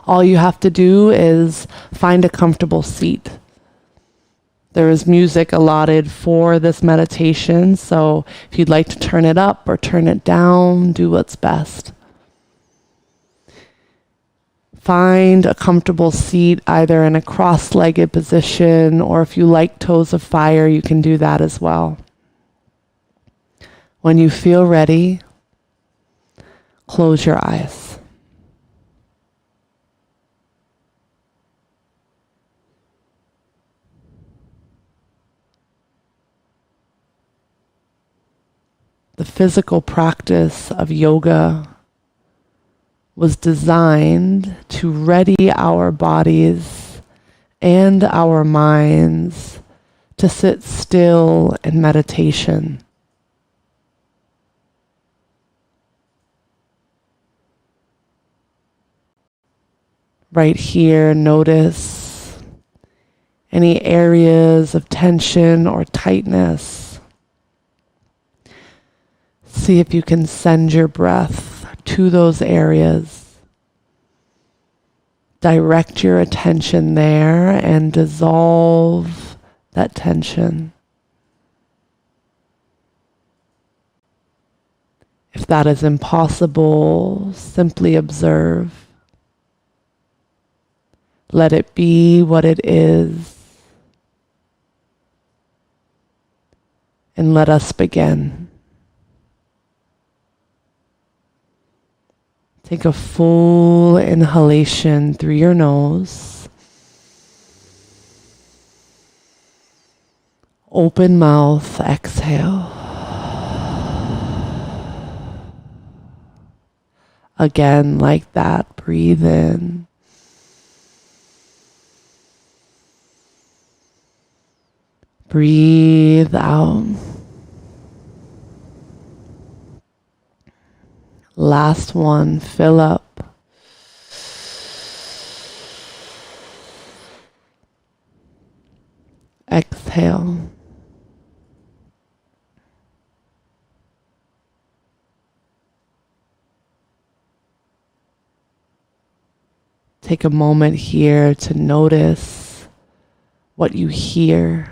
C: all you have to do is find a comfortable seat. There is music allotted for this meditation, so if you'd like to turn it up or turn it down, do what's best. Find a comfortable seat, either in a cross-legged position, or if you like toes of fire, you can do that as well. When you feel ready, close your eyes. The physical practice of yoga was designed to ready our bodies and our minds to sit still in meditation. Right here, notice any areas of tension or tightness. See if you can send your breath to those areas. Direct your attention there and dissolve that tension. If that is impossible, simply observe. Let it be what it is. And let us begin. Take a full inhalation through your nose. Open mouth, exhale. Again, like that, breathe in. Breathe out. Last one, fill up. Exhale. Take a moment here to notice what you hear.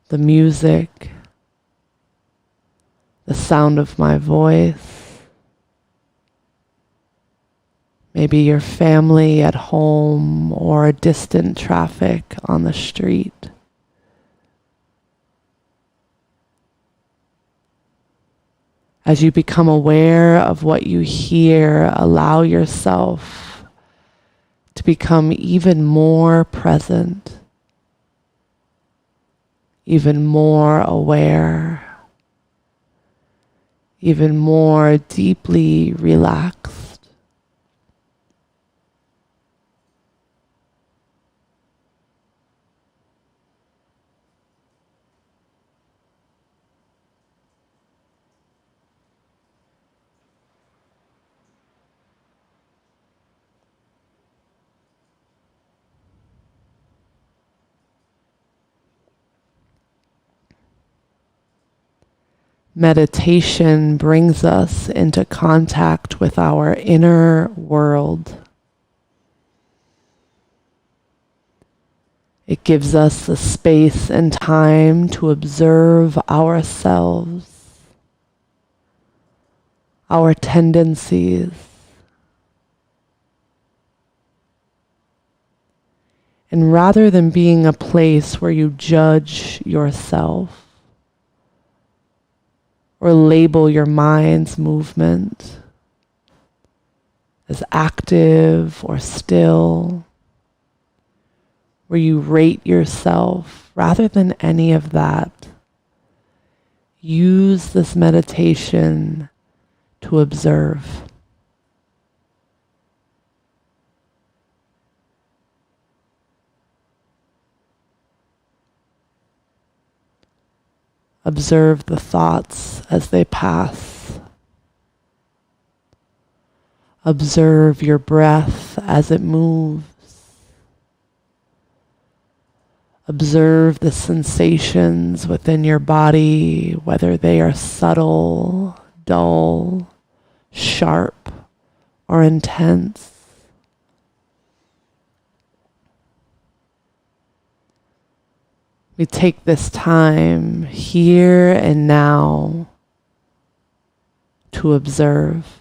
C: The music, the sound of my voice, maybe your family at home or distant traffic on the street. As you become aware of what you hear, allow yourself to become even more present, even more aware, even more deeply relaxed. Meditation brings us into contact with our inner world. It gives us the space and time to observe ourselves, our tendencies, and rather than being a place where you judge yourself or label your mind's movement as active or still, where you rate yourself, rather than any of that, use this meditation to observe. Observe the thoughts as they pass. Observe your breath as it moves. Observe the sensations within your body, whether they are subtle, dull, sharp, or intense. We take this time here and now to observe.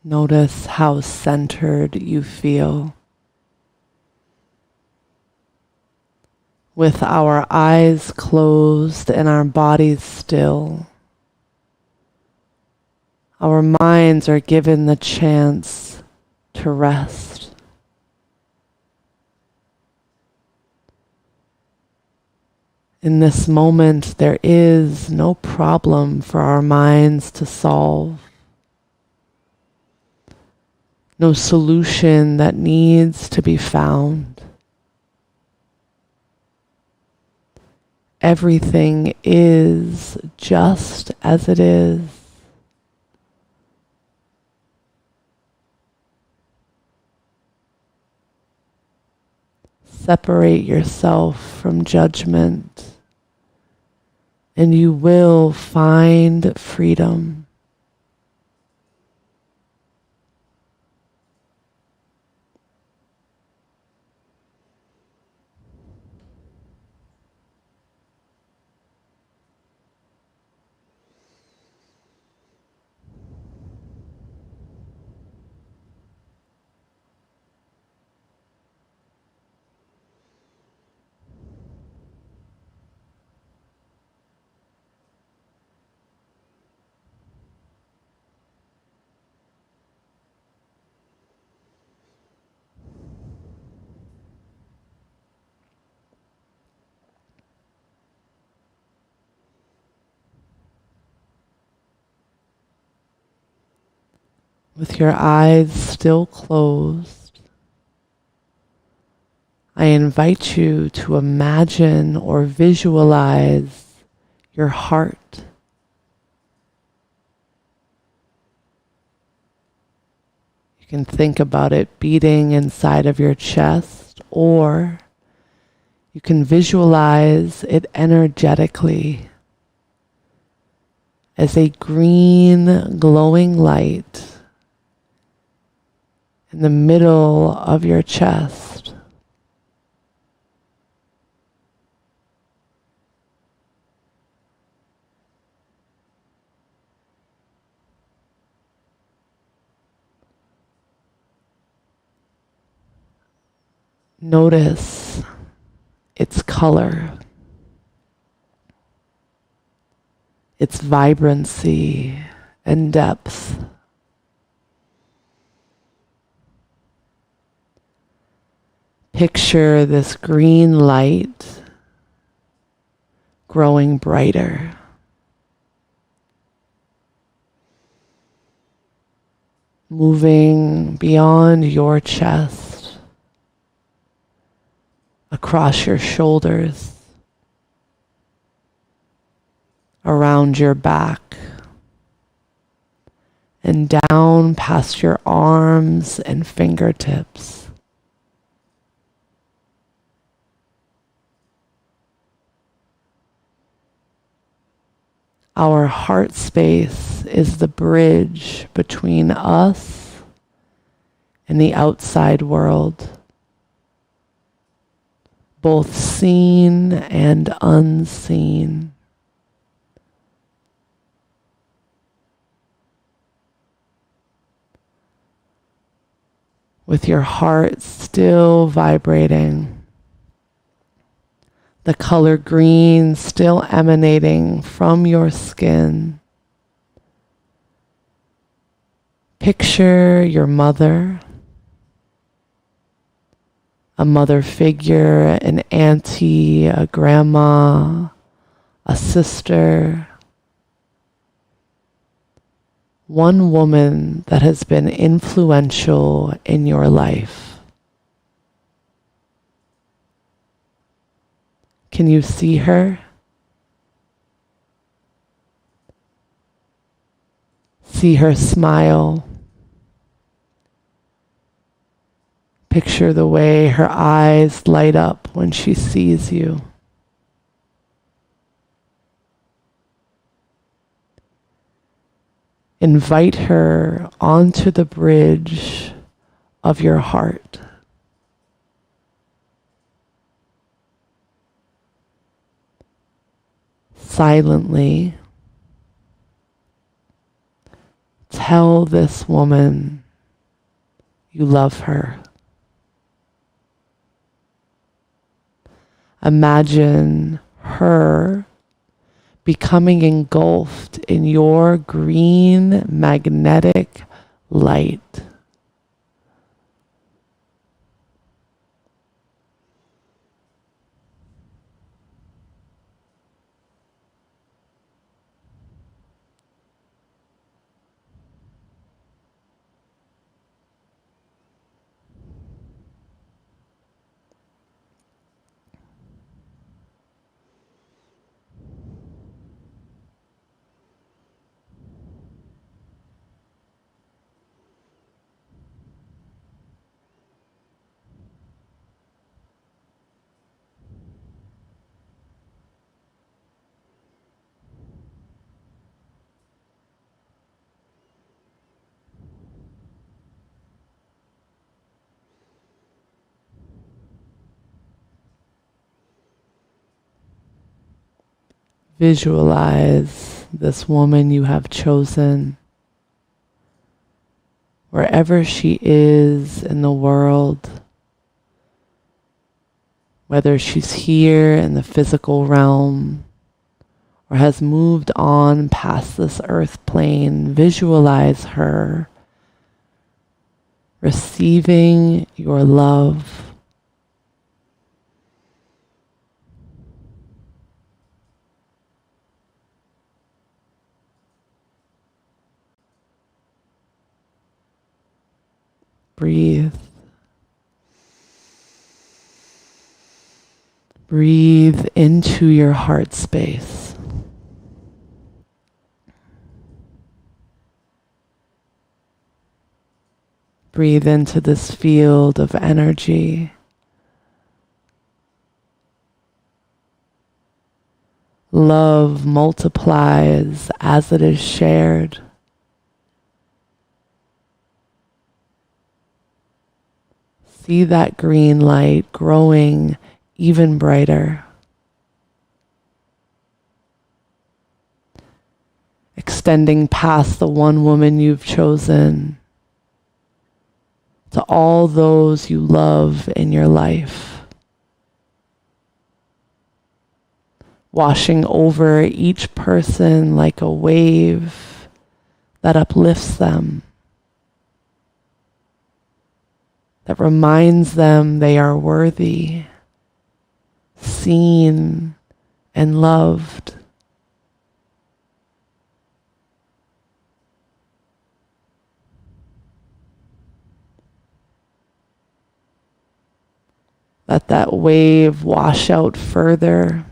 C: Notice how centered you feel. With our eyes closed and our bodies still, our minds are given the chance to rest. In this moment, there is no problem for our minds to solve. No solution that needs to be found. Everything is just as it is. Separate yourself from judgment, and you will find freedom. With your eyes still closed, I invite you to imagine or visualize your heart. You can think about it beating inside of your chest, or you can visualize it energetically as a green glowing light in the middle of your chest. Notice its color, its vibrancy and depth. Picture this green light growing brighter. Moving beyond your chest, across your shoulders, around your back, and down past your arms and fingertips. Our heart space is the bridge between us and the outside world, both seen and unseen. With your heart still vibrating, the color green still emanating from your skin. Picture your mother, a mother figure, an auntie, a grandma, a sister, one woman that has been influential in your life. Can you see her? See her smile. Picture the way her eyes light up when she sees you. Invite her onto the bridge of your heart. Silently tell this woman you love her. Imagine her becoming engulfed in your green magnetic light. Visualize this woman you have chosen, wherever she is in the world, whether she's here in the physical realm or has moved on past this earth plane. Visualize her receiving your love. Breathe. Breathe into your heart space. Breathe into this field of energy. Love multiplies as it is shared. See that green light growing even brighter. Extending past the one woman you've chosen to all those you love in your life. Washing over each person like a wave that uplifts them, that reminds them they are worthy, seen, and loved. Let that wave wash out further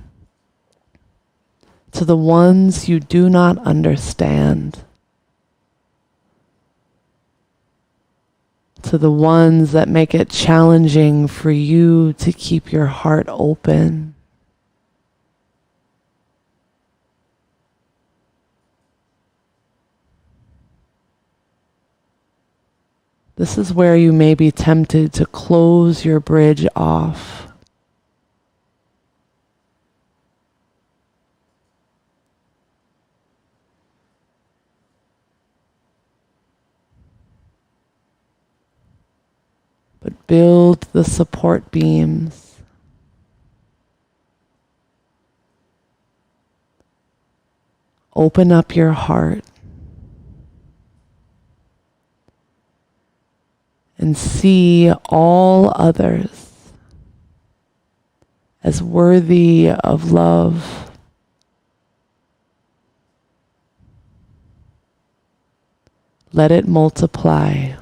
C: to the ones you do not understand, to the ones that make it challenging for you to keep your heart open. This is where you may be tempted to close your bridge off. But build the support beams. Open up your heart. And see all others as worthy of love. Let it multiply.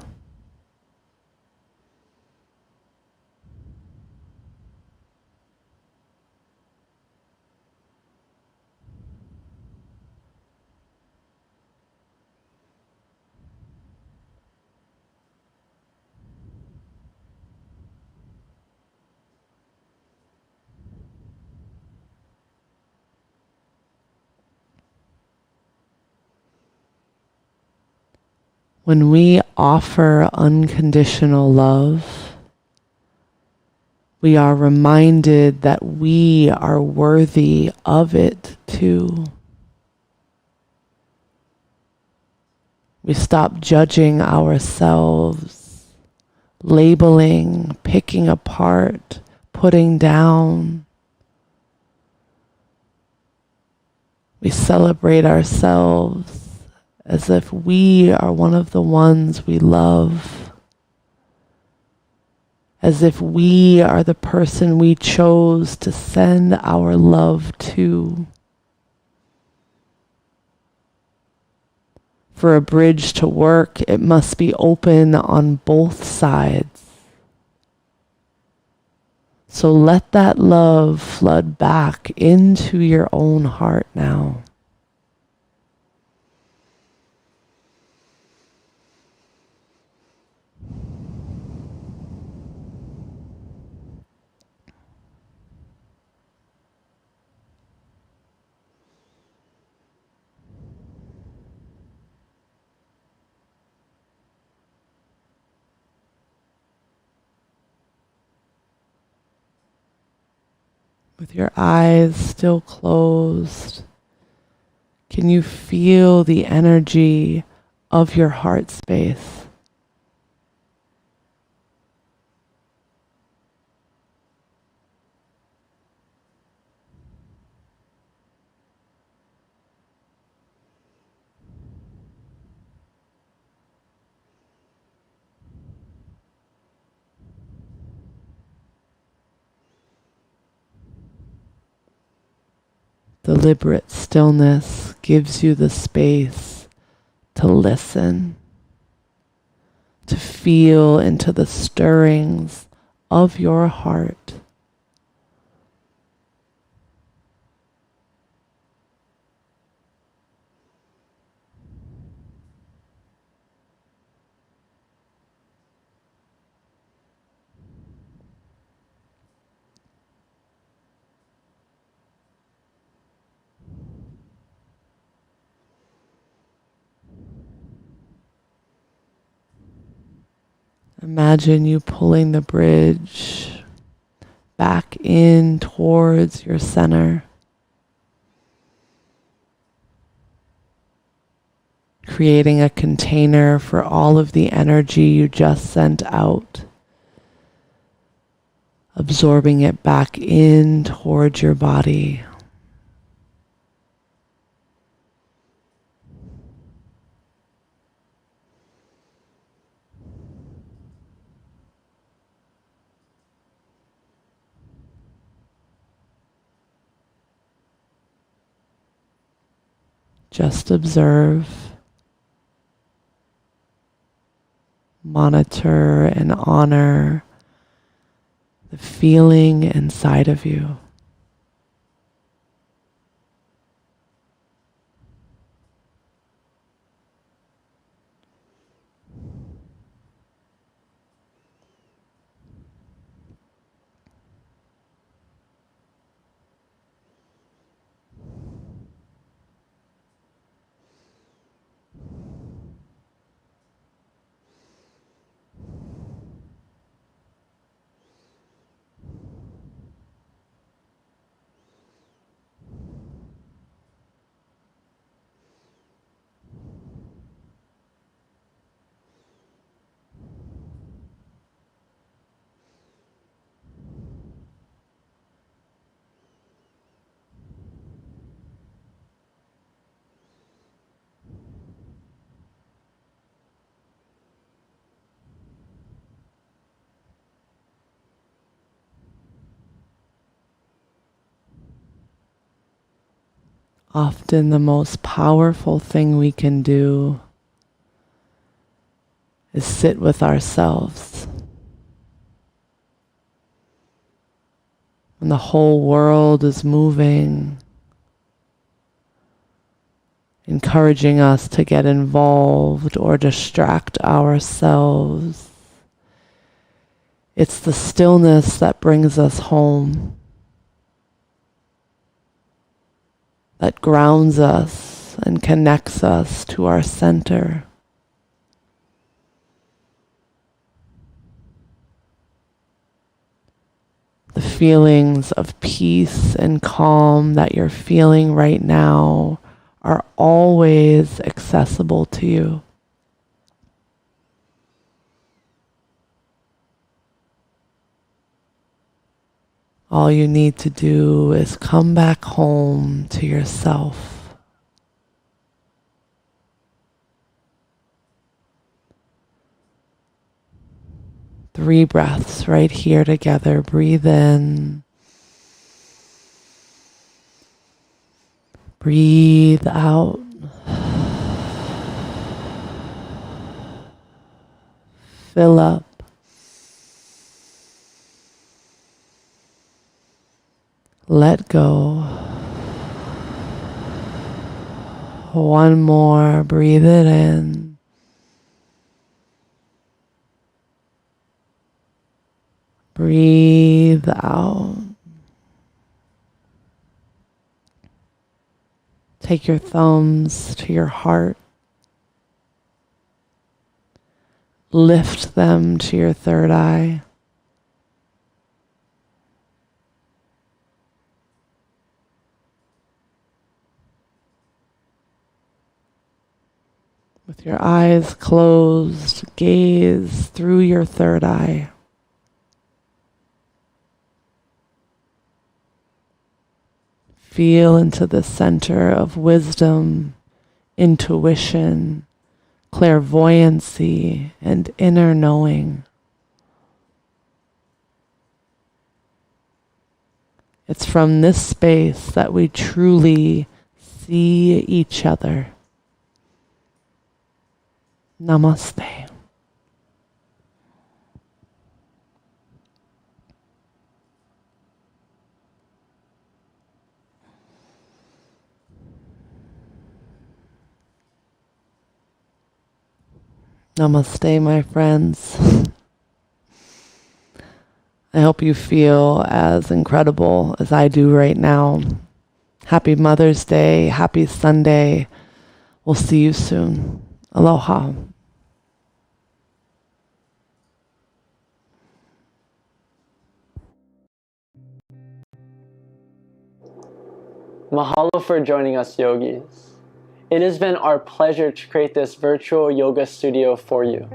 C: When we offer unconditional love, we are reminded that we are worthy of it too. We stop judging ourselves, labeling, picking apart, putting down. We celebrate ourselves as if we are one of the ones we love, as if we are the person we chose to send our love to. For a bridge to work, it must be open on both sides. So let that love flood back into your own heart now. With your eyes still closed, can you feel the energy of your heart space? Deliberate stillness gives you the space to listen, to feel into the stirrings of your heart. Imagine you pulling the bridge back in towards your center, creating a container for all of the energy you just sent out, absorbing it back in towards your body. Just observe, monitor, and honor the feeling inside of you. Often the most powerful thing we can do is sit with ourselves. When the whole world is moving, encouraging us to get involved or distract ourselves, it's the stillness that brings us home, that grounds us and connects us to our center. The feelings of peace and calm that you're feeling right now are always accessible to you. All you need to do is come back home to yourself. Three breaths right here together. Breathe in. Breathe out. Fill up. Let go. One more. Breathe it in. Breathe out. Take your thumbs to your heart. Lift them to your third eye. With your eyes closed, gaze through your third eye. Feel into the center of wisdom, intuition, clairvoyancy, and inner knowing. It's from this space that we truly see each other. Namaste. Namaste, my friends. I hope you feel as incredible as I do right now. Happy Mother's Day. Happy Sunday. We'll see you soon. Aloha.
B: Mahalo for joining us, yogis. It has been our pleasure to create this virtual yoga studio for you.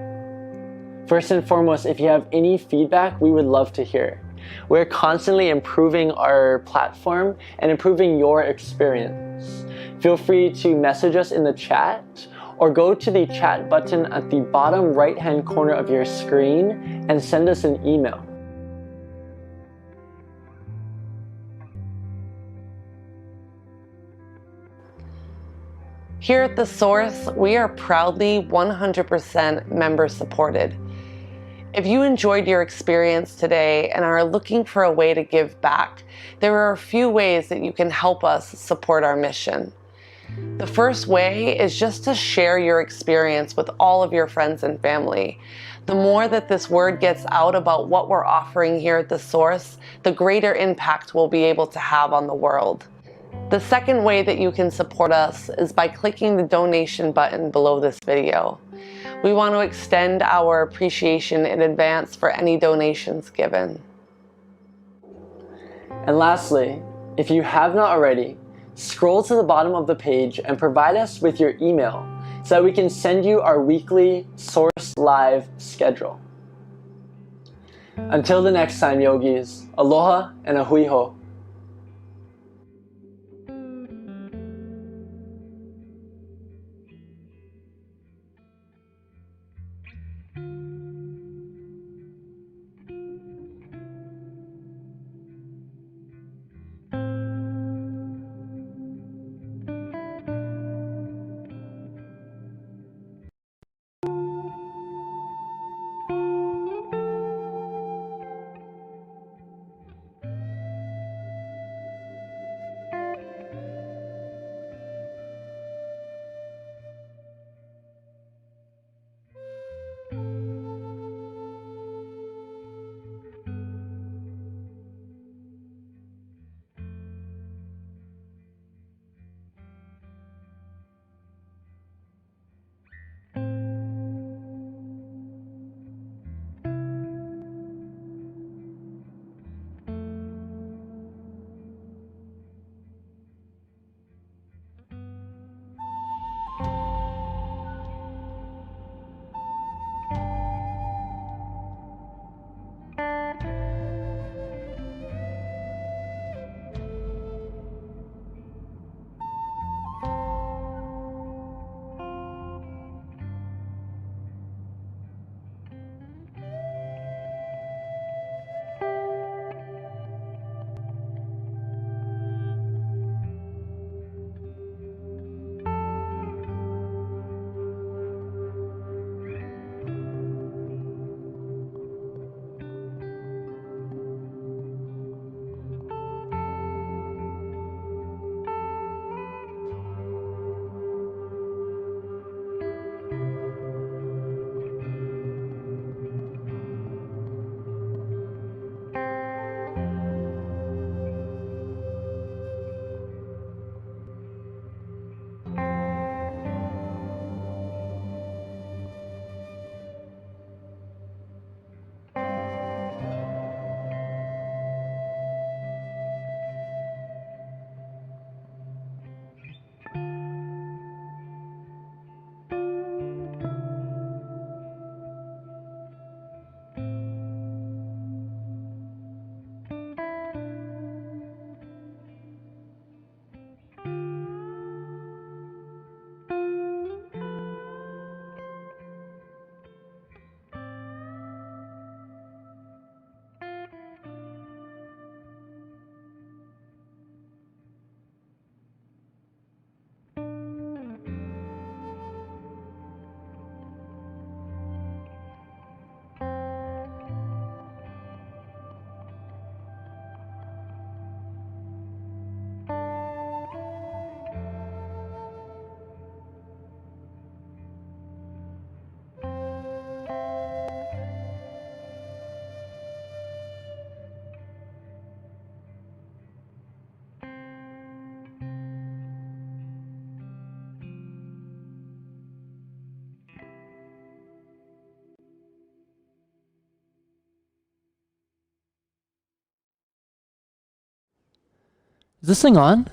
B: First and foremost, if you have any feedback, we would love to hear. We're constantly improving our platform and improving your experience. Feel free to message us in the chat or go to the chat button at the bottom right-hand corner of your screen and send us an email.
A: Here at The Source, we are proudly 100% member supported. If you enjoyed your experience today and are looking for a way to give back, there are a few ways that you can help us support our mission. The first way is just to share your experience with all of your friends and family. The more that this word gets out about what we're offering here at The Source, the greater impact we'll be able to have on the world. The second way that you can support us is by clicking the donation button below this video. We want to extend our appreciation in advance for any donations given.
B: And lastly, if you have not already, scroll to the bottom of the page and provide us with your email so that we can send you our weekly Source Live schedule. Until the next time, yogis, aloha and ahui ho. Is this thing on?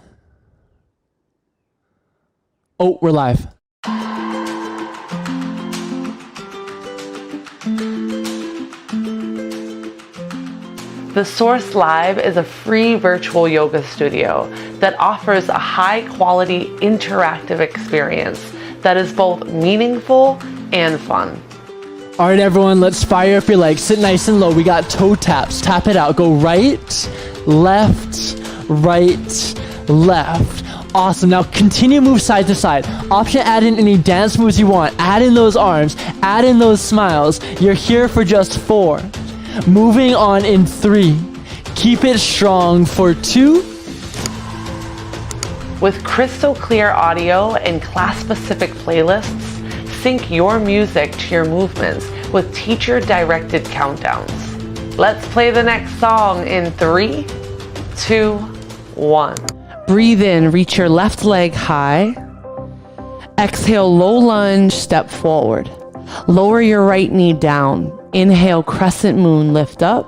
B: Oh, we're live.
A: The Source Live is a free virtual yoga studio that offers a high-quality interactive experience that is both meaningful and fun.
B: All right, everyone, let's fire up your legs. Sit nice and low. We got toe taps. Tap it out. Go right, left, right, left. Awesome. Now continue to move side to side. Option, add in any dance moves you want. Add in those arms. Add in those smiles. You're here for just 4. Moving on in 3. Keep it strong for 2.
A: With crystal clear audio and class-specific playlists, sync your music to your movements with teacher-directed countdowns. Let's play the next song in 3, 2, 1.
C: Breathe in, reach your left leg high. Exhale, low lunge, step forward. Lower your right knee down. Inhale, crescent moon, lift up.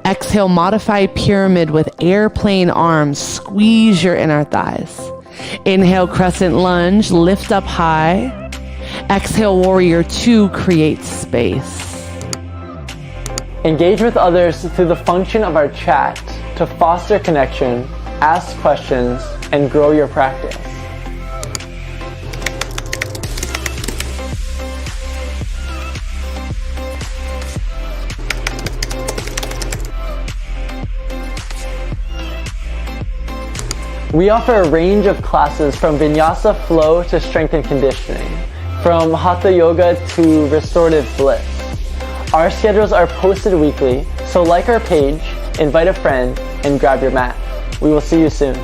C: Exhale, modified pyramid with airplane arms. Squeeze your inner thighs. Inhale, crescent lunge, lift up high. Exhale, warrior 2, create space.
B: Engage with others through the function of our chat to foster connection, ask questions, and grow your practice. We offer a range of classes from Vinyasa flow to strength and conditioning, from Hatha yoga to restorative bliss. Our schedules are posted weekly, so like our page, invite a friend, and grab your mat. We will see you soon.